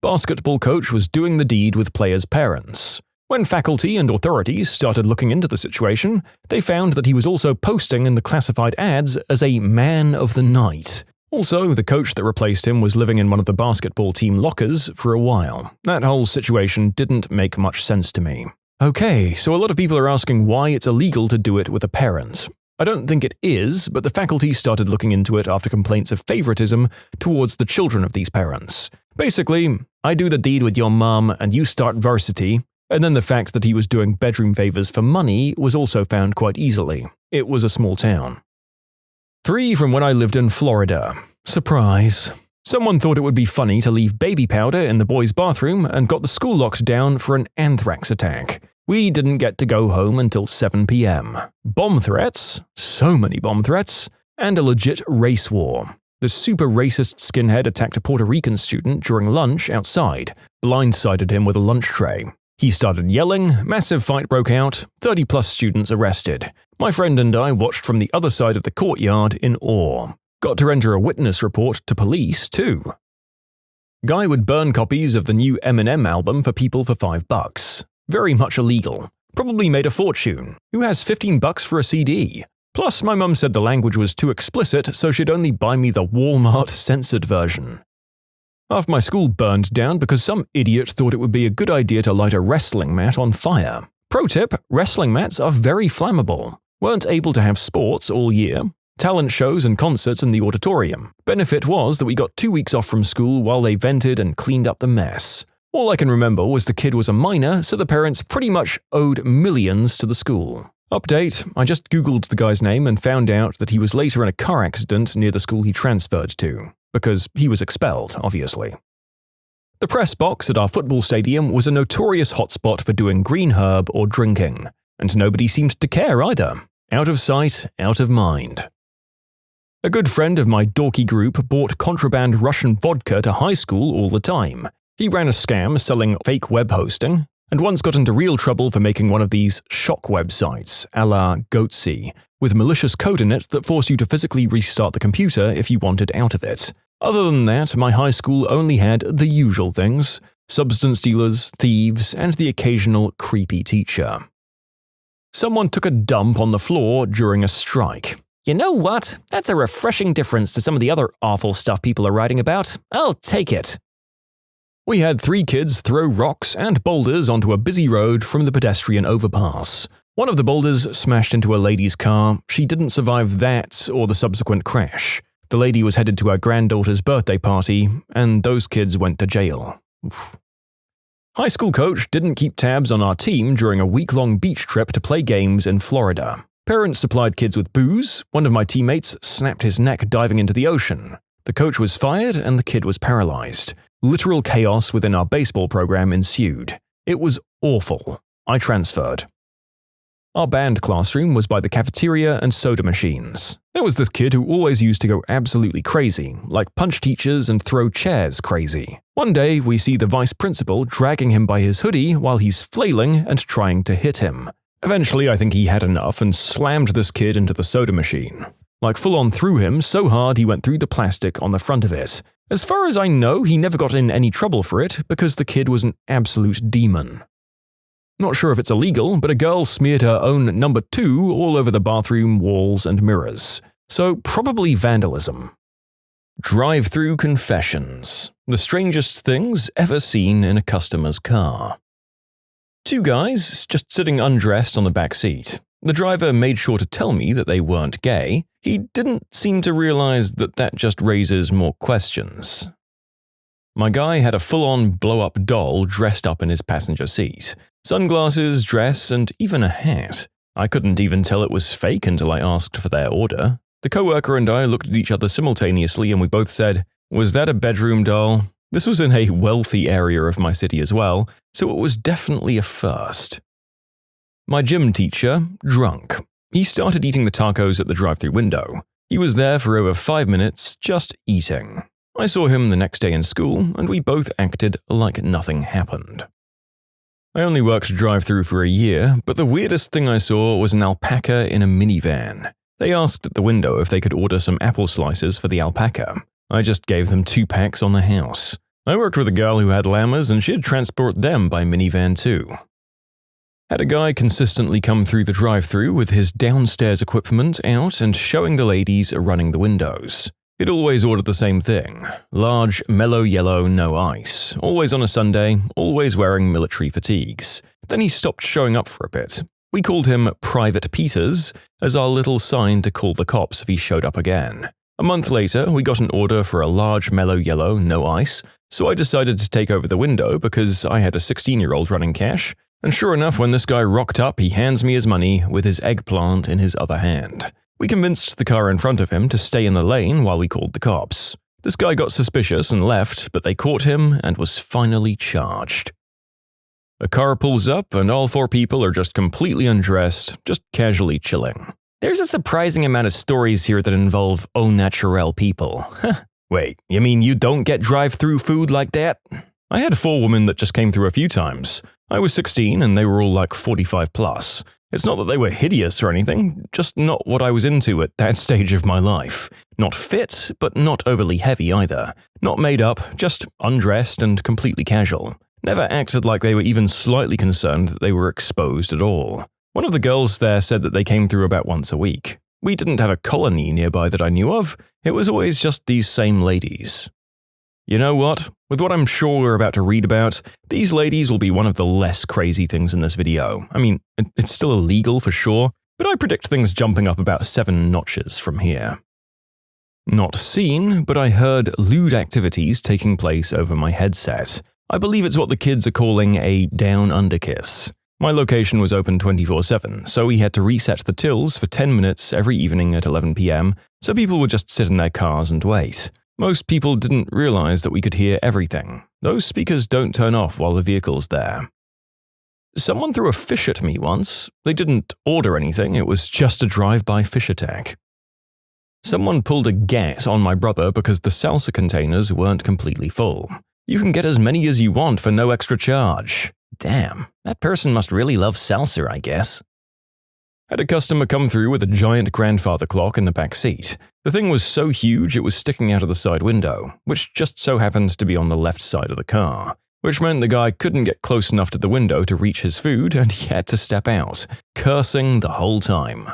Basketball coach was doing the deed with players' parents. When faculty and authorities started looking into the situation, they found that he was also posting in the classified ads as a man of the night. Also, the coach that replaced him was living in one of the basketball team lockers for a while. That whole situation didn't make much sense to me. Okay, so a lot of people are asking why it's illegal to do it with a parent. I don't think it is, but the faculty started looking into it after complaints of favoritism towards the children of these parents. Basically, I do the deed with your mom and you start varsity, and then the fact that he was doing bedroom favors for money was also found quite easily. It was a small town. 3 from when I lived in Florida. Surprise. Someone thought it would be funny to leave baby powder in the boys' bathroom and got the school locked down for an anthrax attack. We didn't get to go home until 7 p.m. Bomb threats, so many bomb threats, and a legit race war. The super racist skinhead attacked a Puerto Rican student during lunch outside, blindsided him with a lunch tray. He started yelling, massive fight broke out, 30+ students arrested. My friend and I watched from the other side of the courtyard in awe. Got to render a witness report to police, too. Guy would burn copies of the new Eminem album for people for $5. Very much illegal. Probably made a fortune. Who has $15 for a CD? Plus, my mum said the language was too explicit, so she'd only buy me the Walmart censored version. Half my school burned down because some idiot thought it would be a good idea to light a wrestling mat on fire. Pro tip, wrestling mats are very flammable. Weren't able to have sports all year. Talent shows and concerts in the auditorium. Benefit was that we got 2 weeks off from school while they vented and cleaned up the mess. All I can remember was the kid was a minor, so the parents pretty much owed millions to the school. Update, I just googled the guy's name and found out that he was later in a car accident near the school he transferred to. Because he was expelled, obviously. The press box at our football stadium was a notorious hotspot for doing green herb or drinking, and nobody seemed to care either. Out of sight, out of mind. A good friend of my dorky group bought contraband Russian vodka to high school all the time. He ran a scam selling fake web hosting, and once got into real trouble for making one of these shock websites, a la Goatsy, with malicious code in it that forced you to physically restart the computer if you wanted out of it. Other than that, my high school only had the usual things: substance dealers, thieves, and the occasional creepy teacher. Someone took a dump on the floor during a strike. You know what? That's a refreshing difference to some of the other awful stuff people are writing about. I'll take it. We had 3 kids throw rocks and boulders onto a busy road from the pedestrian overpass. One of the boulders smashed into a lady's car. She didn't survive that or the subsequent crash. The lady was headed to her granddaughter's birthday party, and those kids went to jail. Oof. High school coach didn't keep tabs on our team during a week-long beach trip to play games in Florida. Parents supplied kids with booze. One of my teammates snapped his neck diving into the ocean. The coach was fired and the kid was paralyzed. Literal chaos within our baseball program ensued. It was awful. I transferred. Our band classroom was by the cafeteria and soda machines. There was this kid who always used to go absolutely crazy, like punch teachers and throw chairs crazy. One day, we see the vice principal dragging him by his hoodie while he's flailing and trying to hit him. Eventually, I think he had enough and slammed this kid into the soda machine. Like full-on threw him so hard he went through the plastic on the front of it. As far as I know, he never got in any trouble for it because the kid was an absolute demon. Not sure if it's illegal, but a girl smeared her own number 2 all over the bathroom walls and mirrors. So probably vandalism. Drive-through confessions. The strangest things ever seen in a customer's car. 2 guys just sitting undressed on the back seat. The driver made sure to tell me that they weren't gay. He didn't seem to realize that that just raises more questions. My guy had a full-on blow-up doll dressed up in his passenger seat. Sunglasses, dress, and even a hat. I couldn't even tell it was fake until I asked for their order. The coworker and I looked at each other simultaneously and we both said, "Was that a bedroom doll?" This was in a wealthy area of my city as well, so it was definitely a first. My gym teacher, drunk. He started eating the tacos at the drive-thru window. He was there for over 5 minutes, just eating. I saw him the next day in school, and we both acted like nothing happened. I only worked drive-thru for a year, but the weirdest thing I saw was an alpaca in a minivan. They asked at the window if they could order some apple slices for the alpaca. I just gave them 2 packs on the house. I worked with a girl who had llamas and she'd transport them by minivan too. Had a guy consistently come through the drive-thru with his downstairs equipment out and showing the ladies running the windows. He'd always ordered the same thing, large, mellow yellow, no ice, always on a Sunday, always wearing military fatigues. Then he stopped showing up for a bit. We called him Private Peters as our little sign to call the cops if he showed up again. A month later, we got an order for a large mellow yellow, no ice, so I decided to take over the window because I had a 16-year-old running cash. And sure enough, when this guy rocked up, he hands me his money with his eggplant in his other hand. We convinced the car in front of him to stay in the lane while we called the cops. This guy got suspicious and left, but they caught him and was finally charged. A car pulls up and all 4 people are just completely undressed, just casually chilling. There's a surprising amount of stories here that involve au naturel people. Wait, you mean you don't get drive-through food like that? I had 4 women that just came through a few times. I was 16 and they were all like 45 plus. It's not that they were hideous or anything, just not what I was into at that stage of my life. Not fit, but not overly heavy either. Not made up, just undressed and completely casual. Never acted like they were even slightly concerned that they were exposed at all. One of the girls there said that they came through about once a week. We didn't have a colony nearby that I knew of. It was always just these same ladies. You know what? With what I'm sure we're about to read about, these ladies will be one of the less crazy things in this video. I mean, it's still illegal for sure, but I predict things jumping up about 7 notches from here. Not seen, but I heard lewd activities taking place over my headset. I believe it's what the kids are calling a down-under kiss. My location was open 24/7, so we had to reset the tills for 10 minutes every evening at 11 p.m, so people would just sit in their cars and wait. Most people didn't realize that we could hear everything. Those speakers don't turn off while the vehicle's there. Someone threw a fish at me once. They didn't order anything, it was just a drive-by fish attack. Someone pulled a gat on my brother because the salsa containers weren't completely full. You can get as many as you want for no extra charge. Damn, that person must really love salsa, I guess. Had a customer come through with a giant grandfather clock in the back seat. The thing was so huge it was sticking out of the side window, which just so happened to be on the left side of the car, which meant the guy couldn't get close enough to the window to reach his food and he had to step out, cursing the whole time.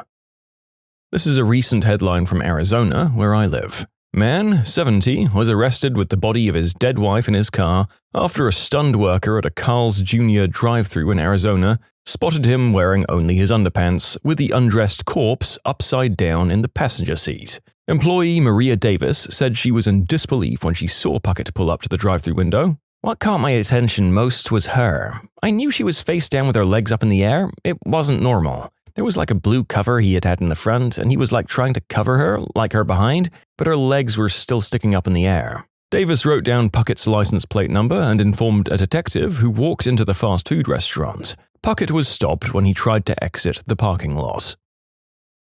This is a recent headline from Arizona, where I live. Man, 70, was arrested with the body of his dead wife in his car after a stunned worker at a Carl's Jr. drive-thru in Arizona spotted him wearing only his underpants with the undressed corpse upside down in the passenger seat. Employee Maria Davis said she was in disbelief when she saw Puckett pull up to the drive-thru window. What caught my attention most was her. I knew she was face down with her legs up in the air. It wasn't normal. There was like a blue cover he had in the front, and he was like trying to cover her, like her behind, but her legs were still sticking up in the air. Davis wrote down Puckett's license plate number and informed a detective who walked into the fast food restaurant. Puckett was stopped when he tried to exit the parking lot.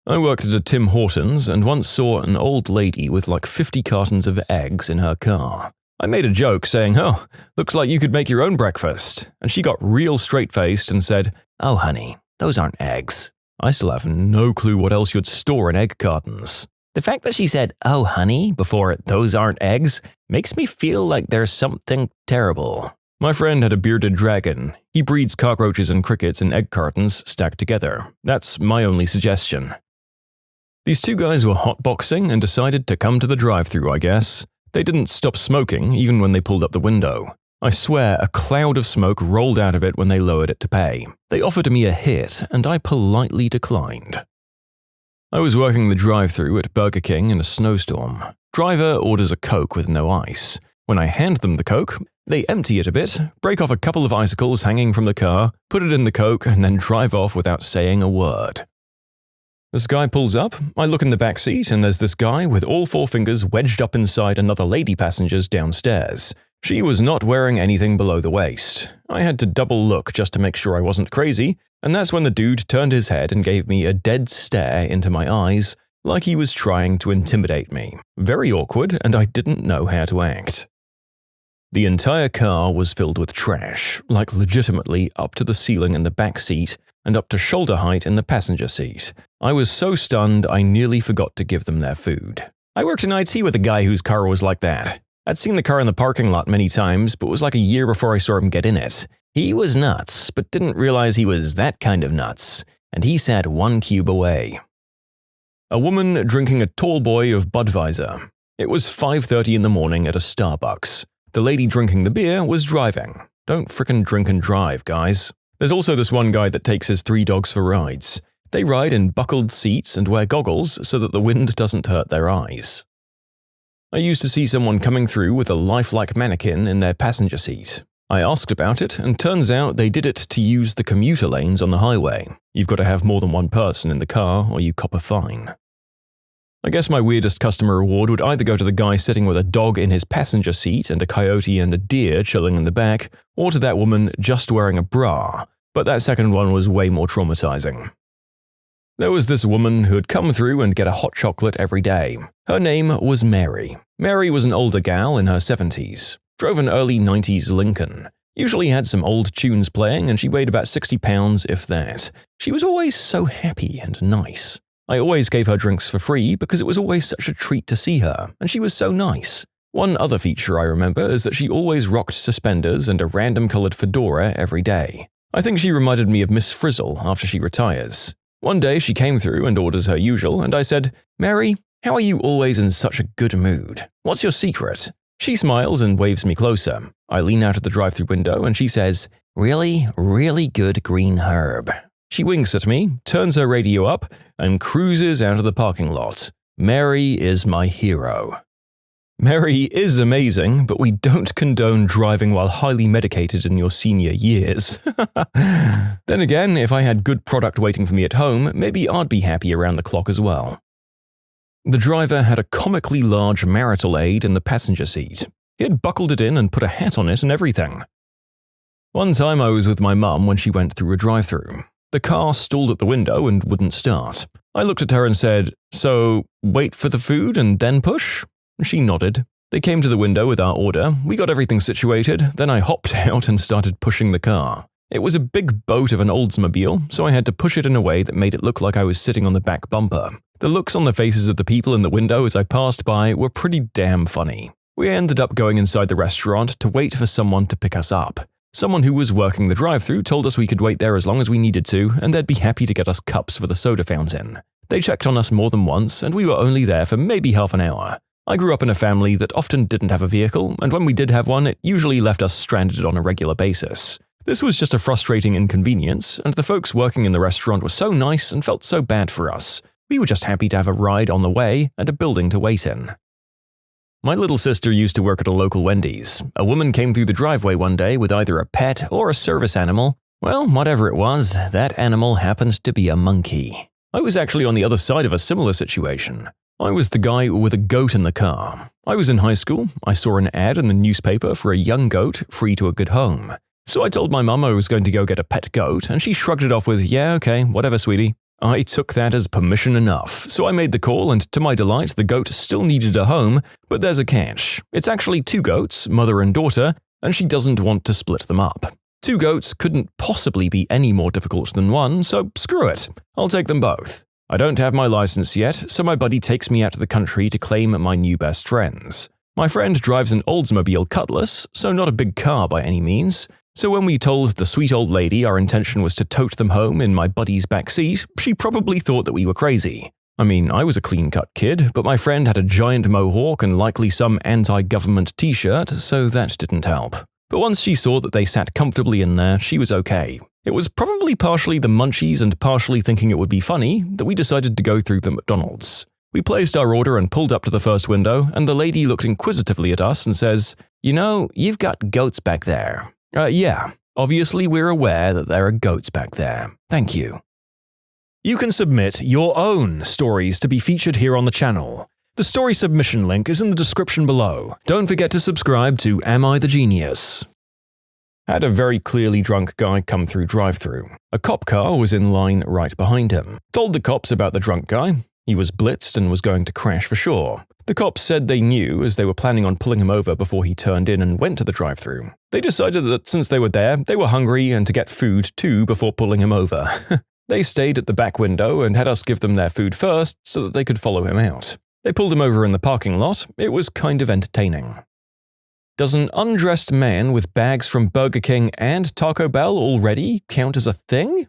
I worked at a Tim Hortons and once saw an old lady with like 50 cartons of eggs in her car. I made a joke saying, "Oh, looks like you could make your own breakfast," and she got real straight-faced and said, "Oh honey, those aren't eggs." I still have no clue what else you'd store in egg cartons. The fact that she said, "Oh honey," before "those aren't eggs," makes me feel like there's something terrible. My friend had a bearded dragon. He breeds cockroaches and crickets in egg cartons stacked together. That's my only suggestion. These 2 guys were hotboxing and decided to come to the drive-thru, I guess. They didn't stop smoking even when they pulled up the window. I swear a cloud of smoke rolled out of it when they lowered it to pay. They offered me a hit, and I politely declined. I was working the drive-thru at Burger King in a snowstorm. Driver orders a Coke with no ice. When I hand them the Coke, they empty it a bit, break off a couple of icicles hanging from the car, put it in the Coke, and then drive off without saying a word. This guy pulls up, I look in the back seat, and there's this guy with all 4 fingers wedged up inside another lady passenger's downstairs. She was not wearing anything below the waist. I had to double look just to make sure I wasn't crazy, and that's when the dude turned his head and gave me a dead stare into my eyes, like he was trying to intimidate me. Very awkward, and I didn't know how to act. The entire car was filled with trash, like legitimately up to the ceiling in the back seat and up to shoulder height in the passenger seat. I was so stunned I nearly forgot to give them their food. I worked in IT with a guy whose car was like that. I'd seen the car in the parking lot many times, but it was like a year before I saw him get in it. He was nuts, but didn't realize he was that kind of nuts, and he sat 1 cube away. A woman drinking a tall boy of Budweiser. It was 5:30 in the morning at a Starbucks. The lady drinking the beer was driving. Don't frickin' drink and drive, guys. There's also this one guy that takes his 3 dogs for rides. They ride in buckled seats and wear goggles so that the wind doesn't hurt their eyes. I used to see someone coming through with a lifelike mannequin in their passenger seat. I asked about it, and turns out they did it to use the commuter lanes on the highway. You've got to have more than one person in the car or you cop a fine. I guess my weirdest customer award would either go to the guy sitting with a dog in his passenger seat and a coyote and a deer chilling in the back, or to that woman just wearing a bra, but that second one was way more traumatizing. There was this woman who had come through and get a hot chocolate every day. Her name was Mary. Mary was an older gal in her 70s. Drove an early 90s Lincoln. Usually had some old tunes playing, and she weighed about 60 pounds, if that. She was always so happy and nice. I always gave her drinks for free because it was always such a treat to see her, and she was so nice. One other feature I remember is that she always rocked suspenders and a random coloured fedora every day. I think she reminded me of Miss Frizzle after she retires. One day she came through and orders her usual, and I said, "Mary, how are you always in such a good mood? What's your secret?" She smiles and waves me closer. I lean out of the drive-thru window and she says, "Really, really good green herb." She winks at me, turns her radio up, and cruises out of the parking lot. Mary is my hero. Mary is amazing, but we don't condone driving while highly medicated in your senior years. Then again, if I had good product waiting for me at home, maybe I'd be happy around the clock as well. The driver had a comically large marital aid in the passenger seat. He had buckled it in and put a hat on it and everything. One time I was with my mum when she went through a drive-thru. The car stalled at the window and wouldn't start. I looked at her and said, "So, wait for the food and then push?" She nodded. They came to the window with our order, we got everything situated, then I hopped out and started pushing the car. It was a big boat of an Oldsmobile, so I had to push it in a way that made it look like I was sitting on the back bumper. The looks on the faces of the people in the window as I passed by were pretty damn funny. We ended up going inside the restaurant to wait for someone to pick us up. Someone who was working the drive-thru told us we could wait there as long as we needed to, and they'd be happy to get us cups for the soda fountain. They checked on us more than once, and we were only there for maybe half an hour. I grew up in a family that often didn't have a vehicle, and when we did have one, it usually left us stranded on a regular basis. This was just a frustrating inconvenience, and the folks working in the restaurant were so nice and felt so bad for us. We were just happy to have a ride on the way and a building to wait in. My little sister used to work at a local Wendy's. A woman came through the driveway one day with either a pet or a service animal. Well, whatever it was, that animal happened to be a monkey. I was actually on the other side of a similar situation. I was the guy with a goat in the car. I was in high school. I saw an ad in the newspaper for a young goat free to a good home. So I told my mum I was going to go get a pet goat, and she shrugged it off with, "Yeah, okay, whatever, sweetie." I took that as permission enough, so I made the call, and to my delight, the goat still needed a home, but there's a catch. It's actually 2 goats, mother and daughter, and she doesn't want to split them up. 2 goats couldn't possibly be any more difficult than 1, so screw it. I'll take them both. I don't have my license yet, so my buddy takes me out to the country to claim my new best friends. My friend drives an Oldsmobile Cutlass, so not a big car by any means. So when we told the sweet old lady our intention was to tote them home in my buddy's back seat, she probably thought that we were crazy. I mean, I was a clean-cut kid, but my friend had a giant mohawk and likely some anti-government t-shirt, so that didn't help. But once she saw that they sat comfortably in there, she was okay. It was probably partially the munchies and partially thinking it would be funny that we decided to go through the McDonald's. We placed our order and pulled up to the first window, and the lady looked inquisitively at us and says, "You know, you've got goats back there." Yeah, obviously we're aware that there are goats back there. Thank you. You can submit your own stories to be featured here on the channel. The story submission link is in the description below. Don't forget to subscribe to Am I the Genius? Had a very clearly drunk guy come through drive-thru. A cop car was in line right behind him. Told the cops about the drunk guy. He was blitzed and was going to crash for sure. The cops said they knew as they were planning on pulling him over before he turned in and went to the drive-thru. They decided that since they were there, they were hungry and to get food too before pulling him over. They stayed at the back window and had us give them their food first so that they could follow him out. They pulled him over in the parking lot. It was kind of entertaining. Does an undressed man with bags from Burger King and Taco Bell already count as a thing?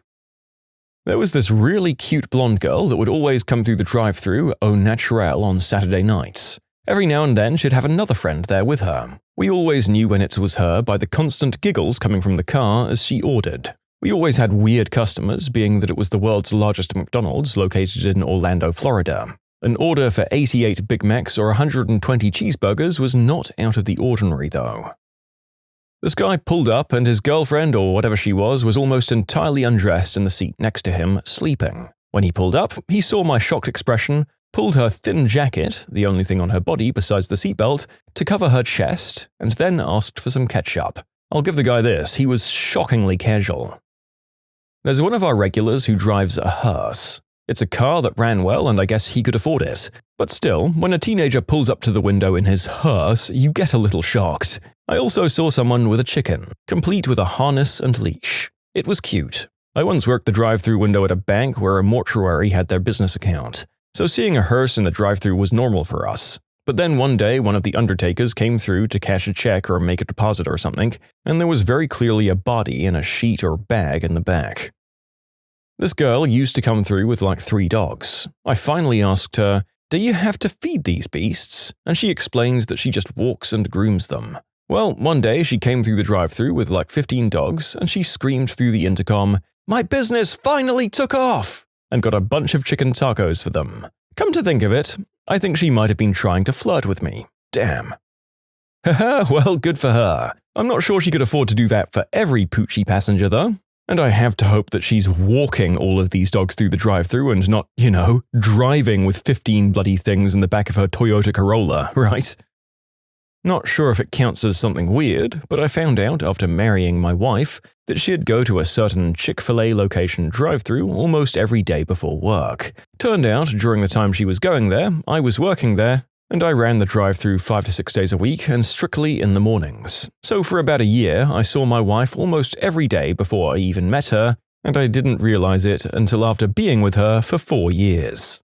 There was this really cute blonde girl that would always come through the drive-thru au naturel on Saturday nights. Every now and then she'd have another friend there with her. We always knew when it was her by the constant giggles coming from the car as she ordered. We always had weird customers, being that it was the world's largest McDonald's located in Orlando, Florida. An order for 88 Big Macs or 120 cheeseburgers was not out of the ordinary, though. This guy pulled up and his girlfriend, or whatever she was almost entirely undressed in the seat next to him, sleeping. When he pulled up, he saw my shocked expression, pulled her thin jacket, the only thing on her body besides the seatbelt, to cover her chest, and then asked for some ketchup. I'll give the guy this, he was shockingly casual. There's one of our regulars who drives a hearse. It's a car that ran well and I guess he could afford it. But still, when a teenager pulls up to the window in his hearse, you get a little shocked. I also saw someone with a chicken, complete with a harness and leash. It was cute. I once worked the drive-thru window at a bank where a mortuary had their business account, so seeing a hearse in the drive-thru was normal for us. But then one day, one of the undertakers came through to cash a check or make a deposit or something, and there was very clearly a body in a sheet or bag in the back. This girl used to come through with like 3 dogs. I finally asked her, "Do you have to feed these beasts?" And she explained that she just walks and grooms them. Well, one day she came through the drive-thru with like 15 dogs, and she screamed through the intercom, "My business finally took off!" and got a bunch of chicken tacos for them. Come to think of it, I think she might have been trying to flirt with me. Damn. Haha, well, good for her. I'm not sure she could afford to do that for every Poochie passenger, though. And I have to hope that she's walking all of these dogs through the drive-thru and not, driving with 15 bloody things in the back of her Toyota Corolla, right? Not sure if it counts as something weird, but I found out after marrying my wife that she'd go to a certain Chick-fil-A location drive-thru almost every day before work. Turned out, during the time she was going there, I was working there, and I ran the drive-thru 5 to 6 days a week and strictly in the mornings. So for about a year, I saw my wife almost every day before I even met her, and I didn't realize it until after being with her for 4 years.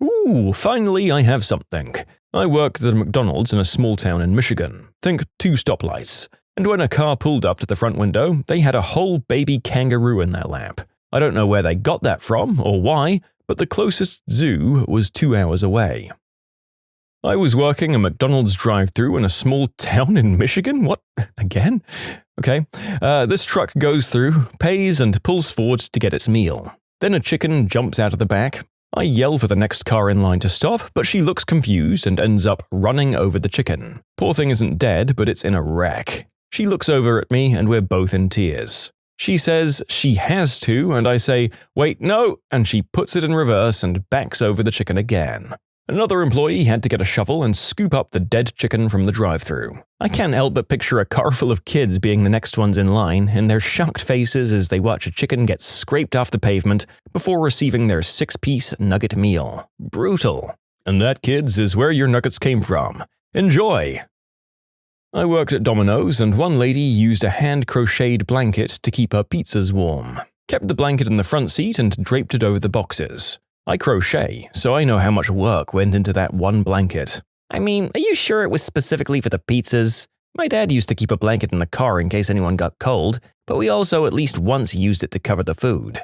Ooh, finally I have something. I worked at a McDonald's in a small town in Michigan. Think 2 stoplights. And when a car pulled up to the front window, they had a whole baby kangaroo in their lap. I don't know where they got that from or why, but the closest zoo was 2 hours away. I was working a McDonald's drive-thru in a small town in Michigan? What? Again? Okay. This truck goes through, pays, and pulls forward to get its meal. Then a chicken jumps out of the back. I yell for the next car in line to stop, but she looks confused and ends up running over the chicken. Poor thing isn't dead, but it's in a wreck. She looks over at me, and we're both in tears. She says she has to, and I say, "Wait, no," and she puts it in reverse and backs over the chicken again. Another employee had to get a shovel and scoop up the dead chicken from the drive-thru. I can't help but picture a car full of kids being the next ones in line, and their shocked faces as they watch a chicken get scraped off the pavement before receiving their 6-piece nugget meal. Brutal. And that, kids, is where your nuggets came from. Enjoy! I worked at Domino's, and one lady used a hand-crocheted blanket to keep her pizzas warm. Kept the blanket in the front seat and draped it over the boxes. I crochet, so I know how much work went into that one blanket. I mean, are you sure it was specifically for the pizzas? My dad used to keep a blanket in the car in case anyone got cold, but we also at least once used it to cover the food.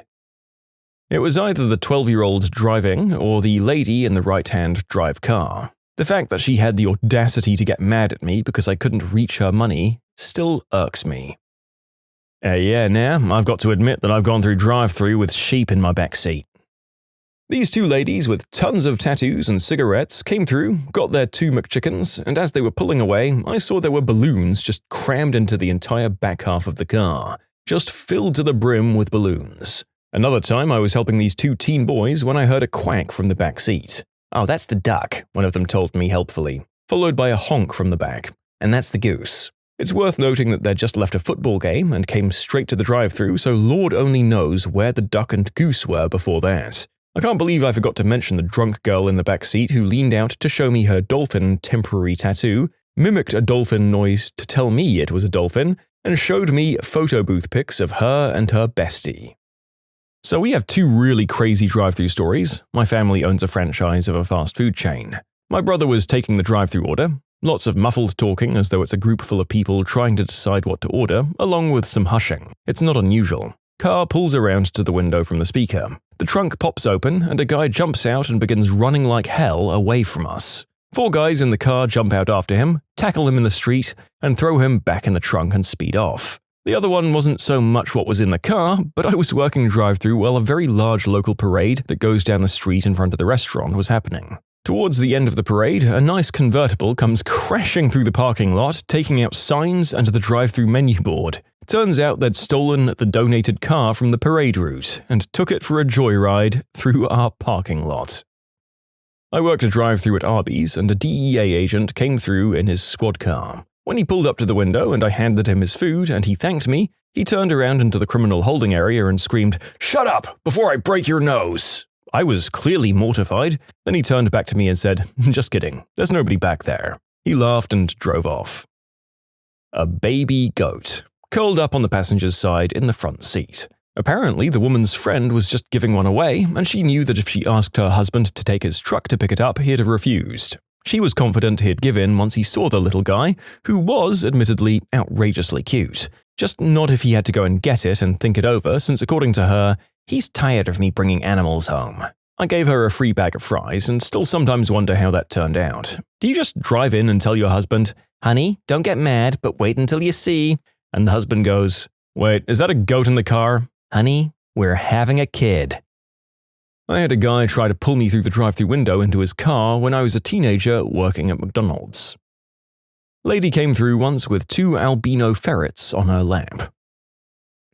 It was either the 12-year-old driving or the lady in the right-hand drive car. The fact that she had the audacity to get mad at me because I couldn't reach her money still irks me. Yeah, now, I've got to admit that I've gone through drive-thru with sheep in my back seat. These 2 ladies with tons of tattoos and cigarettes came through, got their 2 McChickens, and as they were pulling away, I saw there were balloons just crammed into the entire back half of the car, just filled to the brim with balloons. Another time I was helping these 2 teen boys when I heard a quack from the back seat. "Oh, that's the duck," one of them told me helpfully, followed by a honk from the back. "And that's the goose." It's worth noting that they'd just left a football game and came straight to the drive-thru, so Lord only knows where the duck and goose were before that. I can't believe I forgot to mention the drunk girl in the back seat who leaned out to show me her dolphin temporary tattoo, mimicked a dolphin noise to tell me it was a dolphin, and showed me photo booth pics of her and her bestie. So we have 2 really crazy drive-thru stories. My family owns a franchise of a fast food chain. My brother was taking the drive-thru order. Lots of muffled talking as though it's a group full of people trying to decide what to order, along with some hushing. It's not unusual. Car pulls around to the window from the speaker. The trunk pops open and a guy jumps out and begins running like hell away from us. 4 guys in the car jump out after him, tackle him in the street, and throw him back in the trunk and speed off. The other one wasn't so much what was in the car, but I was working drive-thru while a very large local parade that goes down the street in front of the restaurant was happening. Towards the end of the parade, a nice convertible comes crashing through the parking lot, taking out signs and the drive-thru menu board. Turns out they'd stolen the donated car from the parade route and took it for a joyride through our parking lot. I worked a drive-thru at Arby's and a DEA agent came through in his squad car. When he pulled up to the window and I handed him his food and he thanked me, he turned around into the criminal holding area and screamed, "Shut up before I break your nose!" I was clearly mortified. Then he turned back to me and said, "Just kidding, there's nobody back there." He laughed and drove off. A baby goat, curled up on the passenger's side in the front seat. Apparently, the woman's friend was just giving one away, and she knew that if she asked her husband to take his truck to pick it up, he'd have refused. She was confident he'd give in once he saw the little guy, who was, admittedly, outrageously cute. Just not if he had to go and get it and think it over, since according to her, he's tired of me bringing animals home. I gave her a free bag of fries and still sometimes wonder how that turned out. Do you just drive in and tell your husband, "Honey, don't get mad, but wait until you see," and the husband goes, "Wait, is that a goat in the car?" "Honey, we're having a kid." I had a guy try to pull me through the drive-thru window into his car when I was a teenager working at McDonald's. Lady came through once with 2 albino ferrets on her lap.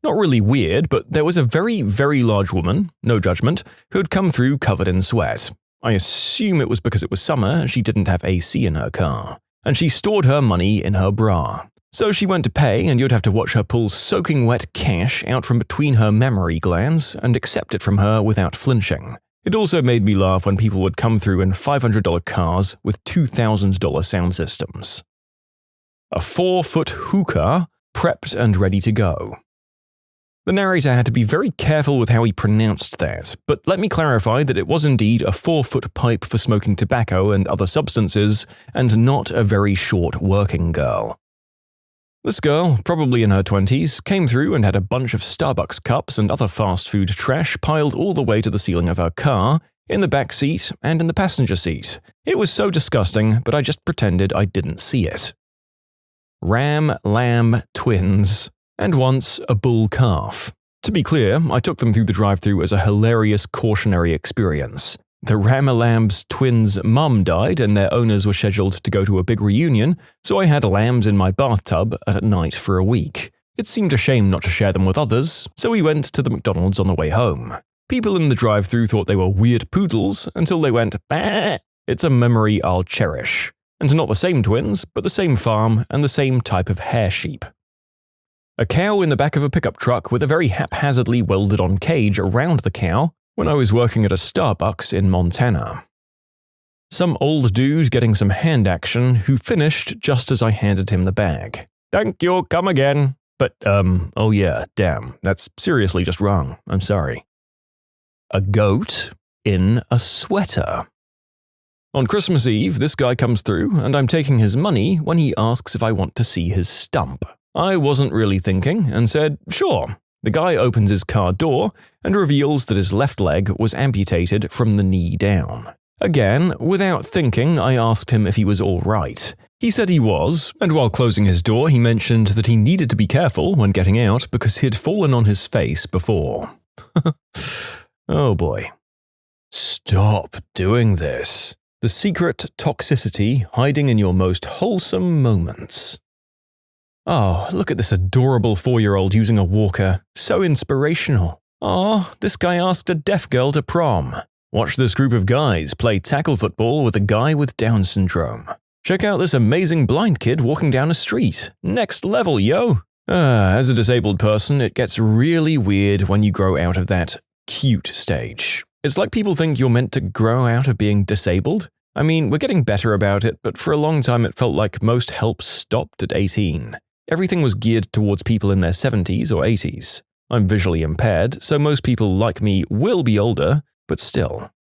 Not really weird, but there was a very, very large woman, no judgment, who'd come through covered in sweat. I assume it was because it was summer and she didn't have AC in her car. And she stored her money in her bra. So she went to pay and you'd have to watch her pull soaking wet cash out from between her mammary glands and accept it from her without flinching. It also made me laugh when people would come through in $500 cars with $2,000 sound systems. A 4-foot hookah, prepped and ready to go. The narrator had to be very careful with how he pronounced that, but let me clarify that it was indeed a 4-foot pipe for smoking tobacco and other substances, and not a very short working girl. This girl, probably in her 20s, came through and had a bunch of Starbucks cups and other fast food trash piled all the way to the ceiling of her car, in the back seat and in the passenger seat. It was so disgusting, but I just pretended I didn't see it. Ram, lamb, twins, and once a bull calf. To be clear, I took them through the drive-thru as a hilarious cautionary experience. The Ramalamb's twins' mum died and their owners were scheduled to go to a big reunion, so I had lambs in my bathtub at night for a week. It seemed a shame not to share them with others, so we went to the McDonald's on the way home. People in the drive-thru thought they were weird poodles until they went, "Bah!" It's a memory I'll cherish. And not the same twins, but the same farm and the same type of hair sheep. A cow in the back of a pickup truck with a very haphazardly welded-on cage around the cow when I was working at a Starbucks in Montana. Some old dude getting some hand action who finished just as I handed him the bag. "Thank you, come again." But, oh yeah, damn, that's seriously just wrong. I'm sorry. A goat in a sweater. On Christmas Eve, this guy comes through and I'm taking his money when he asks if I want to see his stump. I wasn't really thinking and said, "Sure." The guy opens his car door and reveals that his left leg was amputated from the knee down. Again, without thinking, I asked him if he was all right. He said he was, and while closing his door, he mentioned that he needed to be careful when getting out because he'd fallen on his face before. Oh boy. Stop doing this. The secret toxicity hiding in your most wholesome moments. Oh, look at this adorable 4-year-old using a walker. So inspirational. Oh, this guy asked a deaf girl to prom. Watch this group of guys play tackle football with a guy with Down syndrome. Check out this amazing blind kid walking down a street. Next level, yo! As a disabled person, it gets really weird when you grow out of that cute stage. It's like people think you're meant to grow out of being disabled. I mean, we're getting better about it, but for a long time it felt like most help stopped at 18. Everything was geared towards people in their 70s or 80s. I'm visually impaired, so most people like me will be older, but still.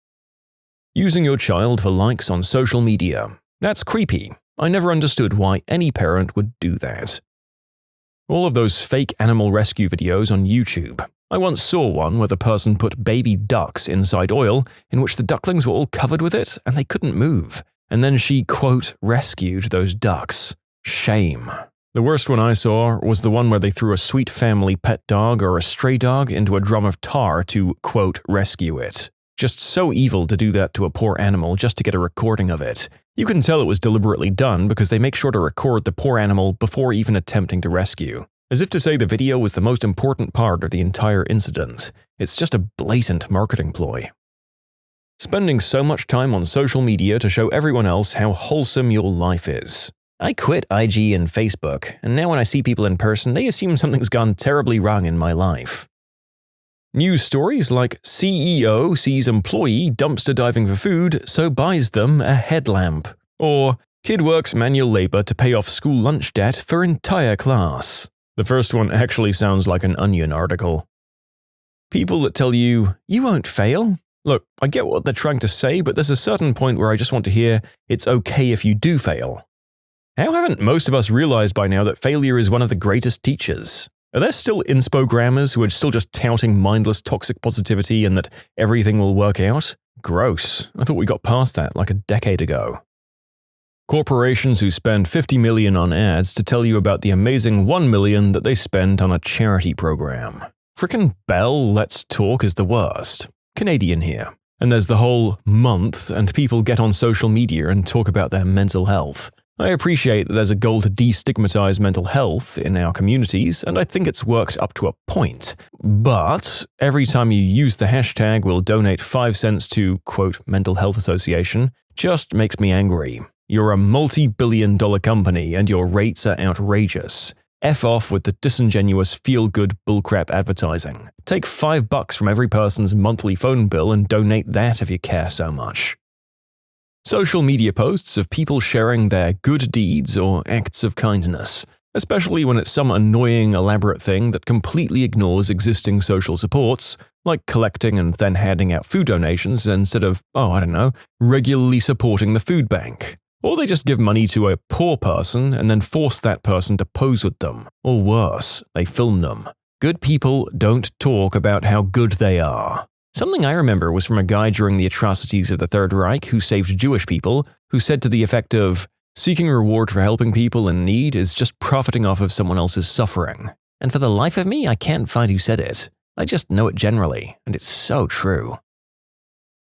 Using your child for likes on social media. That's creepy. I never understood why any parent would do that. All of those fake animal rescue videos on YouTube. I once saw one where the person put baby ducks inside oil in which the ducklings were all covered with it and they couldn't move. And then she, quote, rescued those ducks. Shame. The worst one I saw was the one where they threw a sweet family pet dog or a stray dog into a drum of tar to, quote, rescue it. Just so evil to do that to a poor animal just to get a recording of it. You can tell it was deliberately done because they make sure to record the poor animal before even attempting to rescue. As if to say the video was the most important part of the entire incident. It's just a blatant marketing ploy. Spending so much time on social media to show everyone else how wholesome your life is. I quit IG and Facebook, and now when I see people in person, they assume something's gone terribly wrong in my life. News stories like CEO sees employee dumpster diving for food, so buys them a headlamp. Or kid works manual labor to pay off school lunch debt for entire class. The first one actually sounds like an Onion article. People that tell you, you won't fail. Look, I get what they're trying to say, but there's a certain point where I just want to hear, it's okay if you do fail. How haven't most of us realized by now that failure is one of the greatest teachers? Are there still inspo-grammars who are still just touting mindless toxic positivity and that everything will work out? Gross. I thought we got past that like a decade ago. Corporations who spend $50 million on ads to tell you about the amazing $1 million that they spent on a charity program. Frickin' Bell Let's Talk is the worst. Canadian here. And there's the whole month and people get on social media and talk about their mental health. I appreciate that there's a goal to destigmatize mental health in our communities, and I think it's worked up to a point. But every time you use the hashtag "we'll donate 5 cents to," quote, mental health association, just makes me angry. You're a multi-billion-dollar company and your rates are outrageous. F off with the disingenuous feel-good bullcrap advertising. Take $5 from every person's monthly phone bill and donate that if you care so much. Social media posts of people sharing their good deeds or acts of kindness, especially when it's some annoying, elaborate thing that completely ignores existing social supports, like collecting and then handing out food donations instead of, regularly supporting the food bank. Or they just give money to a poor person and then force that person to pose with them. Or worse, they film them. Good people don't talk about how good they are. Something I remember was from a guy during the atrocities of the Third Reich who saved Jewish people, who said to the effect of, seeking reward for helping people in need is just profiting off of someone else's suffering. And for the life of me, I can't find who said it. I just know it generally, and it's so true.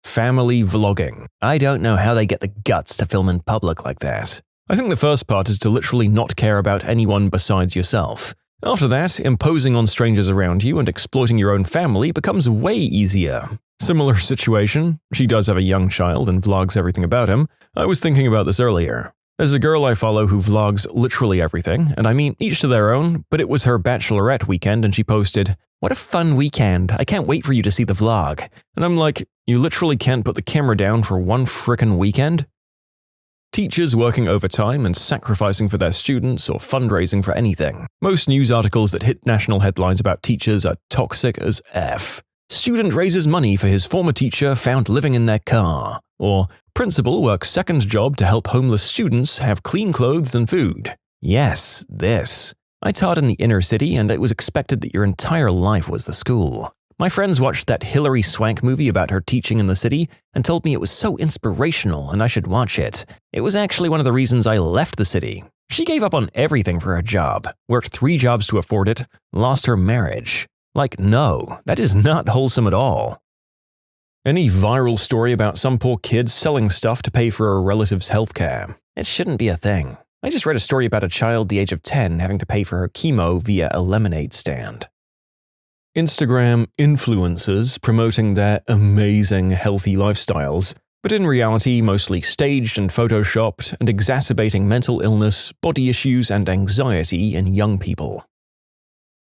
Family vlogging. I don't know how they get the guts to film in public like that. I think the first part is to literally not care about anyone besides yourself. After that, imposing on strangers around you and exploiting your own family becomes way easier. Similar situation. She does have a young child and vlogs everything about him. I was thinking about this earlier. There's a girl I follow who vlogs literally everything, and I mean each to their own, but it was her bachelorette weekend and she posted, "What a fun weekend. I can't wait for you to see the vlog." And I'm like, you literally can't put the camera down for one frickin' weekend? Teachers working overtime and sacrificing for their students or fundraising for anything. Most news articles that hit national headlines about teachers are toxic as F. Student raises money for his former teacher found living in their car. Or principal works second job to help homeless students have clean clothes and food. Yes, this. I taught in the inner city and it was expected that your entire life was the school. My friends watched that Hilary Swank movie about her teaching in the city and told me it was so inspirational and I should watch it. It was actually one of the reasons I left the city. She gave up on everything for her job, worked 3 jobs to afford it, lost her marriage. Like, no, that is not wholesome at all. Any viral story about some poor kid selling stuff to pay for a relative's healthcare? It shouldn't be a thing. I just read a story about a child the age of 10 having to pay for her chemo via a lemonade stand. Instagram influencers promoting their amazing healthy lifestyles, but in reality mostly staged and photoshopped and exacerbating mental illness, body issues, and anxiety in young people.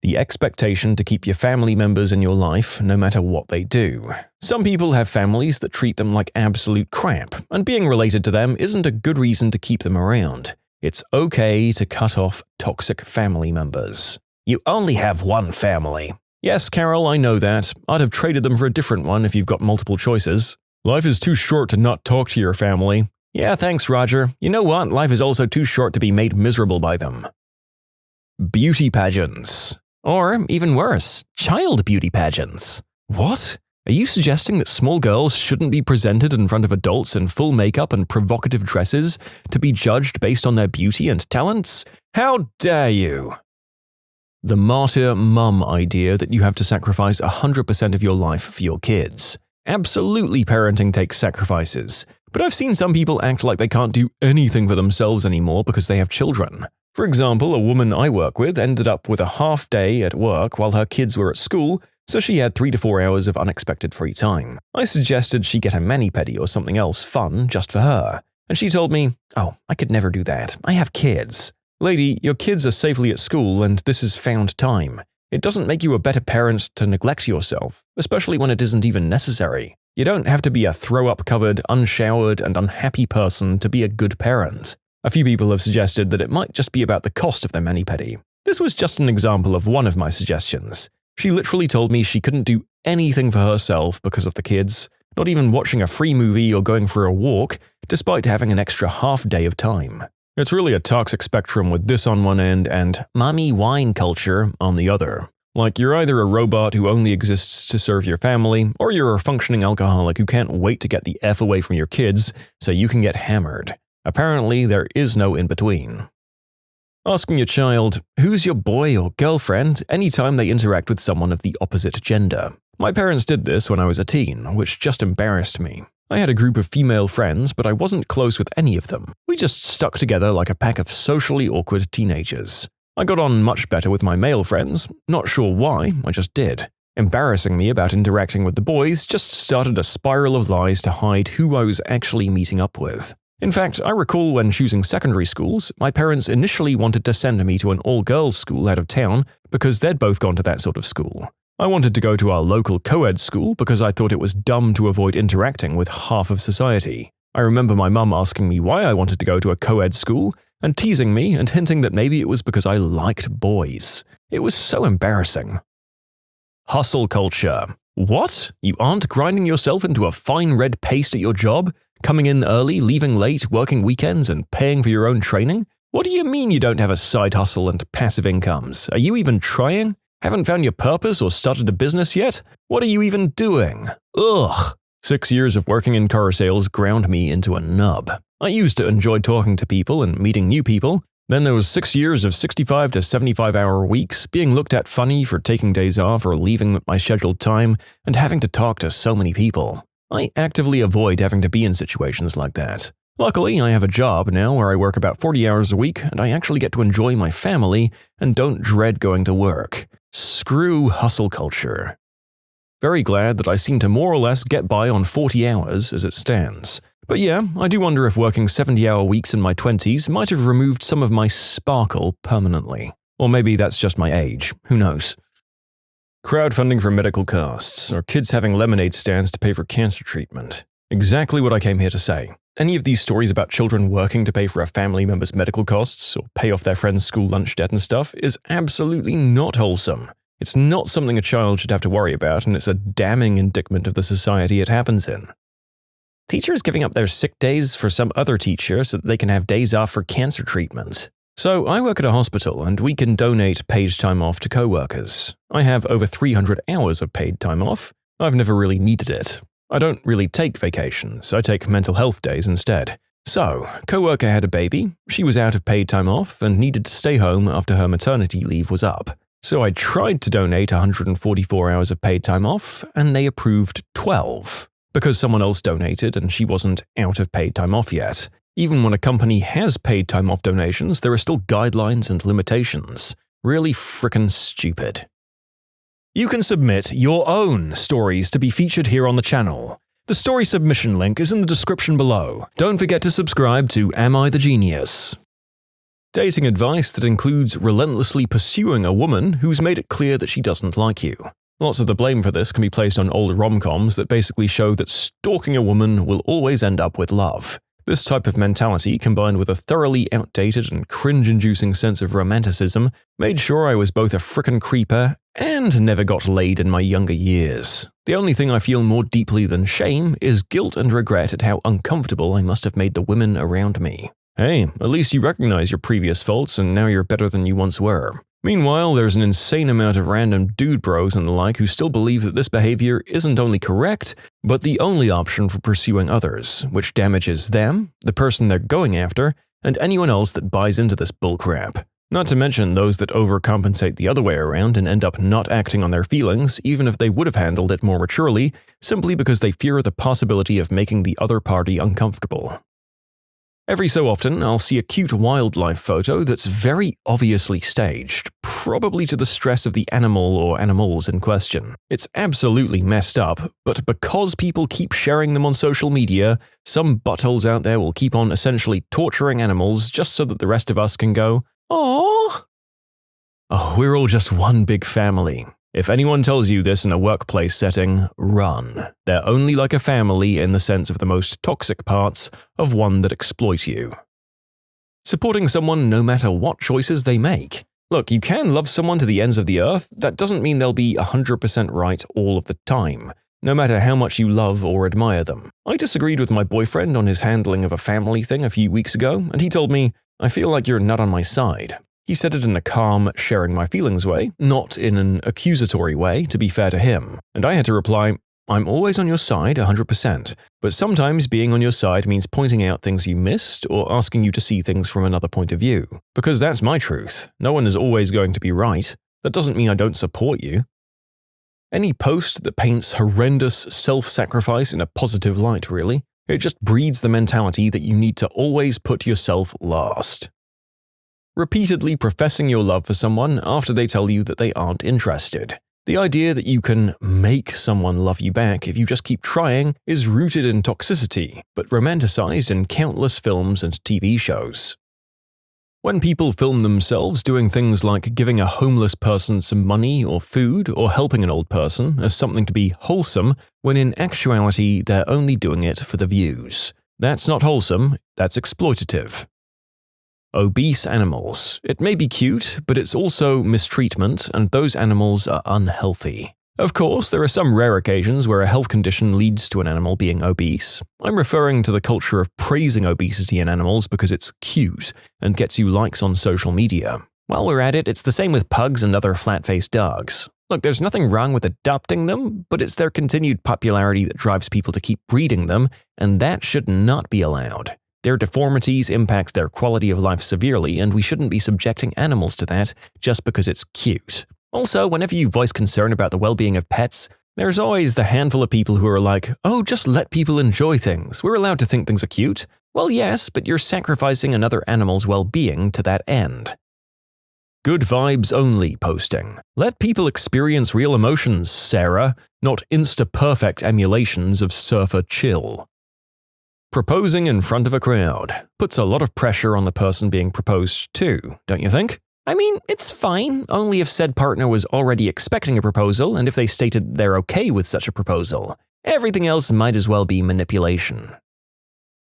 The expectation to keep your family members in your life no matter what they do. Some people have families that treat them like absolute crap, and being related to them isn't a good reason to keep them around. It's okay to cut off toxic family members. You only have one family. Yes, Carol, I know that. I'd have traded them for a different one if you've got multiple choices. Life is too short to not talk to your family. Yeah, thanks, Roger. You know what? Life is also too short to be made miserable by them. Beauty pageants. Or, even worse, child beauty pageants. What? Are you suggesting that small girls shouldn't be presented in front of adults in full makeup and provocative dresses to be judged based on their beauty and talents? How dare you! The martyr mum idea that you have to sacrifice 100% of your life for your kids. Absolutely, parenting takes sacrifices, but I've seen some people act like they can't do anything for themselves anymore because they have children. For example, a woman I work with ended up with a half day at work while her kids were at school, so she had 3 to 4 hours of unexpected free time. I suggested she get a mani-pedi or something else fun just for her, and she told me, "Oh, I could never do that. I have kids." Lady, your kids are safely at school and this is found time. It doesn't make you a better parent to neglect yourself, especially when it isn't even necessary. You don't have to be a throw-up-covered, unshowered, and unhappy person to be a good parent. A few people have suggested that it might just be about the cost of their mani-pedi. This was just an example of one of my suggestions. She literally told me she couldn't do anything for herself because of the kids, not even watching a free movie or going for a walk, despite having an extra half day of time. It's really a toxic spectrum with this on one end and mommy wine culture on the other. Like you're either a robot who only exists to serve your family, or you're a functioning alcoholic who can't wait to get the F away from your kids so you can get hammered. Apparently, there is no in-between. Asking your child, who's your boy or girlfriend, anytime they interact with someone of the opposite gender. My parents did this when I was a teen, which just embarrassed me. I had a group of female friends, but I wasn't close with any of them. We just stuck together like a pack of socially awkward teenagers. I got on much better with my male friends, not sure why, I just did. Embarrassing me about interacting with the boys just started a spiral of lies to hide who I was actually meeting up with. In fact, I recall when choosing secondary schools, my parents initially wanted to send me to an all-girls school out of town because they'd both gone to that sort of school. I wanted to go to our local co-ed school because I thought it was dumb to avoid interacting with half of society. I remember my mum asking me why I wanted to go to a co-ed school and teasing me and hinting that maybe it was because I liked boys. It was so embarrassing. Hustle culture. What? You aren't grinding yourself into a fine red paste at your job? Coming in early, leaving late, working weekends, and paying for your own training? What do you mean you don't have a side hustle and passive incomes? Are you even trying? Haven't found your purpose or started a business yet? What are you even doing? Ugh. 6 years of working in car sales ground me into a nub. I used to enjoy talking to people and meeting new people. Then there was 6 years of 65 to 75-hour weeks, being looked at funny for taking days off or leaving at my scheduled time, and having to talk to so many people. I actively avoid having to be in situations like that. Luckily, I have a job now where I work about 40 hours a week, and I actually get to enjoy my family and don't dread going to work. Screw hustle culture. Very glad that I seem to more or less get by on 40 hours as it stands. But yeah, I do wonder if working 70-hour weeks in my 20s might have removed some of my sparkle permanently. Or maybe that's just my age, who knows. Crowdfunding for medical costs, or kids having lemonade stands to pay for cancer treatment. Exactly what I came here to say. Any of these stories about children working to pay for a family member's medical costs or pay off their friend's school lunch debt and stuff is absolutely not wholesome. It's not something a child should have to worry about, and it's a damning indictment of the society it happens in. Teachers giving up their sick days for some other teacher so that they can have days off for cancer treatment. So I work at a hospital and we can donate paid time off to co-workers. I have over 300 hours of paid time off. I've never really needed it. I don't really take vacations, I take mental health days instead. So, co-worker had a baby, she was out of paid time off and needed to stay home after her maternity leave was up. So I tried to donate 144 hours of paid time off and they approved 12. Because someone else donated and she wasn't out of paid time off yet. Even when a company has paid time off donations, there are still guidelines and limitations. Really frickin' stupid. You can submit your own stories to be featured here on the channel. The story submission link is in the description below. Don't forget to subscribe to Am I the Genius? Dating advice that includes relentlessly pursuing a woman who's made it clear that she doesn't like you. Lots of the blame for this can be placed on old rom-coms that basically show that stalking a woman will always end up with love. This type of mentality, combined with a thoroughly outdated and cringe-inducing sense of romanticism, made sure I was both a frickin' creeper and never got laid in my younger years. The only thing I feel more deeply than shame is guilt and regret at how uncomfortable I must have made the women around me. Hey, at least you recognize your previous faults and now you're better than you once were. Meanwhile, there's an insane amount of random dude bros and the like who still believe that this behavior isn't only correct, but the only option for pursuing others, which damages them, the person they're going after, and anyone else that buys into this bullcrap. Not to mention those that overcompensate the other way around and end up not acting on their feelings even if they would have handled it more maturely, simply because they fear the possibility of making the other party uncomfortable. Every so often, I'll see a cute wildlife photo that's very obviously staged, probably to the stress of the animal or animals in question. It's absolutely messed up, but because people keep sharing them on social media, some buttholes out there will keep on essentially torturing animals just so that the rest of us can go, "Aww." Oh, we're all just one big family. If anyone tells you this in a workplace setting, run. They're only like a family in the sense of the most toxic parts of one that exploit you. Supporting someone no matter what choices they make. Look, you can love someone to the ends of the earth, that doesn't mean they'll be 100% right all of the time, no matter how much you love or admire them. I disagreed with my boyfriend on his handling of a family thing a few weeks ago, and he told me, "I feel like you're not on my side." He said it in a calm, sharing my feelings way, not in an accusatory way, to be fair to him. And I had to reply, "I'm always on your side 100%, but sometimes being on your side means pointing out things you missed or asking you to see things from another point of view. Because that's my truth. No one is always going to be right. That doesn't mean I don't support you." Any post that paints horrendous self-sacrifice in a positive light, really. It just breeds the mentality that you need to always put yourself last. Repeatedly professing your love for someone after they tell you that they aren't interested. The idea that you can make someone love you back if you just keep trying is rooted in toxicity, but romanticized in countless films and TV shows. When people film themselves doing things like giving a homeless person some money or food or helping an old person as something to be wholesome, when in actuality they're only doing it for the views. That's not wholesome, that's exploitative. Obese animals. It may be cute, but it's also mistreatment, and those animals are unhealthy. Of course, there are some rare occasions where a health condition leads to an animal being obese. I'm referring to the culture of praising obesity in animals because it's cute and gets you likes on social media. While we're at it, it's the same with pugs and other flat-faced dogs. Look, there's nothing wrong with adopting them, but it's their continued popularity that drives people to keep breeding them, and that should not be allowed. Their deformities impact their quality of life severely, and we shouldn't be subjecting animals to that just because it's cute. Also, whenever you voice concern about the well-being of pets, there's always the handful of people who are like, "Oh, just let people enjoy things. We're allowed to think things are cute." Well, yes, but you're sacrificing another animal's well-being to that end. Good vibes only posting. Let people experience real emotions, Sarah, not insta-perfect emulations of surfer chill. Proposing in front of a crowd puts a lot of pressure on the person being proposed to, don't you think? I mean, it's fine, only if said partner was already expecting a proposal and if they stated they're okay with such a proposal. Everything else might as well be manipulation.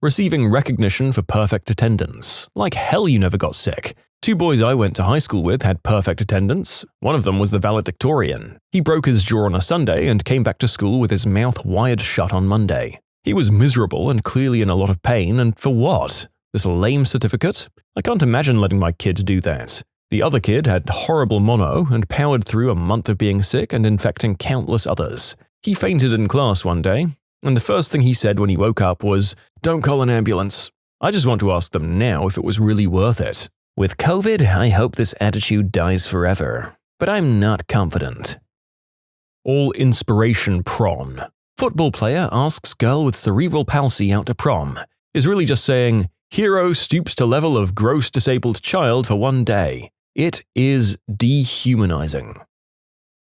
Receiving recognition for perfect attendance. Like hell you never got sick. 2 boys I went to high school with had perfect attendance. One of them was the valedictorian. He broke his jaw on a Sunday and came back to school with his mouth wired shut on Monday. He was miserable and clearly in a lot of pain, and for what? This lame certificate? I can't imagine letting my kid do that. The other kid had horrible mono and powered through a month of being sick and infecting countless others. He fainted in class one day, and the first thing he said when he woke up was, "Don't call an ambulance." I just want to ask them now if it was really worth it. With COVID, I hope this attitude dies forever, but I'm not confident. All inspiration prom. Football player asks girl with cerebral palsy out to prom. Is really just saying, hero stoops to level of gross disabled child for one day. It is dehumanizing.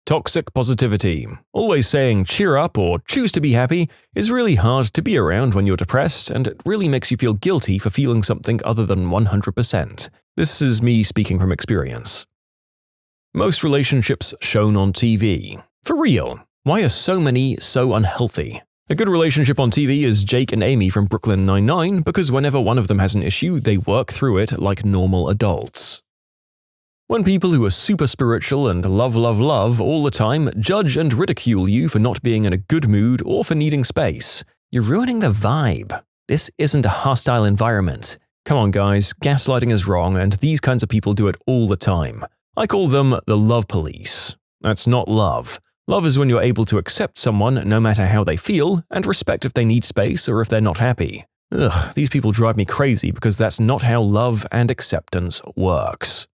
Toxic positivity. Always saying cheer up or choose to be happy is really hard to be around when you're depressed, and it really makes you feel guilty for feeling something other than 100%. This is me speaking from experience. Most relationships shown on TV. For real. Why are so many so unhealthy? A good relationship on TV is Jake and Amy from Brooklyn Nine-Nine because whenever one of them has an issue, they work through it like normal adults. When people who are super spiritual and love all the time judge and ridicule you for not being in a good mood or for needing space, you're ruining the vibe. This isn't a hostile environment. Come on guys, gaslighting is wrong and these kinds of people do it all the time. I call them the love police. That's not love. Love is when you're able to accept someone no matter how they feel and respect if they need space or if they're not happy. Ugh, these people drive me crazy because that's not how love and acceptance works.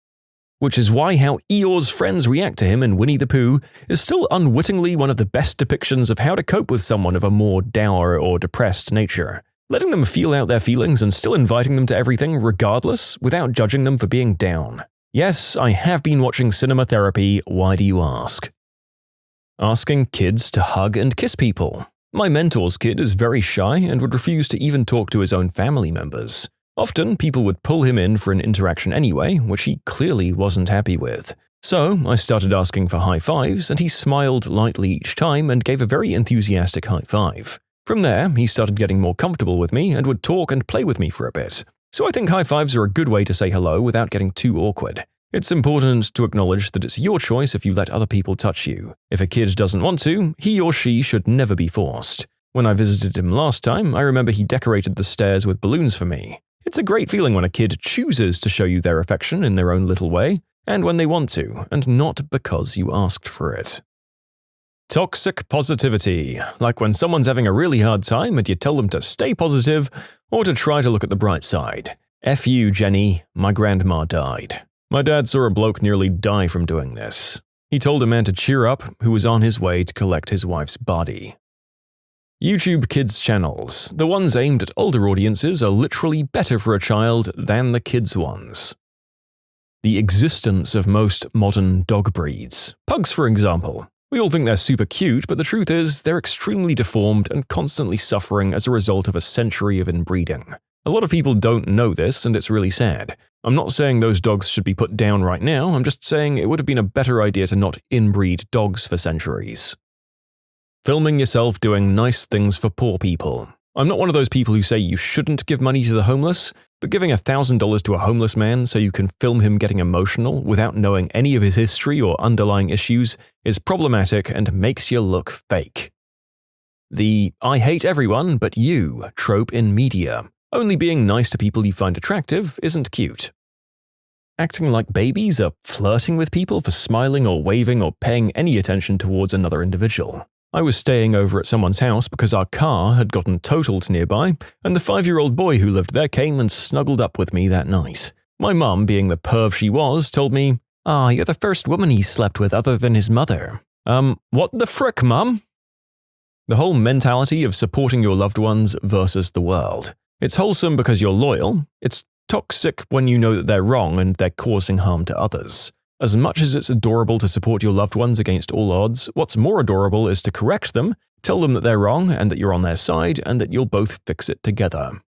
Which is why how Eeyore's friends react to him in Winnie the Pooh is still unwittingly one of the best depictions of how to cope with someone of a more dour or depressed nature. Letting them feel out their feelings and still inviting them to everything regardless without judging them for being down. Yes, I have been watching cinema therapy, why do you ask? Asking kids to hug and kiss people. My mentor's kid is very shy and would refuse to even talk to his own family members. Often, people would pull him in for an interaction anyway, which he clearly wasn't happy with. So, I started asking for high fives and he smiled lightly each time and gave a very enthusiastic high five. From there, he started getting more comfortable with me and would talk and play with me for a bit. So I think high fives are a good way to say hello without getting too awkward. It's important to acknowledge that it's your choice if you let other people touch you. If a kid doesn't want to, he or she should never be forced. When I visited him last time, I remember he decorated the stairs with balloons for me. It's a great feeling when a kid chooses to show you their affection in their own little way, and when they want to, and not because you asked for it. Toxic positivity, like when someone's having a really hard time and you tell them to stay positive or to try to look at the bright side. F you, Jenny, my grandma died. My dad saw a bloke nearly die from doing this. He told a man to cheer up who was on his way to collect his wife's body. YouTube kids channels, the ones aimed at older audiences, are literally better for a child than the kids' ones. The existence of most modern dog breeds. Pugs, for example. We all think they're super cute, but the truth is they're extremely deformed and constantly suffering as a result of a century of inbreeding. A lot of people don't know this, and it's really sad. I'm not saying those dogs should be put down right now, I'm just saying it would have been a better idea to not inbreed dogs for centuries. Filming yourself doing nice things for poor people. I'm not one of those people who say you shouldn't give money to the homeless, but giving $1,000 to a homeless man so you can film him getting emotional without knowing any of his history or underlying issues is problematic and makes you look fake. The "I hate everyone but you" trope in media. Only being nice to people you find attractive isn't cute. Acting like babies or flirting with people for smiling or waving or paying any attention towards another individual. I was staying over at someone's house because our car had gotten totaled nearby, and the 5-year-old boy who lived there came and snuggled up with me that night. My mum, being the perv she was, told me, "You're the first woman he slept with other than his mother." What the frick, mum? The whole mentality of supporting your loved ones versus the world. It's wholesome because you're loyal. It's toxic when you know that they're wrong and they're causing harm to others. As much as it's adorable to support your loved ones against all odds, what's more adorable is to correct them, tell them that they're wrong and that you're on their side and that you'll both fix it together.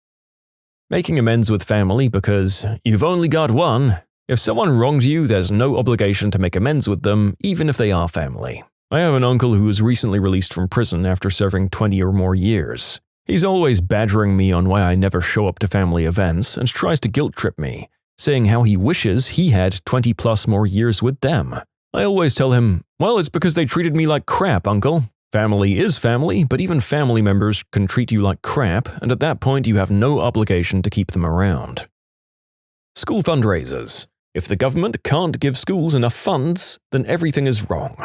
Making amends with family because you've only got one. If someone wronged you, there's no obligation to make amends with them, even if they are family. I have an uncle who was recently released from prison after serving 20 or more years. He's always badgering me on why I never show up to family events and tries to guilt-trip me, saying how he wishes he had 20+ more years with them. I always tell him, well, it's because they treated me like crap, uncle. Family is family, but even family members can treat you like crap, and at that point you have no obligation to keep them around. School fundraisers. If the government can't give schools enough funds, then everything is wrong.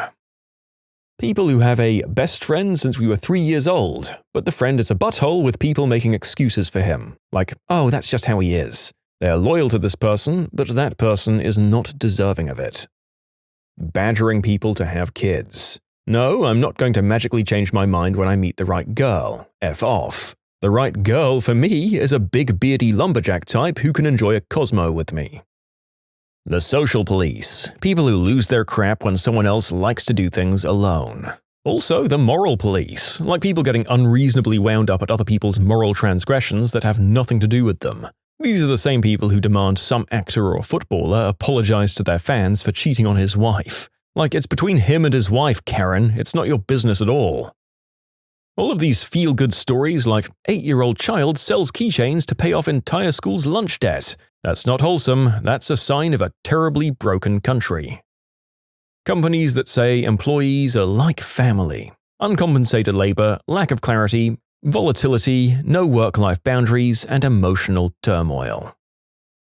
People who have a best friend since we were 3 years old, but the friend is a butthole with people making excuses for him, like, oh, that's just how he is. They are loyal to this person, but that person is not deserving of it. Badgering people to have kids. No, I'm not going to magically change my mind when I meet the right girl. F off. The right girl for me is a big beardy lumberjack type who can enjoy a Cosmo with me. The social police. People who lose their crap when someone else likes to do things alone. Also, the moral police, like people getting unreasonably wound up at other people's moral transgressions that have nothing to do with them. These are the same people who demand some actor or footballer apologize to their fans for cheating on his wife. Like, it's between him and his wife, Karen. It's not your business at all. All of these feel-good stories like 8-year-old child sells keychains to pay off entire school's lunch debt. That's not wholesome, that's a sign of a terribly broken country. Companies that say employees are like family. Uncompensated labor, lack of clarity, volatility, no work-life boundaries, and emotional turmoil.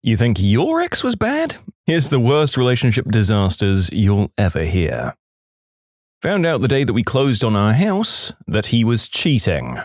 You think your ex was bad? Here's the worst relationship disasters you'll ever hear. Found out the day that we closed on our house that he was cheating.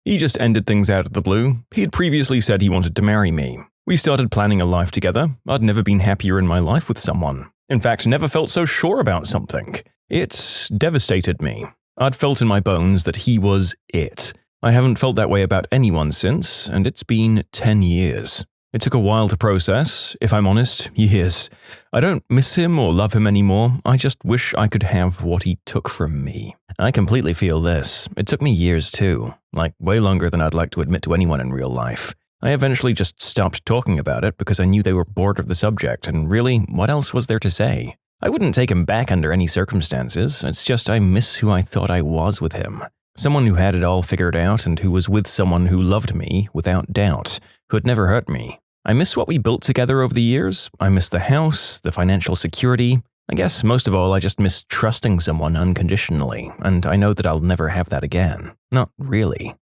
He just ended things out of the blue. He had previously said he wanted to marry me. We started planning a life together. I'd never been happier in my life with someone. In fact, never felt so sure about something. It devastated me. I'd felt in my bones that he was it. I haven't felt that way about anyone since, and it's been 10 years. It took a while to process, if I'm honest, years. I don't miss him or love him anymore, I just wish I could have what he took from me. I completely feel this. It took me years too, like way longer than I'd like to admit to anyone in real life. I eventually just stopped talking about it because I knew they were bored of the subject, and really, what else was there to say? I wouldn't take him back under any circumstances, it's just I miss who I thought I was with him. Someone who had it all figured out and who was with someone who loved me without doubt, who had never hurt me. I miss what we built together over the years. I miss the house, the financial security. I guess most of all, I just miss trusting someone unconditionally, and I know that I'll never have that again. Not really.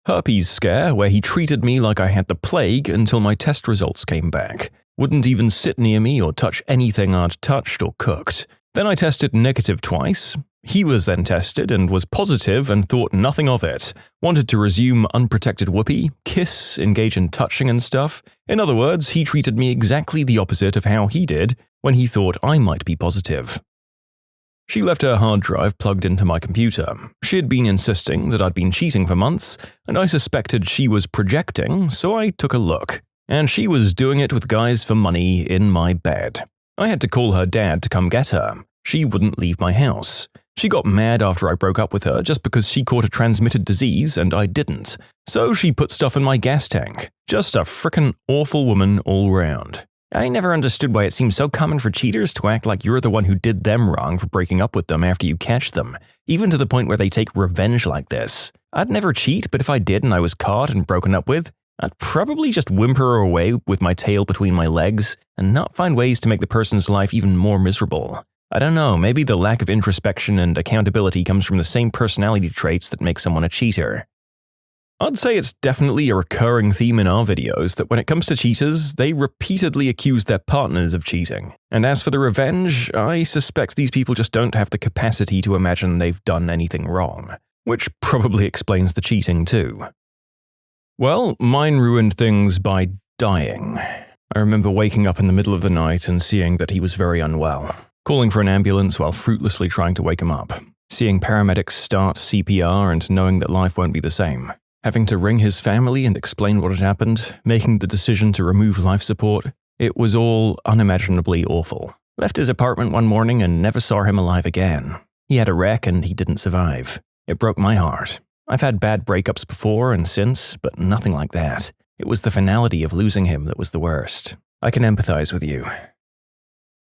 Herpes scare, where he treated me like I had the plague until my test results came back. Wouldn't even sit near me or touch anything I'd touched or cooked. Then I tested negative twice. He was then tested and was positive and thought nothing of it. Wanted to resume unprotected whoopee, kiss, engage in touching and stuff. In other words, he treated me exactly the opposite of how he did when he thought I might be positive. She left her hard drive plugged into my computer. She'd been insisting that I'd been cheating for months, and I suspected she was projecting, so I took a look. And she was doing it with guys for money in my bed. I had to call her dad to come get her. She wouldn't leave my house. She got mad after I broke up with her just because she caught a transmitted disease and I didn't. So she put stuff in my gas tank. Just a frickin' awful woman all round. I never understood why it seems so common for cheaters to act like you're the one who did them wrong for breaking up with them after you catch them, even to the point where they take revenge like this. I'd never cheat, but if I did and I was caught and broken up with, I'd probably just whimper away with my tail between my legs and not find ways to make the person's life even more miserable. I don't know, maybe the lack of introspection and accountability comes from the same personality traits that make someone a cheater. I'd say it's definitely a recurring theme in our videos that when it comes to cheaters, they repeatedly accuse their partners of cheating. And as for the revenge, I suspect these people just don't have the capacity to imagine they've done anything wrong, which probably explains the cheating too. Well, mine ruined things by dying. I remember waking up in the middle of the night and seeing that he was very unwell. Calling for an ambulance while fruitlessly trying to wake him up. Seeing paramedics start CPR and knowing that life won't be the same. Having to ring his family and explain what had happened. Making the decision to remove life support. It was all unimaginably awful. Left his apartment one morning and never saw him alive again. He had a wreck and he didn't survive. It broke my heart. I've had bad breakups before and since, but nothing like that. It was the finality of losing him that was the worst. I can empathize with you.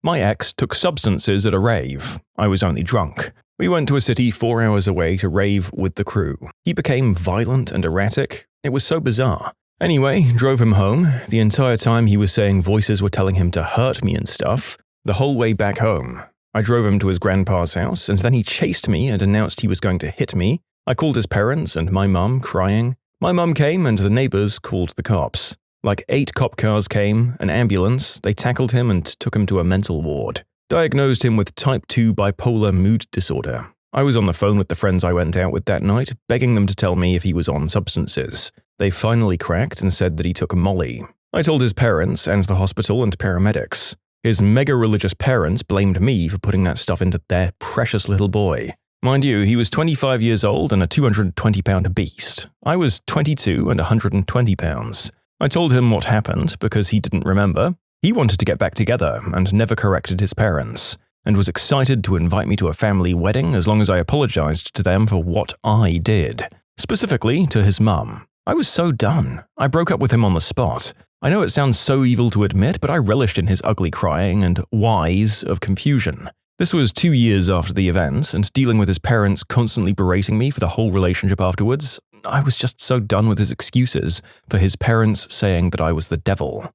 My ex took substances at a rave. I was only drunk. We went to a city 4 hours away to rave with the crew. He became violent and erratic. It was so bizarre. Anyway, drove him home. The entire time he was saying voices were telling him to hurt me and stuff. The whole way back home. I drove him to his grandpa's house, and then he chased me and announced he was going to hit me. I called his parents and my mum, crying. My mum came and the neighbors called the cops. Like 8 cop cars came, an ambulance, they tackled him and took him to a mental ward. Diagnosed him with type 2 bipolar mood disorder. I was on the phone with the friends I went out with that night, begging them to tell me if he was on substances. They finally cracked and said that he took Molly. I told his parents and the hospital and paramedics. His mega-religious parents blamed me for putting that stuff into their precious little boy. Mind you, he was 25 years old and a 220-pound beast. I was 22 and 120 pounds. I told him what happened because he didn't remember. He wanted to get back together and never corrected his parents, and was excited to invite me to a family wedding as long as I apologized to them for what I did, specifically to his mum. I was so done. I broke up with him on the spot. I know it sounds so evil to admit, but I relished in his ugly crying and whys of confusion. This was 2 years after the event, and dealing with his parents constantly berating me for the whole relationship afterwards, I was just so done with his excuses for his parents saying that I was the devil.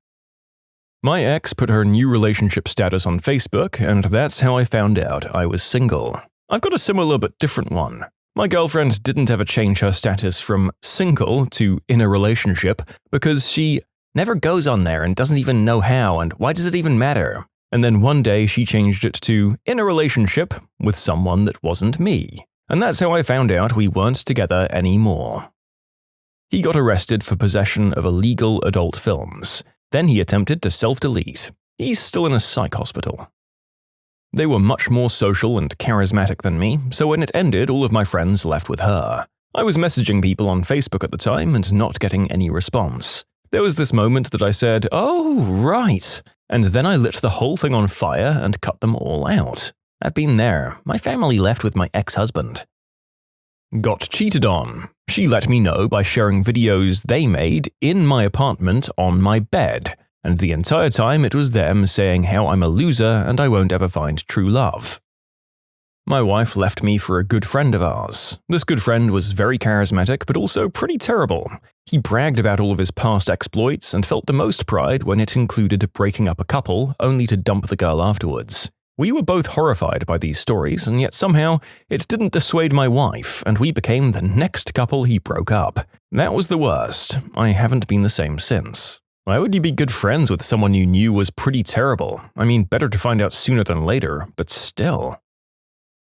My ex put her new relationship status on Facebook, and that's how I found out I was single. I've got a similar but different one. My girlfriend didn't ever change her status from single to in a relationship because she never goes on there and doesn't even know how, and why does it even matter? And then one day she changed it to in a relationship with someone that wasn't me. And that's how I found out we weren't together anymore. He got arrested for possession of illegal adult films. Then he attempted to self-delete. He's still in a psych hospital. They were much more social and charismatic than me, so when it ended, all of my friends left with her. I was messaging people on Facebook at the time and not getting any response. There was this moment that I said, "Oh, right," and then I lit the whole thing on fire and cut them all out. I've been there. My family left with my ex-husband. Got cheated on. She let me know by sharing videos they made in my apartment on my bed, and the entire time it was them saying how I'm a loser and I won't ever find true love. My wife left me for a good friend of ours. This good friend was very charismatic but also pretty terrible. He bragged about all of his past exploits and felt the most pride when it included breaking up a couple only to dump the girl afterwards. We were both horrified by these stories, and yet somehow it didn't dissuade my wife, and we became the next couple he broke up. That was the worst. I haven't been the same since. Why would you be good friends with someone you knew was pretty terrible? I mean, better to find out sooner than later, but still.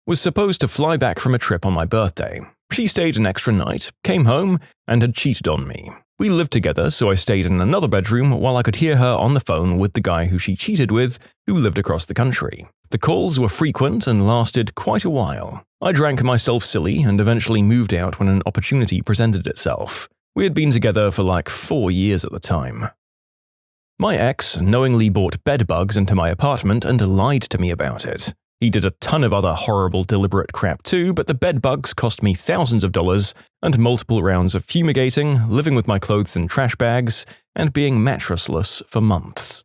Was supposed to fly back from a trip on my birthday. She stayed an extra night, came home, and had cheated on me. We lived together, so I stayed in another bedroom while I could hear her on the phone with the guy who she cheated with, who lived across the country. The calls were frequent and lasted quite a while. I drank myself silly and eventually moved out when an opportunity presented itself. We had been together for like 4 years at the time. My ex knowingly brought bedbugs into my apartment and lied to me about it. He did a ton of other horrible deliberate crap too, but the bedbugs cost me thousands of dollars and multiple rounds of fumigating, living with my clothes in trash bags, and being mattressless for months.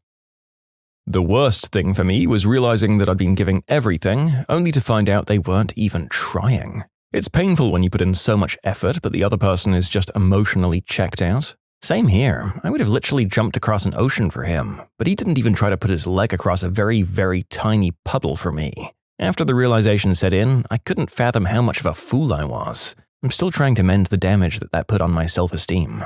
The worst thing for me was realizing that I'd been giving everything, only to find out they weren't even trying. It's painful when you put in so much effort, but the other person is just emotionally checked out. Same here. I would have literally jumped across an ocean for him, but he didn't even try to put his leg across a very, very tiny puddle for me. After the realization set in, I couldn't fathom how much of a fool I was. I'm still trying to mend the damage that put on my self-esteem.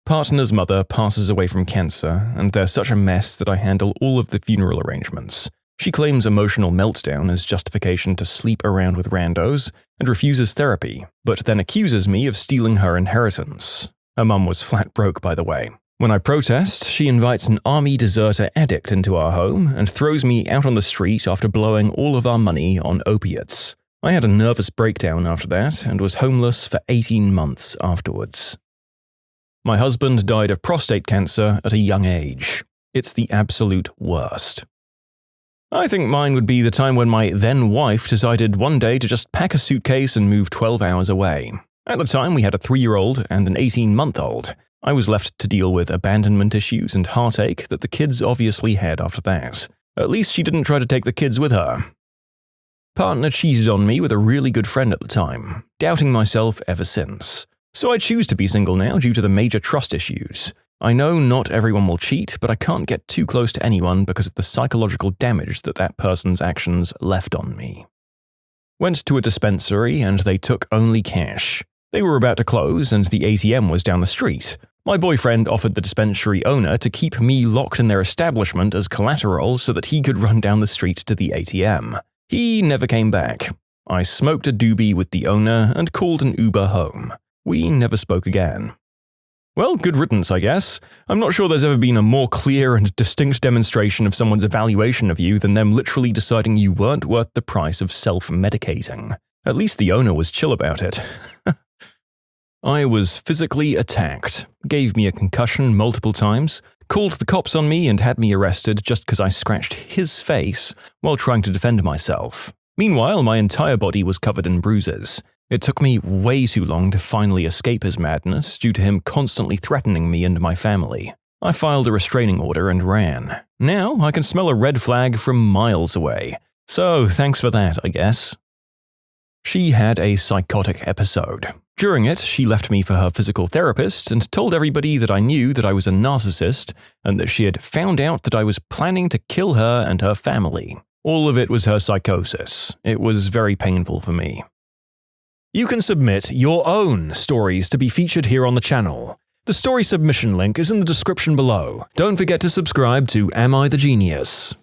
Partner's mother passes away from cancer, and they're such a mess that I handle all of the funeral arrangements. She claims emotional meltdown as justification to sleep around with randos and refuses therapy, but then accuses me of stealing her inheritance. Her mum was flat broke, by the way. When I protest, she invites an army deserter addict into our home and throws me out on the street after blowing all of our money on opiates. I had a nervous breakdown after that and was homeless for 18 months afterwards. My husband died of prostate cancer at a young age. It's the absolute worst. I think mine would be the time when my then-wife decided one day to just pack a suitcase and move 12 hours away. At the time, we had a 3-year-old and an 18-month-old. I was left to deal with abandonment issues and heartache that the kids obviously had after that. At least she didn't try to take the kids with her. Partner cheated on me with a really good friend at the time, doubting myself ever since. So I choose to be single now due to the major trust issues. I know not everyone will cheat, but I can't get too close to anyone because of the psychological damage that person's actions left on me. Went to a dispensary and they took only cash. They were about to close and the ATM was down the street. My boyfriend offered the dispensary owner to keep me locked in their establishment as collateral so that he could run down the street to the ATM. He never came back. I smoked a doobie with the owner and called an Uber home. We never spoke again. Well, good riddance, I guess. I'm not sure there's ever been a more clear and distinct demonstration of someone's evaluation of you than them literally deciding you weren't worth the price of self-medicating. At least the owner was chill about it. I was physically attacked, gave me a concussion multiple times, called the cops on me and had me arrested just because I scratched his face while trying to defend myself. Meanwhile, my entire body was covered in bruises. It took me way too long to finally escape his madness due to him constantly threatening me and my family. I filed a restraining order and ran. Now I can smell a red flag from miles away. So, thanks for that, I guess. She had a psychotic episode. During it, she left me for her physical therapist and told everybody that I knew that I was a narcissist and that she had found out that I was planning to kill her and her family. All of it was her psychosis. It was very painful for me. You can submit your own stories to be featured here on the channel. The story submission link is in the description below. Don't forget to subscribe to Am I the Genius?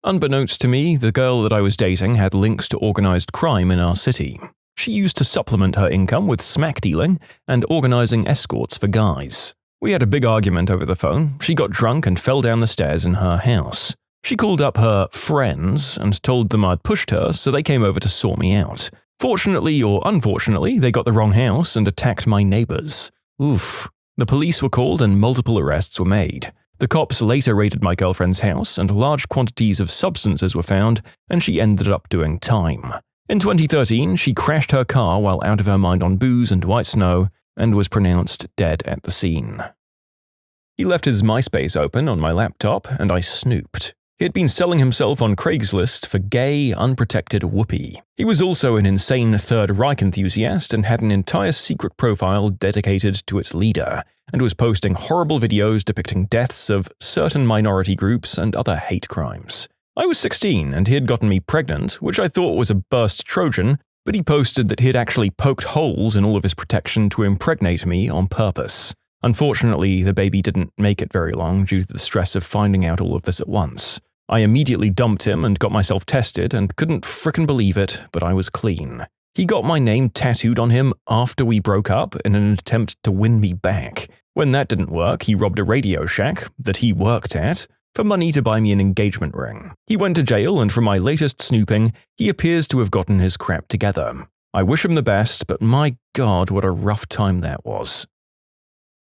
Unbeknownst to me, the girl that I was dating had links to organized crime in our city. She used to supplement her income with smack dealing and organizing escorts for guys. We had a big argument over the phone. She got drunk and fell down the stairs in her house. She called up her friends and told them I'd pushed her, so they came over to sort me out. Fortunately or unfortunately, they got the wrong house and attacked my neighbors. Oof. The police were called and multiple arrests were made. The cops later raided my girlfriend's house and large quantities of substances were found, and she ended up doing time. In 2013, she crashed her car while out of her mind on booze and white snow and was pronounced dead at the scene. He left his MySpace open on my laptop and I snooped. He had been selling himself on Craigslist for gay, unprotected whoopee. He was also an insane Third Reich enthusiast and had an entire secret profile dedicated to its leader, and was posting horrible videos depicting deaths of certain minority groups and other hate crimes. I was 16 and he had gotten me pregnant, which I thought was a burst Trojan, but he posted that he had actually poked holes in all of his protection to impregnate me on purpose. Unfortunately, the baby didn't make it very long due to the stress of finding out all of this at once. I immediately dumped him and got myself tested and couldn't frickin' believe it, but I was clean. He got my name tattooed on him after we broke up in an attempt to win me back. When that didn't work, he robbed a Radio Shack that he worked at for money to buy me an engagement ring. He went to jail, and from my latest snooping, he appears to have gotten his crap together. I wish him the best, but my God, what a rough time that was.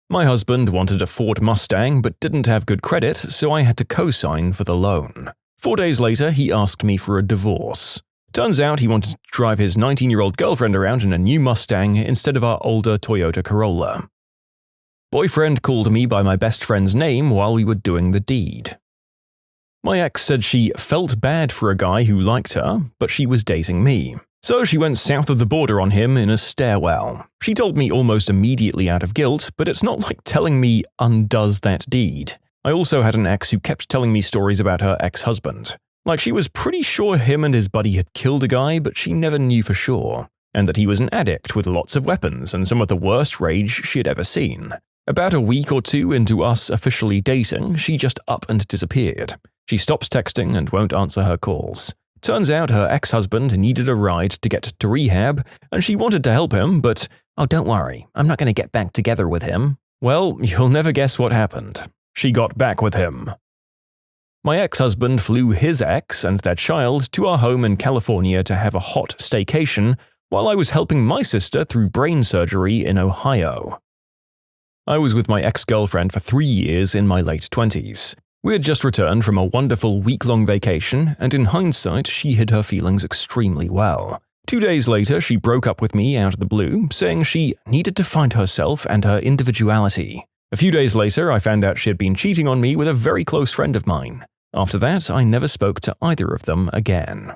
My husband wanted a Ford Mustang but didn't have good credit, so I had to co-sign for the loan. 4 days later, he asked me for a divorce. Turns out he wanted to drive his 19-year-old girlfriend around in a new Mustang instead of our older Toyota Corolla. Boyfriend called me by my best friend's name while we were doing the deed. My ex said she felt bad for a guy who liked her, but she was dating me. So she went south of the border on him in a stairwell. She told me almost immediately out of guilt, but it's not like telling me undoes that deed. I also had an ex who kept telling me stories about her ex-husband. Like she was pretty sure him and his buddy had killed a guy, but she never knew for sure. And that he was an addict with lots of weapons and some of the worst rage she'd ever seen. About a week or two into us officially dating, she just up and disappeared. She stops texting and won't answer her calls. Turns out her ex-husband needed a ride to get to rehab, and she wanted to help him, but, oh, don't worry, I'm not going to get back together with him. Well, you'll never guess what happened. She got back with him. My ex-husband flew his ex and their child to our home in California to have a hot staycation while I was helping my sister through brain surgery in Ohio. I was with my ex-girlfriend for 3 years in my late 20s. We had just returned from a wonderful week-long vacation, and in hindsight, she hid her feelings extremely well. 2 days later, she broke up with me out of the blue, saying she needed to find herself and her individuality. A few days later, I found out she had been cheating on me with a very close friend of mine. After that, I never spoke to either of them again.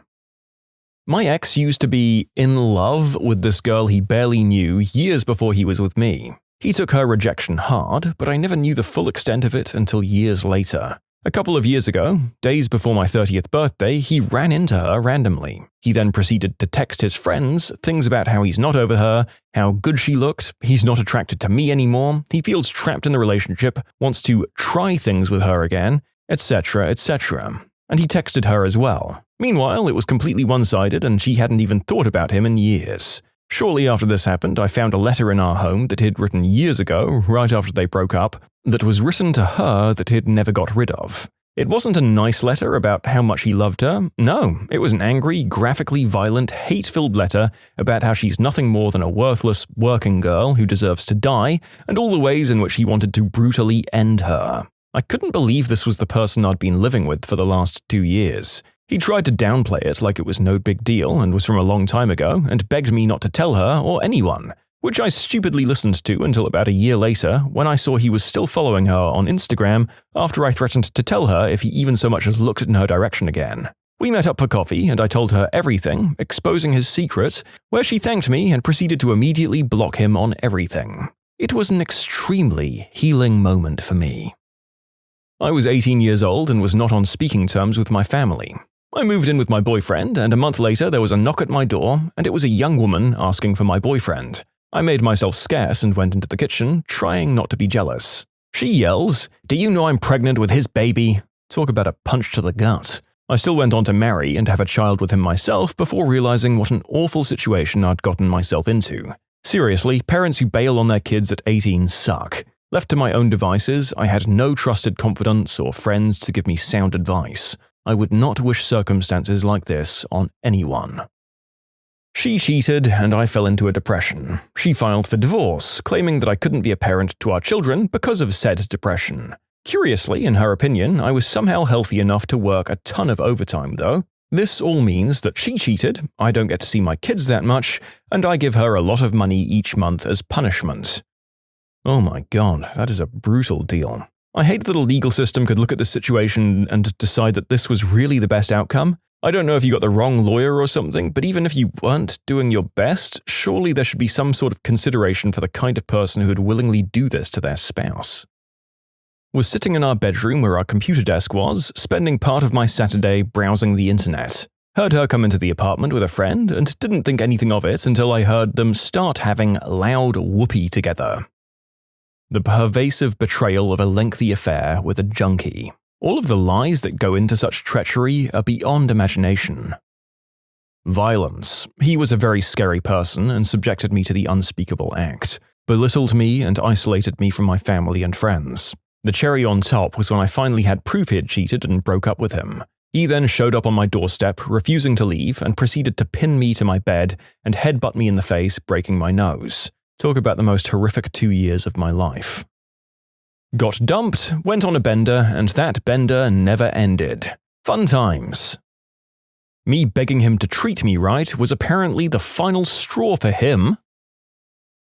My ex used to be in love with this girl he barely knew years before he was with me. He took her rejection hard, but I never knew the full extent of it until years later. A couple of years ago, days before my 30th birthday, he ran into her randomly. He then proceeded to text his friends things about how he's not over her, how good she looked, he's not attracted to me anymore, he feels trapped in the relationship, wants to try things with her again, etc., etc. And he texted her as well. Meanwhile, it was completely one-sided and she hadn't even thought about him in years. Shortly after this happened, I found a letter in our home that he'd written years ago, right after they broke up, that was written to her that he'd never got rid of. It wasn't a nice letter about how much he loved her. No, it was an angry, graphically violent, hate-filled letter about how she's nothing more than a worthless working girl who deserves to die, and all the ways in which he wanted to brutally end her. I couldn't believe this was the person I'd been living with for the last 2 years. He tried to downplay it like it was no big deal and was from a long time ago, and begged me not to tell her or anyone, which I stupidly listened to until about a year later when I saw he was still following her on Instagram after I threatened to tell her if he even so much as looked in her direction again. We met up for coffee and I told her everything, exposing his secret, where she thanked me and proceeded to immediately block him on everything. It was an extremely healing moment for me. I was 18 years old and was not on speaking terms with my family. I moved in with my boyfriend, and a month later there was a knock at my door, and it was a young woman asking for my boyfriend. I made myself scarce and went into the kitchen, trying not to be jealous. She yells, "Do you know I'm pregnant with his baby?" Talk about a punch to the gut. I still went on to marry and have a child with him myself before realizing what an awful situation I'd gotten myself into. Seriously, parents who bail on their kids at 18 suck. Left to my own devices, I had no trusted confidants or friends to give me sound advice. I would not wish circumstances like this on anyone. She cheated, and I fell into a depression. She filed for divorce, claiming that I couldn't be a parent to our children because of said depression. Curiously, in her opinion, I was somehow healthy enough to work a ton of overtime, though. This all means that she cheated, I don't get to see my kids that much, and I give her a lot of money each month as punishment. Oh my god, that is a brutal deal. I hate that a legal system could look at this situation and decide that this was really the best outcome. I don't know if you got the wrong lawyer or something, but even if you weren't doing your best, surely there should be some sort of consideration for the kind of person who would willingly do this to their spouse. Was sitting in our bedroom where our computer desk was, spending part of my Saturday browsing the internet. Heard her come into the apartment with a friend and didn't think anything of it until I heard them start having loud whoopee together. The pervasive betrayal of a lengthy affair with a junkie. All of the lies that go into such treachery are beyond imagination. Violence. He was a very scary person and subjected me to the unspeakable act, belittled me and isolated me from my family and friends. The cherry on top was when I finally had proof he had cheated and broke up with him. He then showed up on my doorstep, refusing to leave, and proceeded to pin me to my bed and headbutt me in the face, breaking my nose. Talk about the most horrific 2 years of my life. Got dumped, went on a bender, and that bender never ended. Fun times. Me begging him to treat me right was apparently the final straw for him.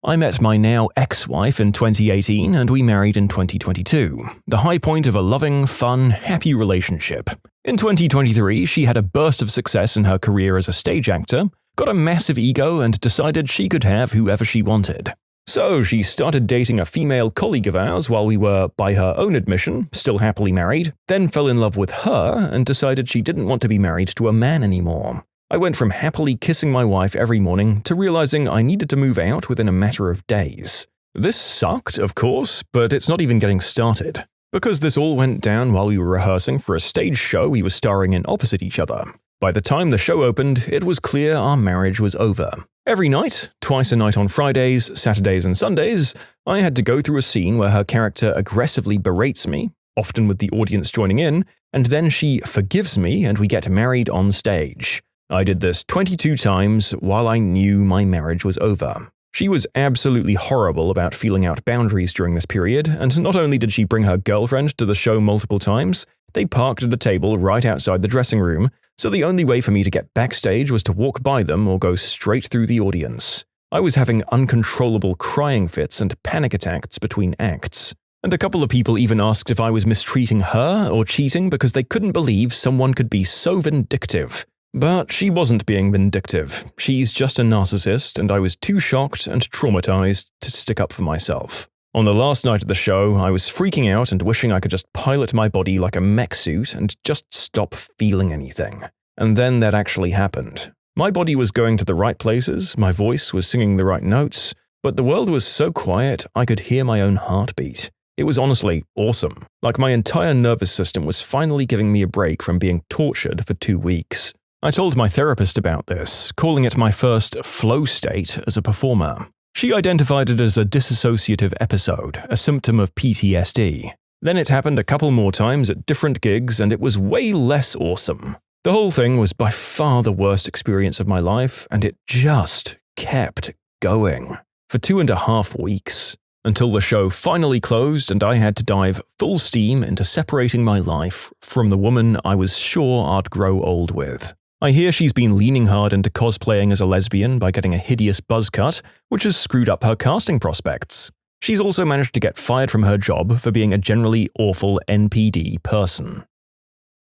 I met my now ex-wife in 2018 and we married in 2022, the high point of a loving, fun, happy relationship. In 2023, she had a burst of success in her career as a stage actor, got a massive ego and decided she could have whoever she wanted. So she started dating a female colleague of ours while we were, by her own admission, still happily married, then fell in love with her and decided she didn't want to be married to a man anymore. I went from happily kissing my wife every morning to realizing I needed to move out within a matter of days. This sucked, of course, but it's not even getting started. Because this all went down while we were rehearsing for a stage show we were starring in opposite each other. By the time the show opened, it was clear our marriage was over. Every night, twice a night on Fridays, Saturdays and Sundays, I had to go through a scene where her character aggressively berates me, often with the audience joining in, and then she forgives me and we get married on stage. I did this 22 times while I knew my marriage was over. She was absolutely horrible about feeling out boundaries during this period, and not only did she bring her girlfriend to the show multiple times, they parked at a table right outside the dressing room, so the only way for me to get backstage was to walk by them or go straight through the audience. I was having uncontrollable crying fits and panic attacks between acts. And a couple of people even asked if I was mistreating her or cheating because they couldn't believe someone could be so vindictive. But she wasn't being vindictive. She's just a narcissist, and I was too shocked and traumatized to stick up for myself. On the last night of the show, I was freaking out and wishing I could just pilot my body like a mech suit and just stop feeling anything. And then that actually happened. My body was going to the right places, my voice was singing the right notes, but the world was so quiet I could hear my own heartbeat. It was honestly awesome. Like my entire nervous system was finally giving me a break from being tortured for 2 weeks. I told my therapist about this, calling it my first flow state as a performer. She identified it as a dissociative episode, a symptom of PTSD. Then it happened a couple more times at different gigs and it was way less awesome. The whole thing was by far the worst experience of my life and it just kept going. For 2.5 weeks. Until the show finally closed and I had to dive full steam into separating my life from the woman I was sure I'd grow old with. I hear she's been leaning hard into cosplaying as a lesbian by getting a hideous buzz cut, which has screwed up her casting prospects. She's also managed to get fired from her job for being a generally awful NPD person.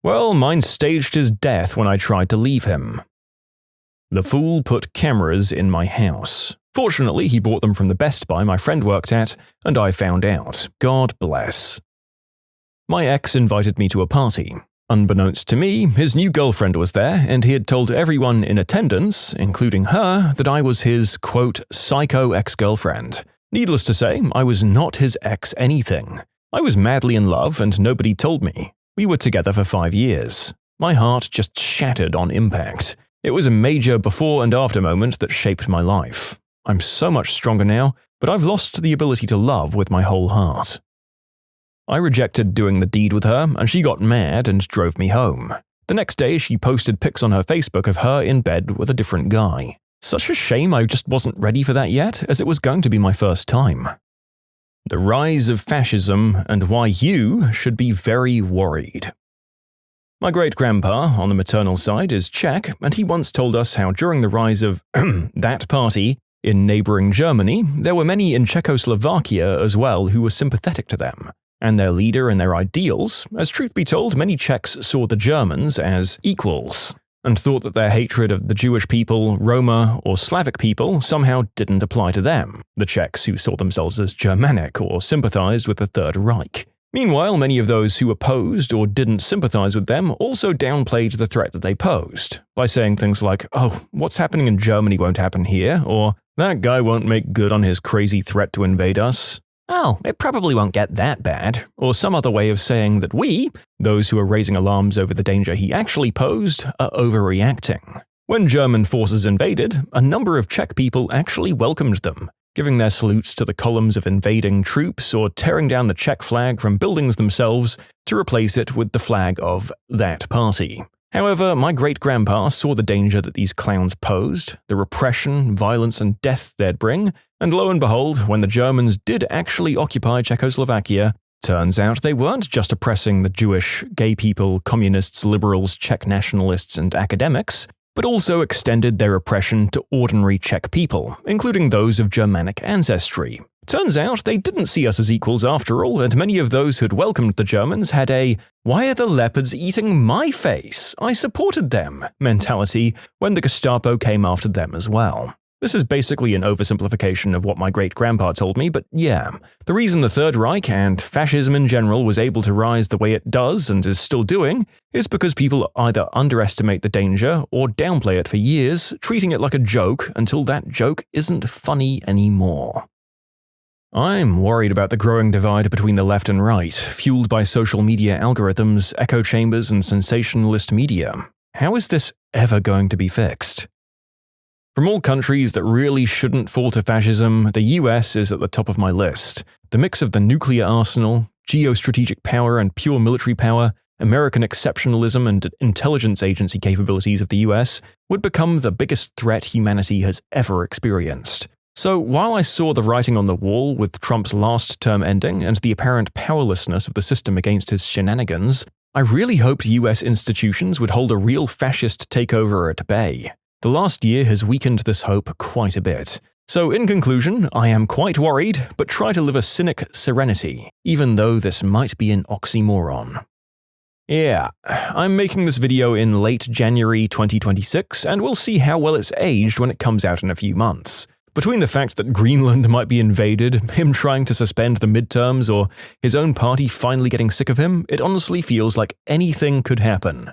Well, mine staged his death when I tried to leave him. The fool put cameras in my house. Fortunately, he bought them from the Best Buy my friend worked at, and I found out. God bless. My ex invited me to a party. Unbeknownst to me, his new girlfriend was there, and he had told everyone in attendance, including her, that I was his, quote, psycho ex-girlfriend. Needless to say, I was not his ex-anything. I was madly in love, and nobody told me. We were together for 5 years. My heart just shattered on impact. It was a major before and after moment that shaped my life. I'm so much stronger now, but I've lost the ability to love with my whole heart. I rejected doing the deed with her, and she got mad and drove me home. The next day, she posted pics on her Facebook of her in bed with a different guy. Such a shame I just wasn't ready for that yet, as it was going to be my first time. The rise of fascism and why you should be very worried. My great-grandpa, on the maternal side, is Czech, and he once told us how during the rise of that party in neighboring Germany, there were many in Czechoslovakia as well who were sympathetic to them and their leader and their ideals, as truth be told, many Czechs saw the Germans as equals, and thought that their hatred of the Jewish people, Roma, or Slavic people somehow didn't apply to them, the Czechs who saw themselves as Germanic or sympathized with the Third Reich. Meanwhile, many of those who opposed or didn't sympathize with them also downplayed the threat that they posed, by saying things like, oh, what's happening in Germany won't happen here, or that guy won't make good on his crazy threat to invade us. Oh, it probably won't get that bad, or some other way of saying that we, those who are raising alarms over the danger he actually posed, are overreacting. When German forces invaded, a number of Czech people actually welcomed them, giving their salutes to the columns of invading troops or tearing down the Czech flag from buildings themselves to replace it with the flag of that party. However, my great-grandpa saw the danger that these clowns posed, the repression, violence, and death they'd bring, and lo and behold, when the Germans did actually occupy Czechoslovakia, turns out they weren't just oppressing the Jewish, gay people, communists, liberals, Czech nationalists, and academics, but also extended their oppression to ordinary Czech people, including those of Germanic ancestry. Turns out they didn't see us as equals after all, and many of those who'd welcomed the Germans had a "why are the leopards eating my face? I supported them" mentality when the Gestapo came after them as well. This is basically an oversimplification of what my great-grandpa told me, but yeah, the reason the Third Reich and fascism in general was able to rise the way it does and is still doing is because people either underestimate the danger or downplay it for years, treating it like a joke until that joke isn't funny anymore. I'm worried about the growing divide between the left and right, fueled by social media algorithms, echo chambers, and sensationalist media. How is this ever going to be fixed? From all countries that really shouldn't fall to fascism, the US is at the top of my list. The mix of the nuclear arsenal, geostrategic power and pure military power, American exceptionalism and intelligence agency capabilities of the US would become the biggest threat humanity has ever experienced. So while I saw the writing on the wall with Trump's last term ending and the apparent powerlessness of the system against his shenanigans, I really hoped US institutions would hold a real fascist takeover at bay. The last year has weakened this hope quite a bit. So in conclusion, I am quite worried, but try to live a cynic serenity, even though this might be an oxymoron. Yeah, I'm making this video in late January 2026, and we'll see how well it's aged when it comes out in a few months. Between the fact that Greenland might be invaded, him trying to suspend the midterms, or his own party finally getting sick of him, it honestly feels like anything could happen.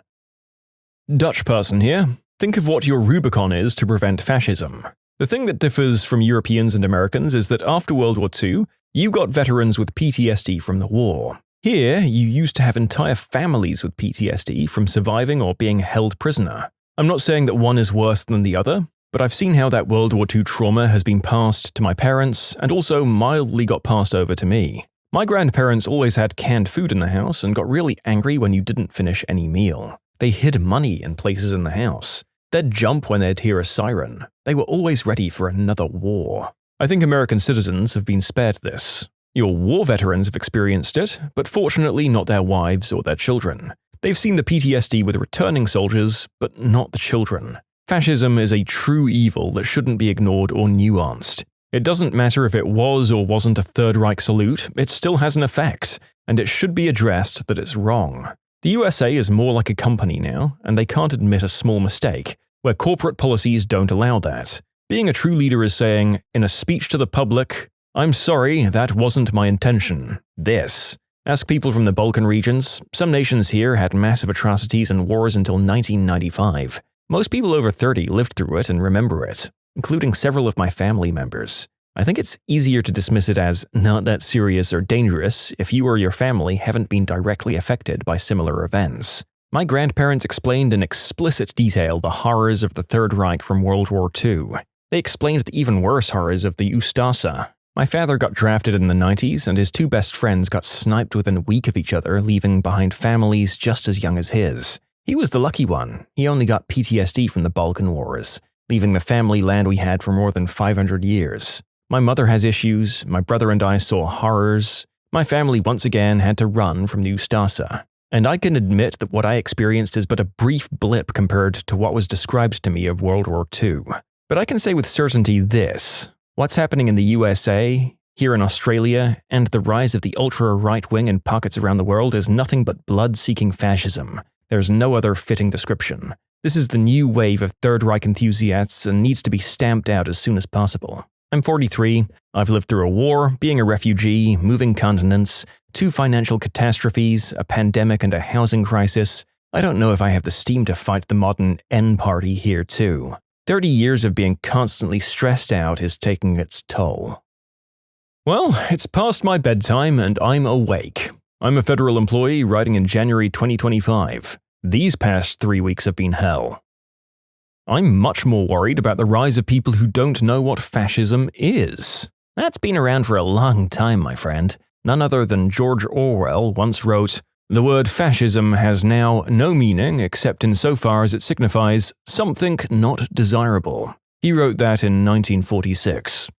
Dutch person here, think of what your Rubicon is to prevent fascism. The thing that differs from Europeans and Americans is that after World War II, you got veterans with PTSD from the war. Here, you used to have entire families with PTSD from surviving or being held prisoner. I'm not saying that one is worse than the other, but I've seen how that World War II trauma has been passed to my parents and also mildly got passed over to me. My grandparents always had canned food in the house and got really angry when you didn't finish any meal. They hid money in places in the house. They'd jump when they'd hear a siren. They were always ready for another war. I think American citizens have been spared this. Your war veterans have experienced it, but fortunately not their wives or their children. They've seen the PTSD with returning soldiers, but not the children. Fascism is a true evil that shouldn't be ignored or nuanced. It doesn't matter if it was or wasn't a Third Reich salute, it still has an effect, and it should be addressed that it's wrong. The USA is more like a company now, and they can't admit a small mistake, where corporate policies don't allow that. Being a true leader is saying, in a speech to the public, "I'm sorry, that wasn't my intention. This." Ask people from the Balkan regions. Some nations here had massive atrocities and wars until 1995. Most people over 30 lived through it and remember it, including several of my family members. I think it's easier to dismiss it as not that serious or dangerous if you or your family haven't been directly affected by similar events. My grandparents explained in explicit detail the horrors of the Third Reich from World War II. They explained the even worse horrors of the Ustasa. My father got drafted in the 90s, and his two best friends got sniped within a week of each other, leaving behind families just as young as his. He was the lucky one. He only got PTSD from the Balkan Wars, leaving the family land we had for more than 500 years. My mother has issues, my brother and I saw horrors. My family once again had to run from the Ustasa. And I can admit that what I experienced is but a brief blip compared to what was described to me of World War II. But I can say with certainty this: what's happening in the USA, here in Australia, and the rise of the ultra-right-wing in pockets around the world is nothing but blood-seeking fascism. There's no other fitting description. This is the new wave of Third Reich enthusiasts and needs to be stamped out as soon as possible. I'm 43, I've lived through a war, being a refugee, moving continents, 2 financial catastrophes, a pandemic and a housing crisis. I don't know if I have the steam to fight the modern N party here too. 30 years of being constantly stressed out is taking its toll. Well, it's past my bedtime and I'm awake. I'm a federal employee writing in January 2025. These past 3 weeks have been hell. I'm much more worried about the rise of people who don't know what fascism is. That's been around for a long time, my friend. None other than George Orwell once wrote, "The word fascism has now no meaning except insofar as it signifies something not desirable." He wrote that in 1946.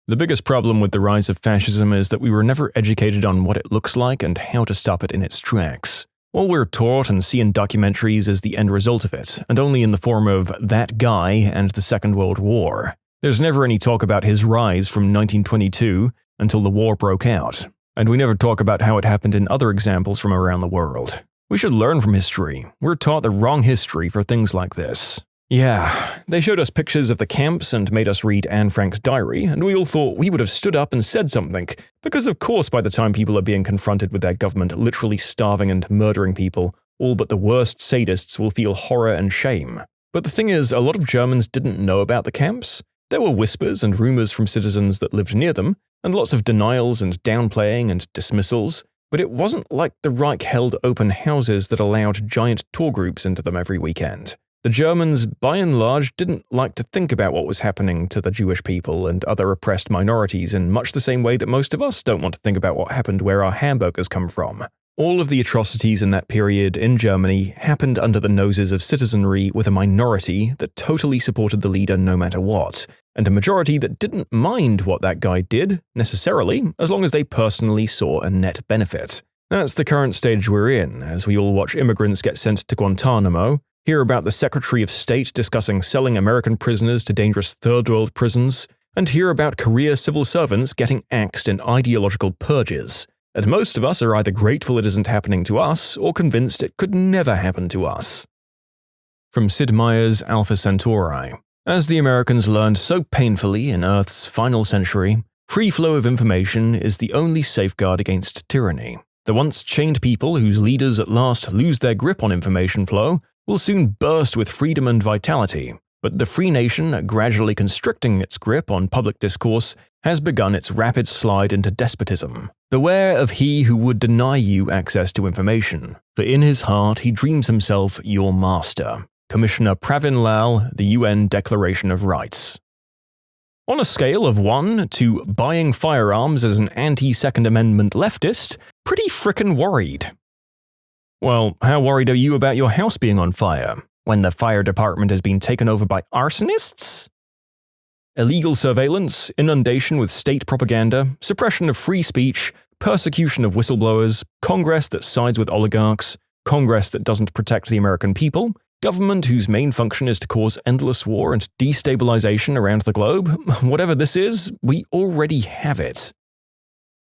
The biggest problem with the rise of fascism is that we were never educated on what it looks like and how to stop it in its tracks. All we're taught and see in documentaries is the end result of it, and only in the form of that guy and the Second World War. There's never any talk about his rise from 1922 until the war broke out, and we never talk about how it happened in other examples from around the world. We should learn from history. We're taught the wrong history for things like this. Yeah, they showed us pictures of the camps and made us read Anne Frank's diary, and we all thought we would have stood up and said something, because of course by the time people are being confronted with their government literally starving and murdering people, all but the worst sadists will feel horror and shame. But the thing is, a lot of Germans didn't know about the camps. There were whispers and rumors from citizens that lived near them, and lots of denials and downplaying and dismissals, but it wasn't like the Reich held open houses that allowed giant tour groups into them every weekend. The Germans, by and large, didn't like to think about what was happening to the Jewish people and other oppressed minorities in much the same way that most of us don't want to think about what happened where our hamburgers come from. All of the atrocities in that period in Germany happened under the noses of citizenry with a minority that totally supported the leader no matter what, and a majority that didn't mind what that guy did, necessarily, as long as they personally saw a net benefit. That's the current stage we're in, as we all watch immigrants get sent to Guantanamo, hear about the Secretary of State discussing selling American prisoners to dangerous third-world prisons, and hear about career civil servants getting axed in ideological purges. And most of us are either grateful it isn't happening to us, or convinced it could never happen to us. From Sid Meier's Alpha Centauri. As the Americans learned so painfully in Earth's final century, free flow of information is the only safeguard against tyranny. The once chained people whose leaders at last lose their grip on information flow will soon burst with freedom and vitality, but the free nation, gradually constricting its grip on public discourse, has begun its rapid slide into despotism. Beware of he who would deny you access to information, for in his heart he dreams himself your master. Commissioner Pravin Lal, the UN Declaration of Rights. On a scale of 1 to buying firearms as an anti-Second Amendment leftist, pretty frickin' worried. Well, how worried are you about your house being on fire, when the fire department has been taken over by arsonists? Illegal surveillance, inundation with state propaganda, suppression of free speech, persecution of whistleblowers, Congress that sides with oligarchs, Congress that doesn't protect the American people, government whose main function is to cause endless war and destabilization around the globe. Whatever this is, we already have it.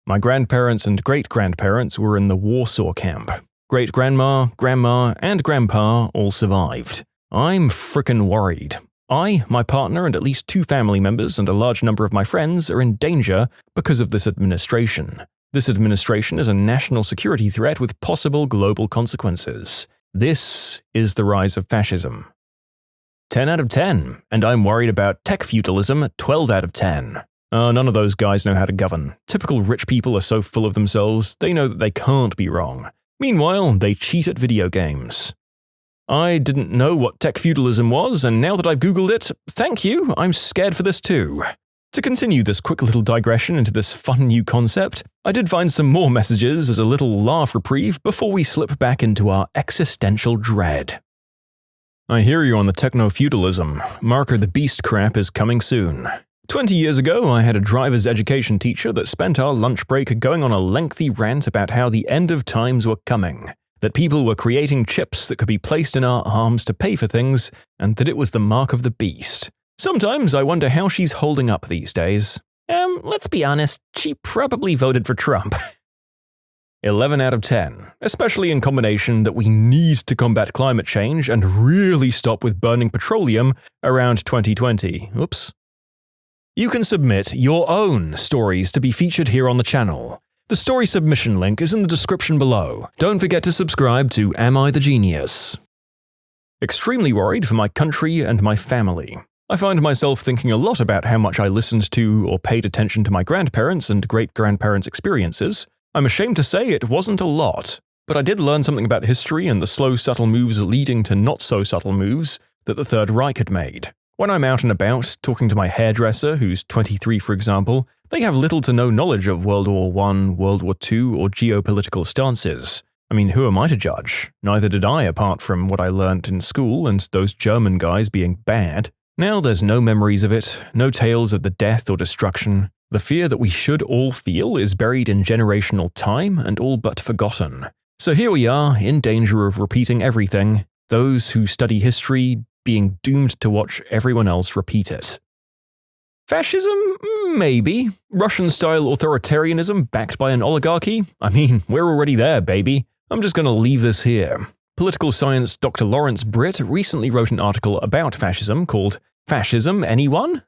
My grandparents and great-grandparents were in the Warsaw camp. Great-grandma, grandma, and grandpa all survived. I'm frickin' worried. I, my partner, and at least 2 family members and a large number of my friends are in danger because of this administration. This administration is a national security threat with possible global consequences. This is the rise of fascism. 10 out of 10, and I'm worried about tech feudalism, 12 out of 10. None of those guys know how to govern. Typical rich people are so full of themselves, they know that they can't be wrong. Meanwhile, they cheat at video games. I didn't know what tech feudalism was, and now that I've Googled it, thank you, I'm scared for this too. To continue this quick little digression into this fun new concept, I did find some more messages as a little laugh reprieve before we slip back into our existential dread. I hear you on the techno-feudalism. Marker the Beast crap is coming soon. 20 years ago, I had a driver's education teacher that spent our lunch break going on a lengthy rant about how the end of times were coming, that people were creating chips that could be placed in our arms to pay for things, and that it was the mark of the beast. Sometimes I wonder how she's holding up these days. Let's be honest, she probably voted for Trump. 11 out of 10, especially in combination that we need to combat climate change and really stop with burning petroleum around 2020. Oops. You can submit your own stories to be featured here on the channel. The story submission link is in the description below. Don't forget to subscribe to Am I the Genius? Extremely worried for my country and my family. I find myself thinking a lot about how much I listened to or paid attention to my grandparents' and great-grandparents' experiences. I'm ashamed to say it wasn't a lot, but I did learn something about history and the slow, subtle moves leading to not-so-subtle moves that the Third Reich had made. When I'm out and about, talking to my hairdresser, who's 23 for example, they have little to no knowledge of World War I, World War II, or geopolitical stances. I mean, who am I to judge? Neither did I, apart from what I learnt in school and those German guys being bad. Now there's no memories of it, no tales of the death or destruction. The fear that we should all feel is buried in generational time and all but forgotten. So here we are, in danger of repeating everything, those who study history being doomed to watch everyone else repeat it. Fascism? Maybe. Russian-style authoritarianism backed by an oligarchy? I mean, we're already there, baby. I'm just gonna leave this here. Political science Dr. Lawrence Britt recently wrote an article about fascism called Fascism, Anyone?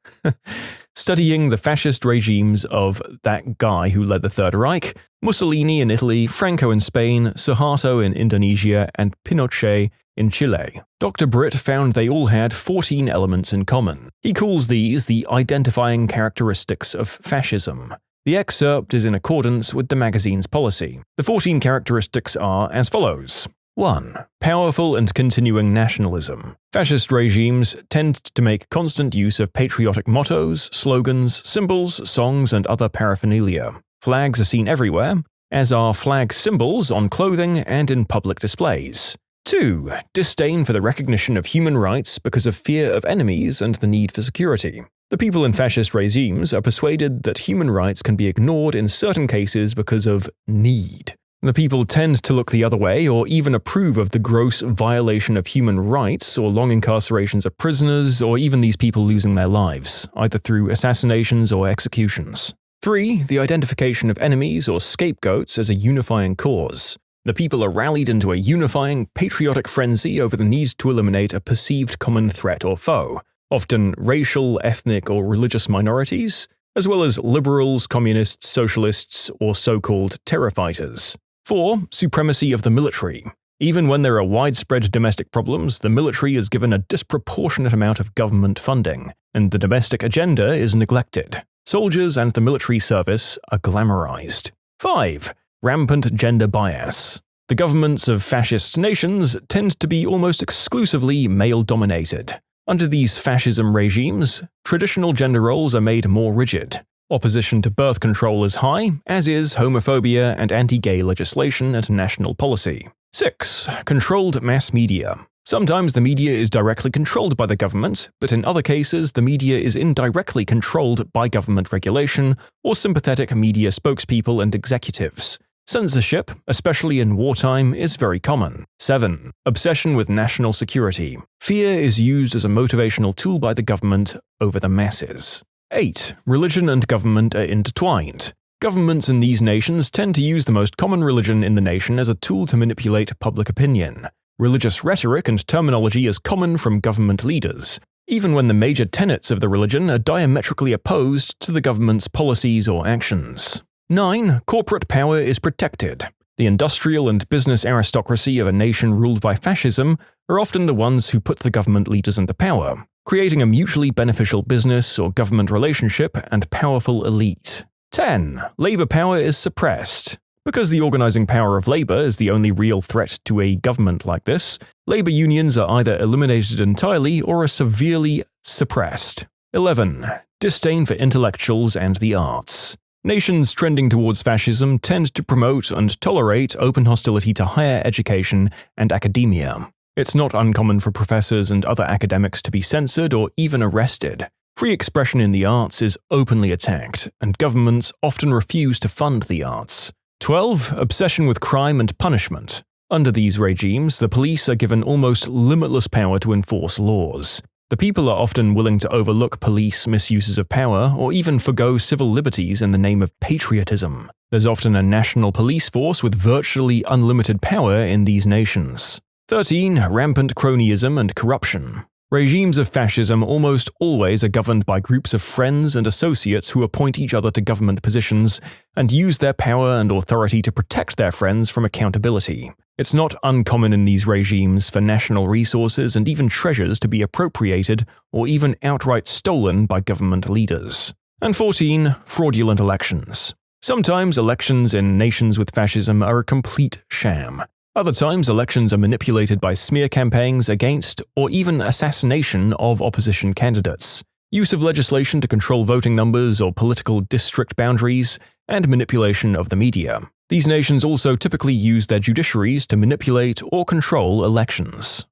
Studying the fascist regimes of that guy who led the Third Reich, Mussolini in Italy, Franco in Spain, Suharto in Indonesia, and Pinochet in Chile. Dr. Britt found they all had 14 elements in common. He calls these the identifying characteristics of fascism. The excerpt is in accordance with the magazine's policy. The 14 characteristics are as follows. 1. Powerful and continuing nationalism. Fascist regimes tend to make constant use of patriotic mottos, slogans, symbols, songs, and other paraphernalia. Flags are seen everywhere, as are flag symbols on clothing and in public displays. 2. Disdain for the recognition of human rights because of fear of enemies and the need for security. The people in fascist regimes are persuaded that human rights can be ignored in certain cases because of need. The people tend to look the other way or even approve of the gross violation of human rights or long incarcerations of prisoners or even these people losing their lives, either through assassinations or executions. 3. The identification of enemies or scapegoats as a unifying cause. The people are rallied into a unifying, patriotic frenzy over the need to eliminate a perceived common threat or foe, often racial, ethnic, or religious minorities, as well as liberals, communists, socialists, or so-called terror fighters. 4. Supremacy of the military. Even when there are widespread domestic problems, the military is given a disproportionate amount of government funding, and the domestic agenda is neglected. Soldiers and the military service are glamorized. 5. Rampant gender bias. The governments of fascist nations tend to be almost exclusively male-dominated. Under these fascism regimes, traditional gender roles are made more rigid. Opposition to birth control is high, as is homophobia and anti-gay legislation and national policy. 6. Controlled mass media. Sometimes the media is directly controlled by the government, but in other cases the media is indirectly controlled by government regulation or sympathetic media spokespeople and executives. Censorship, especially in wartime, is very common. 7. Obsession with national security. Fear is used as a motivational tool by the government over the masses. 8. Religion and government are intertwined. Governments in these nations tend to use the most common religion in the nation as a tool to manipulate public opinion. Religious rhetoric and terminology is common from government leaders, even when the major tenets of the religion are diametrically opposed to the government's policies or actions. 9. Corporate power is protected. The industrial and business aristocracy of a nation ruled by fascism are often the ones who put the government leaders into power, creating a mutually beneficial business or government relationship and powerful elite. 10. Labor power is suppressed. Because the organizing power of labor is the only real threat to a government like this, labor unions are either eliminated entirely or are severely suppressed. 11. Disdain for intellectuals and the arts. Nations trending towards fascism tend to promote and tolerate open hostility to higher education and academia. It's not uncommon for professors and other academics to be censored or even arrested. Free expression in the arts is openly attacked, and governments often refuse to fund the arts. 12. Obsession with crime and punishment. Under these regimes, the police are given almost limitless power to enforce laws. The people are often willing to overlook police misuses of power or even forgo civil liberties in the name of patriotism. There's often a national police force with virtually unlimited power in these nations. 13. Rampant cronyism and corruption. Regimes of fascism almost always are governed by groups of friends and associates who appoint each other to government positions and use their power and authority to protect their friends from accountability. It's not uncommon in these regimes for national resources and even treasures to be appropriated or even outright stolen by government leaders. And 14. Fraudulent elections. Sometimes elections in nations with fascism are a complete sham. Other times, elections are manipulated by smear campaigns against or even assassination of opposition candidates, use of legislation to control voting numbers or political district boundaries, and manipulation of the media. These nations also typically use their judiciaries to manipulate or control elections.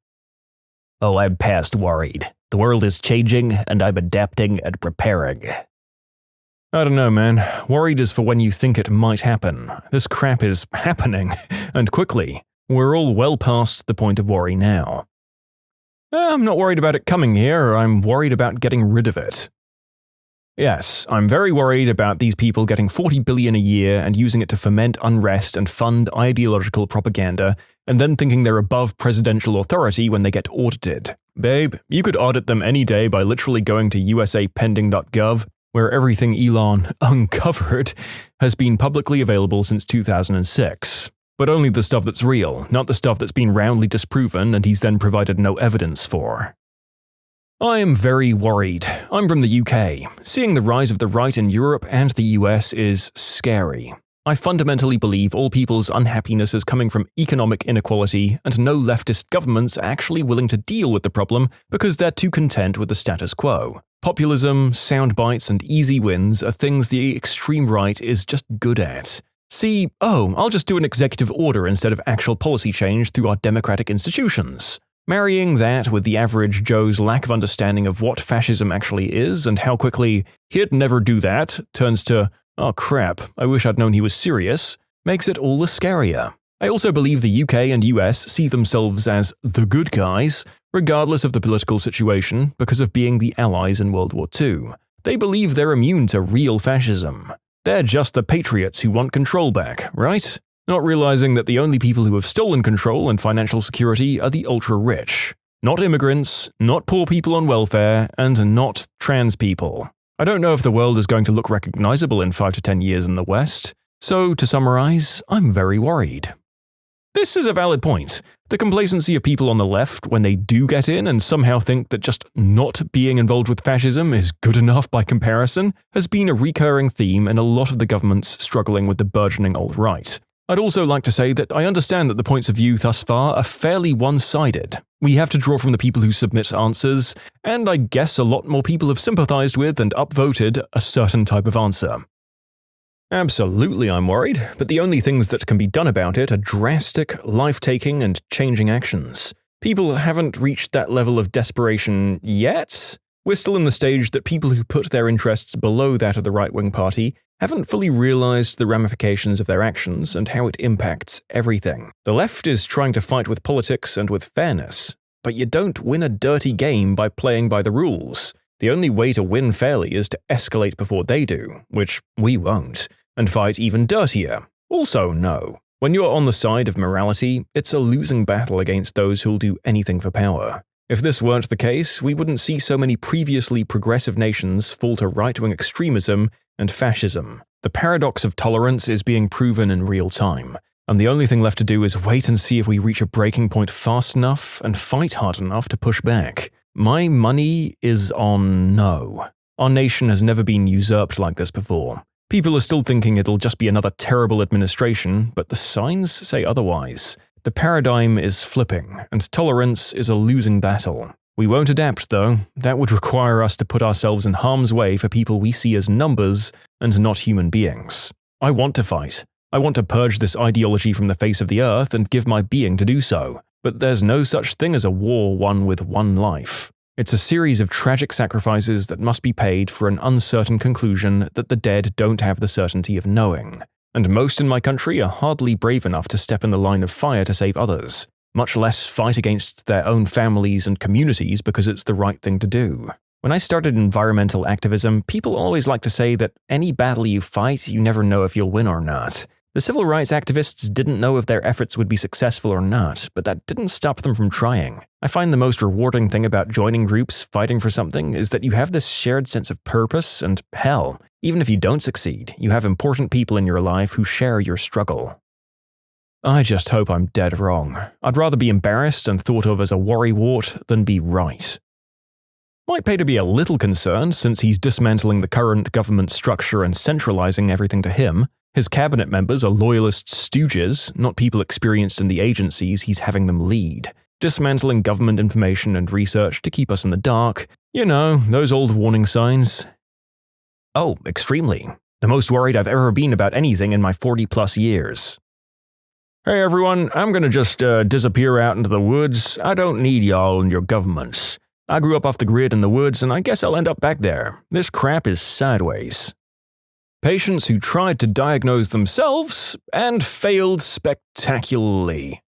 Oh, I'm past worried. The world is changing, and I'm adapting and preparing. I don't know, man. Worried is for when you think it might happen. This crap is happening, and quickly. We're all well past the point of worry now. I'm not worried about it coming here, I'm worried about getting rid of it. Yes, I'm very worried about these people getting $40 billion a year and using it to foment unrest and fund ideological propaganda, and then thinking they're above presidential authority when they get audited. Babe, you could audit them any day by literally going to usapending.gov, where everything Elon uncovered has been publicly available since 2006. But only the stuff that's real, not the stuff that's been roundly disproven and he's then provided no evidence for. I am very worried. I'm from the UK. Seeing the rise of the right in Europe and the US is scary. I fundamentally believe all people's unhappiness is coming from economic inequality, and no leftist governments are actually willing to deal with the problem because they're too content with the status quo. Populism, sound bites, and easy wins are things the extreme right is just good at. See, I'll just do an executive order instead of actual policy change through our democratic institutions. Marrying that with the average Joe's lack of understanding of what fascism actually is and how quickly he'd never do that turns to, oh crap, I wish I'd known he was serious, makes it all the scarier. I also believe the UK and US see themselves as the good guys, regardless of the political situation, because of being the allies in World War II. They believe they're immune to real fascism. They're just the patriots who want control back, right? Not realizing that the only people who have stolen control and financial security are the ultra-rich. Not immigrants, not poor people on welfare, and not trans people. I don't know if the world is going to look recognizable in 5 to 10 years in the West. So, to summarize, I'm very worried. This is a valid point. The complacency of people on the left when they do get in and somehow think that just not being involved with fascism is good enough by comparison has been a recurring theme in a lot of the governments struggling with the burgeoning alt-right. I'd also like to say that I understand that the points of view thus far are fairly one-sided. We have to draw from the people who submit answers, and I guess a lot more people have sympathized with and upvoted a certain type of answer. Absolutely I'm worried, but the only things that can be done about it are drastic, life-taking, and changing actions. People haven't reached that level of desperation yet. We're still in the stage that people who put their interests below that of the right-wing party haven't fully realized the ramifications of their actions and how it impacts everything. The left is trying to fight with politics and with fairness, but you don't win a dirty game by playing by the rules. The only way to win fairly is to escalate before they do, which we won't. And fight even dirtier? Also no. When you're on the side of morality, it's a losing battle against those who'll do anything for power. If this weren't the case, we wouldn't see so many previously progressive nations fall to right-wing extremism and fascism. The paradox of tolerance is being proven in real time, and the only thing left to do is wait and see if we reach a breaking point fast enough and fight hard enough to push back. My money is on no. Our nation has never been usurped like this before. People are still thinking it'll just be another terrible administration, but the signs say otherwise. The paradigm is flipping, and tolerance is a losing battle. We won't adapt, though. That would require us to put ourselves in harm's way for people we see as numbers and not human beings. I want to fight. I want to purge this ideology from the face of the earth and give my being to do so. But there's no such thing as a war won with one life. It's a series of tragic sacrifices that must be paid for an uncertain conclusion that the dead don't have the certainty of knowing. And most in my country are hardly brave enough to step in the line of fire to save others, much less fight against their own families and communities because it's the right thing to do. When I started environmental activism, people always like to say that any battle you fight, you never know if you'll win or not. The civil rights activists didn't know if their efforts would be successful or not, but that didn't stop them from trying. I find the most rewarding thing about joining groups fighting for something is that you have this shared sense of purpose, and hell, even if you don't succeed, you have important people in your life who share your struggle. I just hope I'm dead wrong. I'd rather be embarrassed and thought of as a worrywart than be right. Might pay to be a little concerned since he's dismantling the current government structure and centralizing everything to him. His cabinet members are loyalist stooges, not people experienced in the agencies he's having them lead. Dismantling government information and research to keep us in the dark. You know, those old warning signs. Oh, extremely. The most worried I've ever been about anything in my 40-plus years. Hey everyone, I'm gonna just disappear out into the woods. I don't need y'all and your governments. I grew up off the grid in the woods and I guess I'll end up back there. This crap is sideways. Patients who tried to diagnose themselves and failed spectacularly.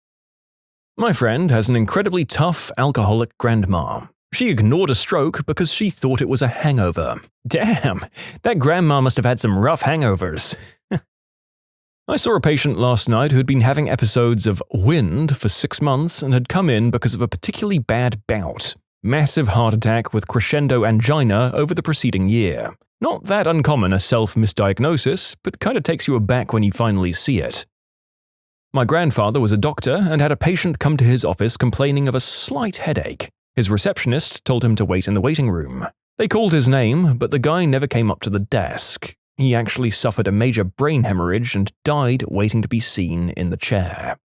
My friend has an incredibly tough alcoholic grandma. She ignored a stroke because she thought it was a hangover. Damn, that grandma must have had some rough hangovers. I saw a patient last night who had been having episodes of wind for 6 months and had come in because of a particularly bad bout. Massive heart attack with crescendo angina over the preceding year. Not that uncommon a self-misdiagnosis, but kinda takes you aback when you finally see it. My grandfather was a doctor and had a patient come to his office complaining of a slight headache. His receptionist told him to wait in the waiting room. They called his name, but the guy never came up to the desk. He actually suffered a major brain hemorrhage and died waiting to be seen in the chair.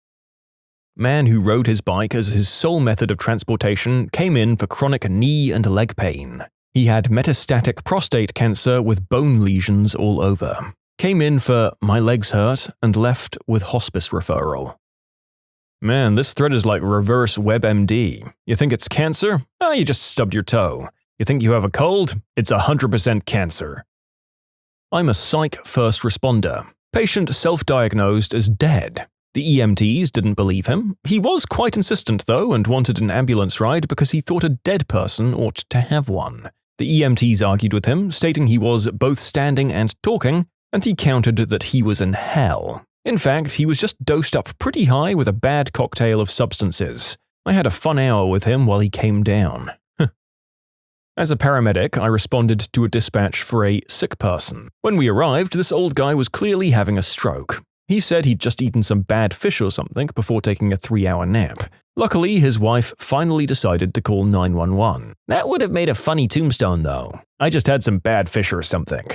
Man who rode his bike as his sole method of transportation came in for chronic knee and leg pain. He had metastatic prostate cancer with bone lesions all over. Came in for "my legs hurt" and left with hospice referral. Man, this thread is like reverse WebMD. You think it's cancer? You just stubbed your toe. You think you have a cold? It's 100% cancer. I'm a psych first responder. Patient self-diagnosed as dead. The EMTs didn't believe him. He was quite insistent though and wanted an ambulance ride because he thought a dead person ought to have one. The EMTs argued with him, stating he was both standing and talking, and he countered that he was in hell. In fact, he was just dosed up pretty high with a bad cocktail of substances. I had a fun hour with him while he came down. As a paramedic, I responded to a dispatch for a sick person. When we arrived, this old guy was clearly having a stroke. He said he'd just eaten some bad fish or something before taking a 3-hour nap. Luckily, his wife finally decided to call 911. That would have made a funny tombstone, though. I just had some bad fish or something.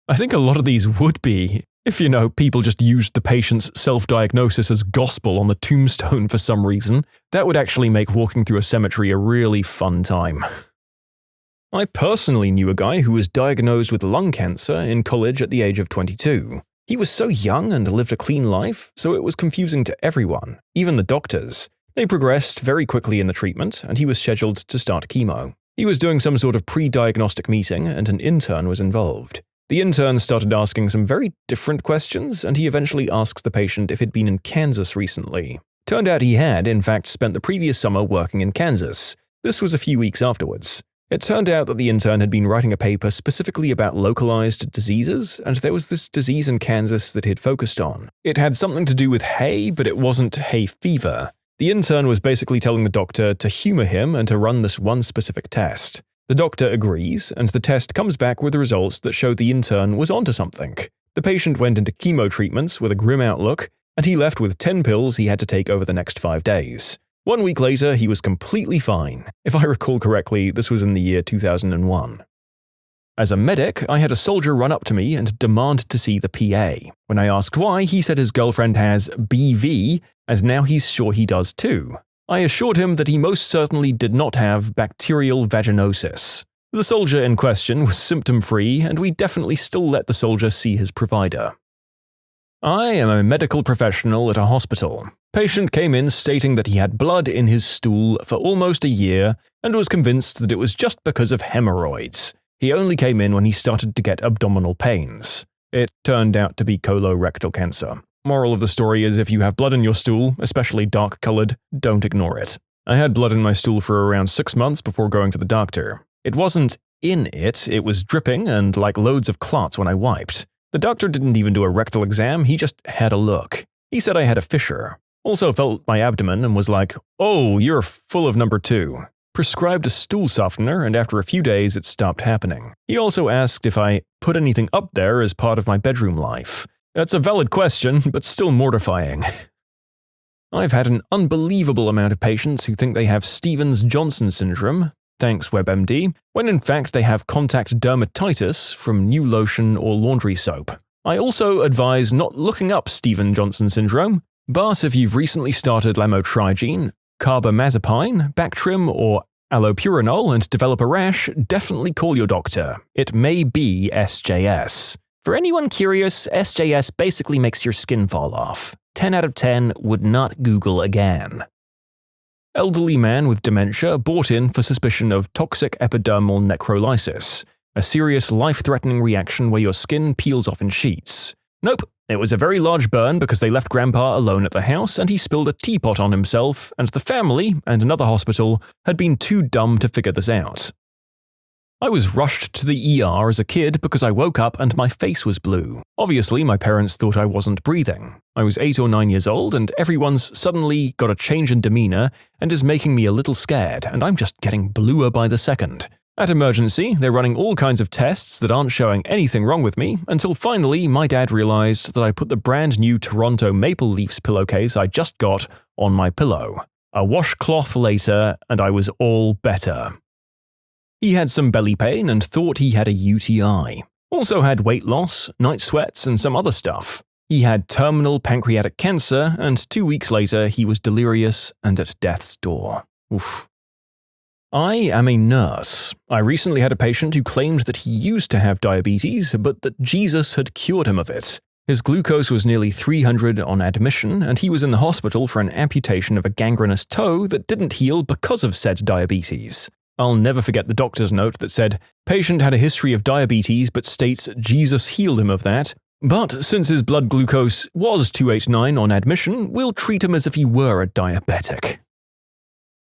I think a lot of these would be, if people just used the patient's self-diagnosis as gospel on the tombstone for some reason. That would actually make walking through a cemetery a really fun time. I personally knew a guy who was diagnosed with lung cancer in college at the age of 22. He was so young and lived a clean life, so it was confusing to everyone, even the doctors. They progressed very quickly in the treatment, and he was scheduled to start chemo. He was doing some sort of pre-diagnostic meeting, and an intern was involved. The intern started asking some very different questions, and he eventually asked the patient if he'd been in Kansas recently. Turned out he had, in fact, spent the previous summer working in Kansas. This was a few weeks afterwards. It turned out that the intern had been writing a paper specifically about localized diseases, and there was this disease in Kansas that he'd focused on. It had something to do with hay, but it wasn't hay fever. The intern was basically telling the doctor to humor him and to run this one specific test. The doctor agrees, and the test comes back with the results that show the intern was onto something. The patient went into chemo treatments with a grim outlook, and he left with 10 pills he had to take over the next 5 days. 1 week later, he was completely fine. If I recall correctly, this was in the year 2001. As a medic, I had a soldier run up to me and demand to see the PA. When I asked why, he said his girlfriend has BV, and now he's sure he does too. I assured him that he most certainly did not have bacterial vaginosis. The soldier in question was symptom-free, and we definitely still let the soldier see his provider. I am a medical professional at a hospital. Patient came in stating that he had blood in his stool for almost a year and was convinced that it was just because of hemorrhoids. He only came in when he started to get abdominal pains. It turned out to be colorectal cancer. Moral of the story is if you have blood in your stool, especially dark-colored, don't ignore it. I had blood in my stool for around 6 months before going to the doctor. It wasn't in it, it was dripping and like loads of clots when I wiped. The doctor didn't even do a rectal exam, he just had a look. He said I had a fissure. Also felt my abdomen and was like, "Oh, you're full of number 2. Prescribed a stool softener, and after a few days it stopped happening. He also asked if I put anything up there as part of my bedroom life. That's a valid question, but still mortifying. I've had an unbelievable amount of patients who think they have Stevens-Johnson syndrome, thanks WebMD, when in fact they have contact dermatitis from new lotion or laundry soap. I also advise not looking up Stevens-Johnson syndrome, but if you've recently started lamotrigine, carbamazepine, Bactrim, or allopurinol and develop a rash, definitely call your doctor. It may be SJS. For anyone curious, SJS basically makes your skin fall off. 10 out of 10 would not Google again. Elderly man with dementia brought in for suspicion of toxic epidermal necrolysis, a serious life-threatening reaction where your skin peels off in sheets. Nope, it was a very large burn because they left Grandpa alone at the house and he spilled a teapot on himself, and the family and another hospital had been too dumb to figure this out. I was rushed to the ER as a kid because I woke up and my face was blue. Obviously, my parents thought I wasn't breathing. I was 8 or 9 years old and everyone's suddenly got a change in demeanor and is making me a little scared, and I'm just getting bluer by the second. At emergency, they're running all kinds of tests that aren't showing anything wrong with me until finally my dad realized that I put the brand new Toronto Maple Leafs pillowcase I just got on my pillow. A washcloth later, and I was all better. He had some belly pain and thought he had a UTI. Also had weight loss, night sweats, and some other stuff. He had terminal pancreatic cancer, and 2 weeks later he was delirious and at death's door. Oof. I am a nurse. I recently had a patient who claimed that he used to have diabetes, but that Jesus had cured him of it. His glucose was nearly 300 on admission, and he was in the hospital for an amputation of a gangrenous toe that didn't heal because of said diabetes. I'll never forget the doctor's note that said, "Patient had a history of diabetes but states Jesus healed him of that. But since his blood glucose was 289 on admission, we'll treat him as if he were a diabetic."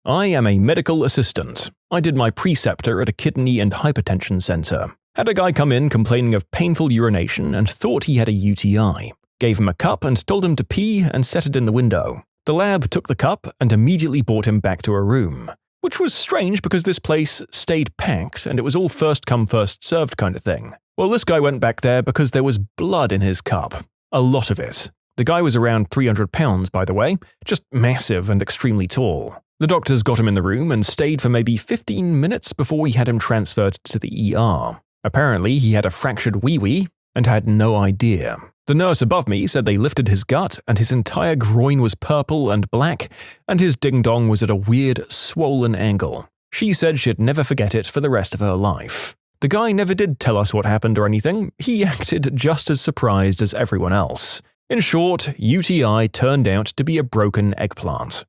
I am a medical assistant. I did my preceptor at a kidney and hypertension center. Had a guy come in complaining of painful urination and thought he had a UTI. Gave him a cup and told him to pee and set it in the window. The lab took the cup and immediately brought him back to a room. Which was strange because this place stayed packed and it was all first come first served kind of thing. Well, this guy went back there because there was blood in his cup. A lot of it. The guy was around 300 pounds, by the way, just massive and extremely tall. The doctors got him in the room and stayed for maybe 15 minutes before we had him transferred to the ER. Apparently, he had a fractured wee-wee and had no idea. The nurse above me said they lifted his gut and his entire groin was purple and black, and his ding-dong was at a weird, swollen angle. She said she'd never forget it for the rest of her life. The guy never did tell us what happened or anything, he acted just as surprised as everyone else. In short, UTI turned out to be a broken eggplant.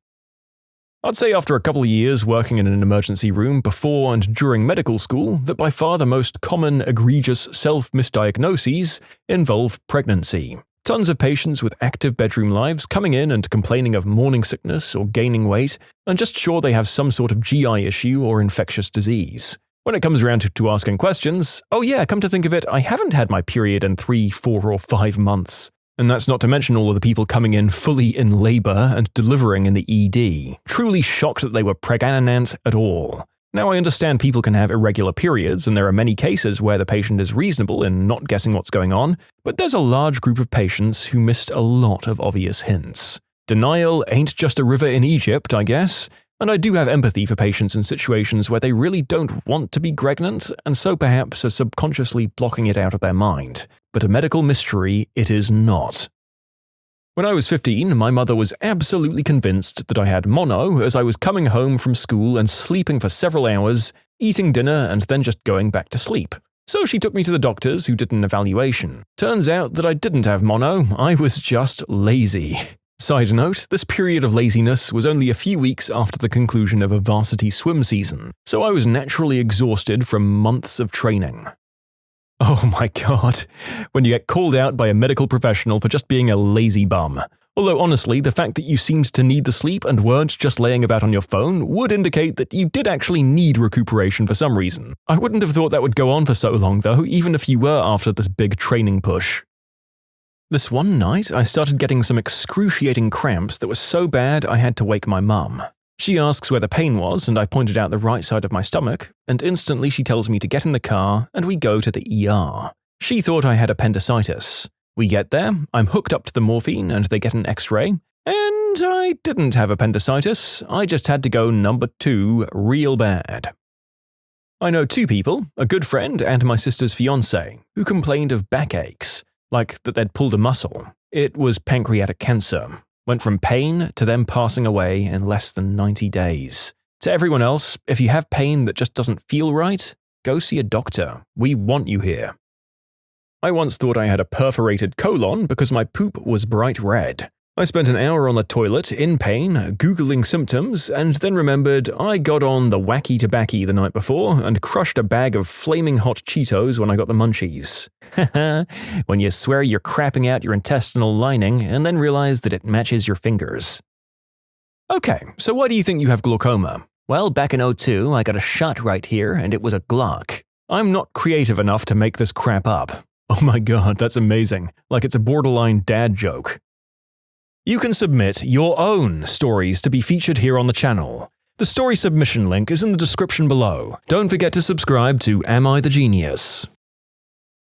I'd say after a couple of years working in an emergency room before and during medical school that by far the most common egregious self-misdiagnoses involve pregnancy. Tons of patients with active bedroom lives coming in and complaining of morning sickness or gaining weight and just sure they have some sort of GI issue or infectious disease. When it comes around to asking questions, oh yeah, come to think of it, I haven't had my period in 3, 4, or 5 months. And that's not to mention all of the people coming in fully in labor and delivering in the ED, truly shocked that they were pregnant at all. Now I understand people can have irregular periods, and there are many cases where the patient is reasonable in not guessing what's going on, but there's a large group of patients who missed a lot of obvious hints. Denial ain't just a river in Egypt, I guess, and I do have empathy for patients in situations where they really don't want to be pregnant, and so perhaps are subconsciously blocking it out of their mind. But a medical mystery it is not. When I was 15, my mother was absolutely convinced that I had mono as I was coming home from school and sleeping for several hours, eating dinner and then just going back to sleep. So she took me to the doctors who did an evaluation. Turns out that I didn't have mono, I was just lazy. Side note, this period of laziness was only a few weeks after the conclusion of a varsity swim season, so I was naturally exhausted from months of training. Oh my god, when you get called out by a medical professional for just being a lazy bum. Although honestly, the fact that you seemed to need the sleep and weren't just laying about on your phone would indicate that you did actually need recuperation for some reason. I wouldn't have thought that would go on for so long though, even if you were after this big training push. This one night, I started getting some excruciating cramps that were so bad I had to wake my mum. She asks where the pain was, and I pointed out the right side of my stomach, and instantly she tells me to get in the car, and we go to the ER. She thought I had appendicitis. We get there, I'm hooked up to the morphine, and they get an x-ray, and I didn't have appendicitis, I just had to go number 2 real bad. I know 2 people, a good friend and my sister's fiancé, who complained of backaches, like that they'd pulled a muscle. It was pancreatic cancer. Went from pain to them passing away in less than 90 days. To everyone else, if you have pain that just doesn't feel right, go see a doctor. We want you here. I once thought I had a perforated colon because my poop was bright red. I spent an hour on the toilet, in pain, Googling symptoms, and then remembered I got on the wacky tobacco the night before and crushed a bag of flaming hot Cheetos when I got the munchies. Haha, when you swear you're crapping out your intestinal lining and then realize that it matches your fingers. Okay, so why do you think you have glaucoma? Well, back in 2002, I got a shot right here and it was a glauc. I'm not creative enough to make this crap up. Oh my god, that's amazing. Like it's a borderline dad joke. You can submit your own stories to be featured here on the channel. The story submission link is in the description below. Don't forget to subscribe to Am I the Genius?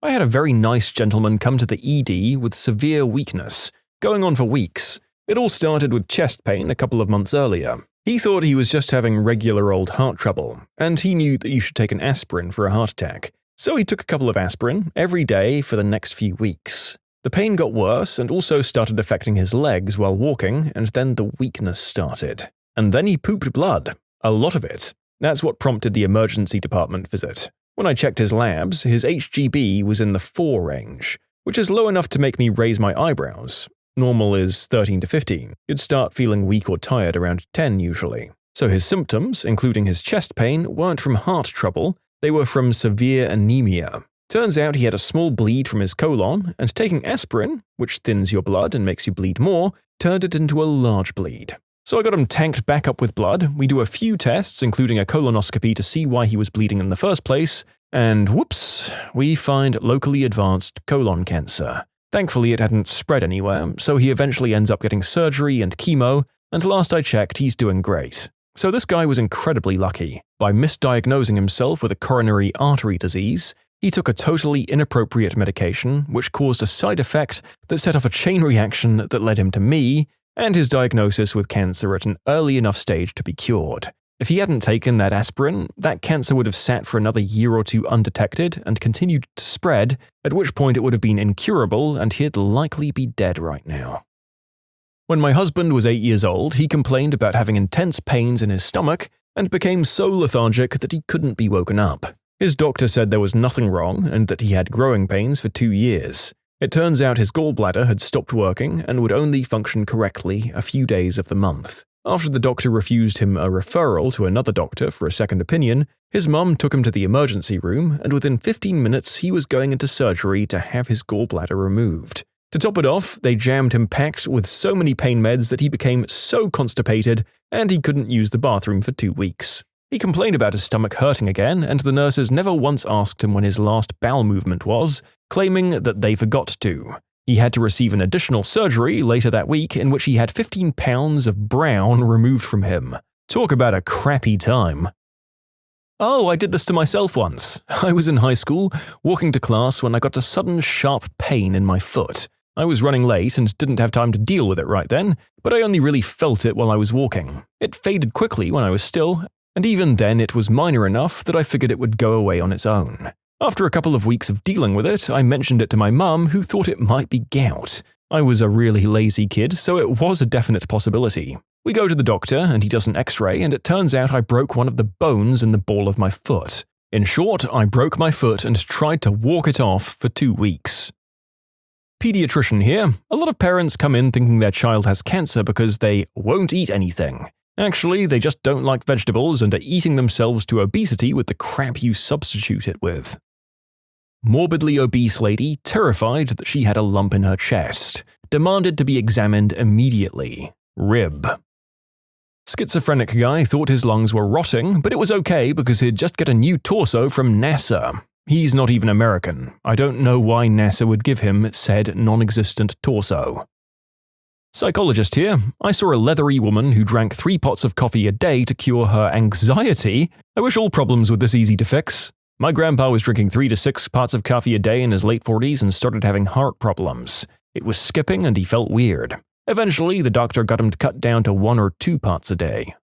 I had a very nice gentleman come to the ED with severe weakness, going on for weeks. It all started with chest pain a couple of months earlier. He thought he was just having regular old heart trouble, and he knew that you should take an aspirin for a heart attack. So he took a couple of aspirin every day for the next few weeks. The pain got worse and also started affecting his legs while walking, and then the weakness started. And then he pooped blood. A lot of it. That's what prompted the emergency department visit. When I checked his labs, his HGB was in the 4 range, which is low enough to make me raise my eyebrows. Normal is 13 to 15. You'd start feeling weak or tired around 10 usually. So his symptoms, including his chest pain, weren't from heart trouble, they were from severe anemia. Turns out he had a small bleed from his colon, and taking aspirin, which thins your blood and makes you bleed more, turned it into a large bleed. So I got him tanked back up with blood, we do a few tests including a colonoscopy to see why he was bleeding in the first place, and whoops, we find locally advanced colon cancer. Thankfully it hadn't spread anywhere, so he eventually ends up getting surgery and chemo, and last I checked he's doing great. So this guy was incredibly lucky. By misdiagnosing himself with a coronary artery disease, he took a totally inappropriate medication, which caused a side effect that set off a chain reaction that led him to me, and his diagnosis with cancer at an early enough stage to be cured. If he hadn't taken that aspirin, that cancer would have sat for another year or 2 undetected and continued to spread, at which point it would have been incurable and he'd likely be dead right now. When my husband was 8 years old, he complained about having intense pains in his stomach and became so lethargic that he couldn't be woken up. His doctor said there was nothing wrong and that he had growing pains for 2 years. It turns out his gallbladder had stopped working and would only function correctly a few days of the month. After the doctor refused him a referral to another doctor for a second opinion, his mum took him to the emergency room, and within 15 minutes he was going into surgery to have his gallbladder removed. To top it off, they jammed him packed with so many pain meds that he became so constipated and he couldn't use the bathroom for 2 weeks. He complained about his stomach hurting again, and the nurses never once asked him when his last bowel movement was, claiming that they forgot to. He had to receive an additional surgery later that week in which he had 15 pounds of brown removed from him. Talk about a crappy time. Oh, I did this to myself once. I was in high school, walking to class when I got a sudden sharp pain in my foot. I was running late and didn't have time to deal with it right then, but I only really felt it while I was walking. It faded quickly when I was still, and even then it was minor enough that I figured it would go away on its own. After a couple of weeks of dealing with it, I mentioned it to my mum, who thought it might be gout. I was a really lazy kid, so it was a definite possibility. We go to the doctor, and he does an x-ray, and it turns out I broke one of the bones in the ball of my foot. In short, I broke my foot and tried to walk it off for 2 weeks. Pediatrician here. A lot of parents come in thinking their child has cancer because they won't eat anything. Actually, they just don't like vegetables and are eating themselves to obesity with the crap you substitute it with. Morbidly obese lady, terrified that she had a lump in her chest, demanded to be examined immediately. Rib. Schizophrenic guy thought his lungs were rotting, but it was okay because he'd just get a new torso from NASA. He's not even American. I don't know why NASA would give him said non-existent torso. Psychologist here. I saw a leathery woman who drank 3 pots of coffee a day to cure her anxiety. I wish all problems were this easy to fix. My grandpa was drinking 3 to 6 pots of coffee a day in his late 40s and started having heart problems. It was skipping and he felt weird. Eventually, the doctor got him to cut down to 1 or 2 pots a day.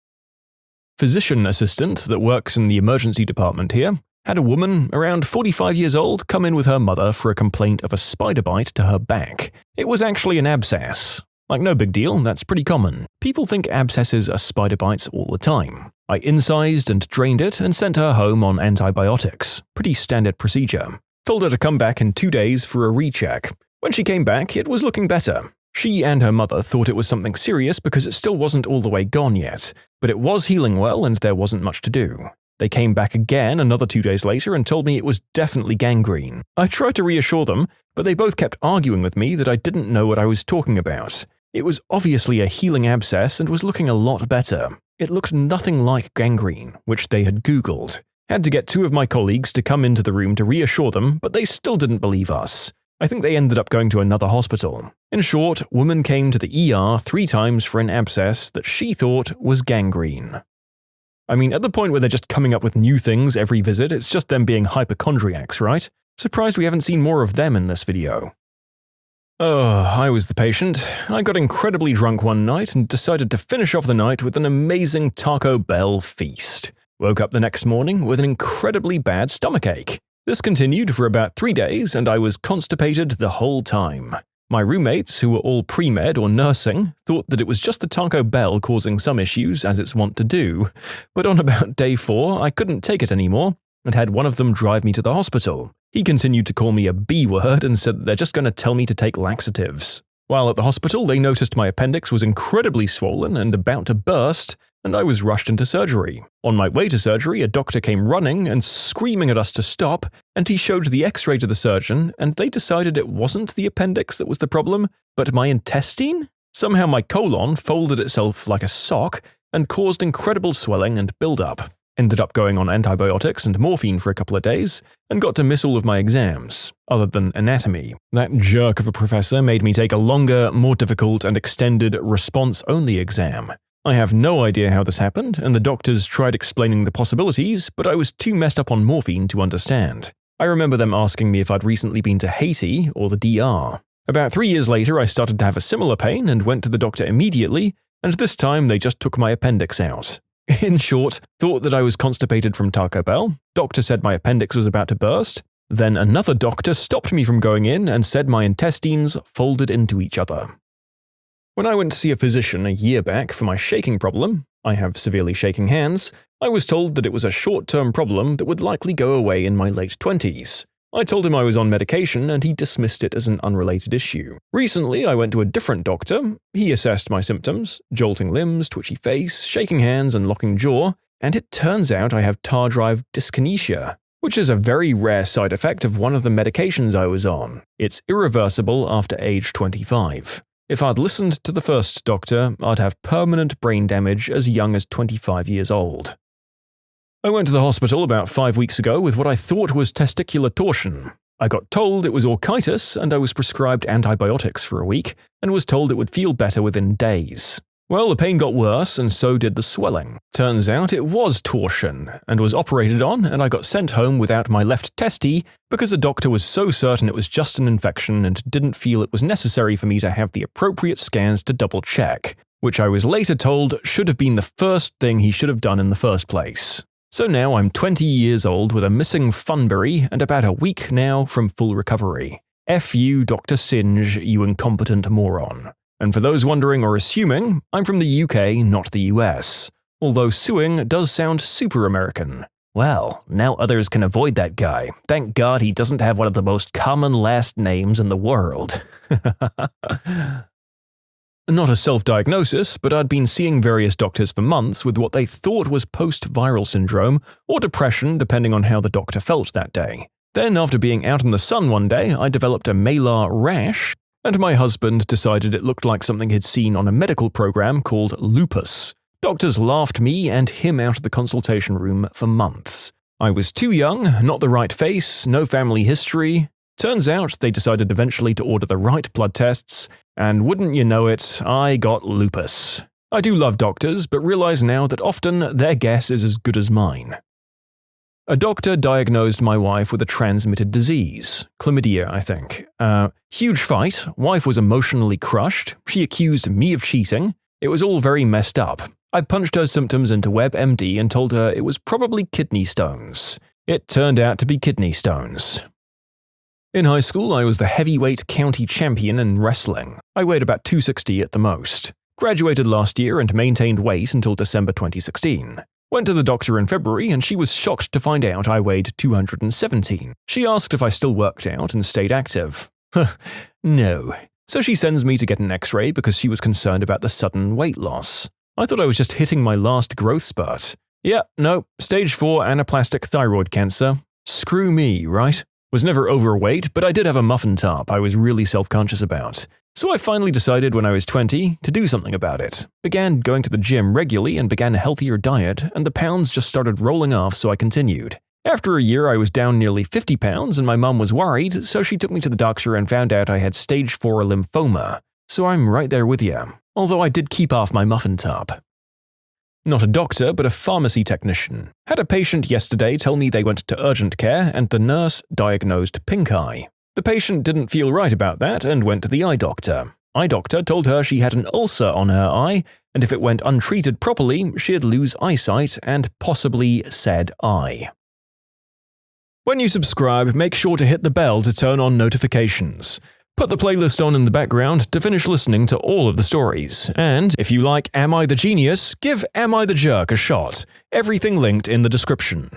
Physician assistant that works in the emergency department here had a woman, around 45 years old, come in with her mother for a complaint of a spider bite to her back. It was actually an abscess. Like, no big deal, that's pretty common. People think abscesses are spider bites all the time. I incised and drained it and sent her home on antibiotics. Pretty standard procedure. Told her to come back in 2 days for a recheck. When she came back, it was looking better. She and her mother thought it was something serious because it still wasn't all the way gone yet, but it was healing well and there wasn't much to do. They came back again another 2 days later and told me it was definitely gangrene. I tried to reassure them, but they both kept arguing with me that I didn't know what I was talking about. It was obviously a healing abscess and was looking a lot better. It looked nothing like gangrene, which they had Googled. Had to get 2 of my colleagues to come into the room to reassure them, but they still didn't believe us. I think they ended up going to another hospital. In short, woman came to the ER 3 times for an abscess that she thought was gangrene. I mean, at the point where they're just coming up with new things every visit, it's just them being hypochondriacs, right? Surprised we haven't seen more of them in this video. Oh, I was the patient. I got incredibly drunk one night and decided to finish off the night with an amazing Taco Bell feast. Woke up the next morning with an incredibly bad stomachache. This continued for about 3 days and I was constipated the whole time. My roommates, who were all pre-med or nursing, thought that it was just the Taco Bell causing some issues as it's wont to do, but on about day 4 I couldn't take it anymore and had one of them drive me to the hospital. He continued to call me a B-word and said that they're just going to tell me to take laxatives. While at the hospital, they noticed my appendix was incredibly swollen and about to burst, and I was rushed into surgery. On my way to surgery, a doctor came running and screaming at us to stop, and he showed the x-ray to the surgeon, and they decided it wasn't the appendix that was the problem, but my intestine? Somehow my colon folded itself like a sock and caused incredible swelling and build-up. Ended up going on antibiotics and morphine for a couple of days, and got to miss all of my exams, other than anatomy. That jerk of a professor made me take a longer, more difficult and extended response-only exam. I have no idea how this happened, and the doctors tried explaining the possibilities, but I was too messed up on morphine to understand. I remember them asking me if I'd recently been to Haiti or the DR. About 3 years later, I started to have a similar pain and went to the doctor immediately, and this time they just took my appendix out. In short, thought that I was constipated from Taco Bell, doctor said my appendix was about to burst, then another doctor stopped me from going in and said my intestines folded into each other. When I went to see a physician a year back for my shaking problem, I have severely shaking hands, I was told that it was a short-term problem that would likely go away in my late 20s. I told him I was on medication and he dismissed it as an unrelated issue. Recently, I went to a different doctor. He assessed my symptoms, jolting limbs, twitchy face, shaking hands, and locking jaw, and it turns out I have tardive dyskinesia, which is a very rare side effect of one of the medications I was on. It's irreversible after age 25. If I'd listened to the first doctor, I'd have permanent brain damage as young as 25 years old. I went to the hospital about 5 weeks ago with what I thought was testicular torsion. I got told it was orchitis, and I was prescribed antibiotics for a week, and was told it would feel better within days. Well, the pain got worse, and so did the swelling. Turns out it was torsion, and was operated on, and I got sent home without my left testy because the doctor was so certain it was just an infection and didn't feel it was necessary for me to have the appropriate scans to double-check, which I was later told should have been the first thing he should have done in the first place. So now I'm 20 years old with a missing funberry and about a week now from full recovery. F you, Dr. Singe, you incompetent moron. And for those wondering or assuming, I'm from the UK, not the US. Although suing does sound super American. Well, now others can avoid that guy. Thank God he doesn't have one of the most common last names in the world. Not a self-diagnosis, but I'd been seeing various doctors for months with what they thought was post-viral syndrome or depression depending on how the doctor felt that day. Then, after being out in the sun one day, I developed a malar rash, and my husband decided it looked like something he'd seen on a medical program called lupus. Doctors laughed me and him out of the consultation room for months. I was too young, not the right face, no family history. Turns out they decided eventually to order the right blood tests, and wouldn't you know it, I got lupus. I do love doctors, but realize now that often their guess is as good as mine. A doctor diagnosed my wife with a transmitted disease, chlamydia, I think. Huge fight, wife was emotionally crushed, she accused me of cheating. It was all very messed up. I punched her symptoms into WebMD and told her it was probably kidney stones. It turned out to be kidney stones. In high school, I was the heavyweight county champion in wrestling. I weighed about 260 at the most. Graduated last year and maintained weight until December 2016. Went to the doctor in February and she was shocked to find out I weighed 217. She asked if I still worked out and stayed active. No. So she sends me to get an x-ray because she was concerned about the sudden weight loss. I thought I was just hitting my last growth spurt. Yeah, no, stage 4 anaplastic thyroid cancer. Screw me, right? Was never overweight, but I did have a muffin top I was really self-conscious about. So I finally decided when I was 20 to do something about it. Began going to the gym regularly and began a healthier diet, and the pounds just started rolling off, so I continued. After a year, I was down nearly 50 pounds and my mum was worried, so she took me to the doctor and found out I had stage 4 lymphoma. So I'm right there with you, although I did keep off my muffin top. Not a doctor, but a pharmacy technician. Had a patient yesterday tell me they went to urgent care and the nurse diagnosed pink eye. The patient didn't feel right about that and went to the eye doctor. Eye doctor told her she had an ulcer on her eye, and if it went untreated properly, she'd lose eyesight and possibly said eye. When you subscribe, make sure to hit the bell to turn on notifications. Put the playlist on in the background to finish listening to all of the stories. And if you like Am I the Genius, give Am I the Jerk a shot. Everything linked in the description.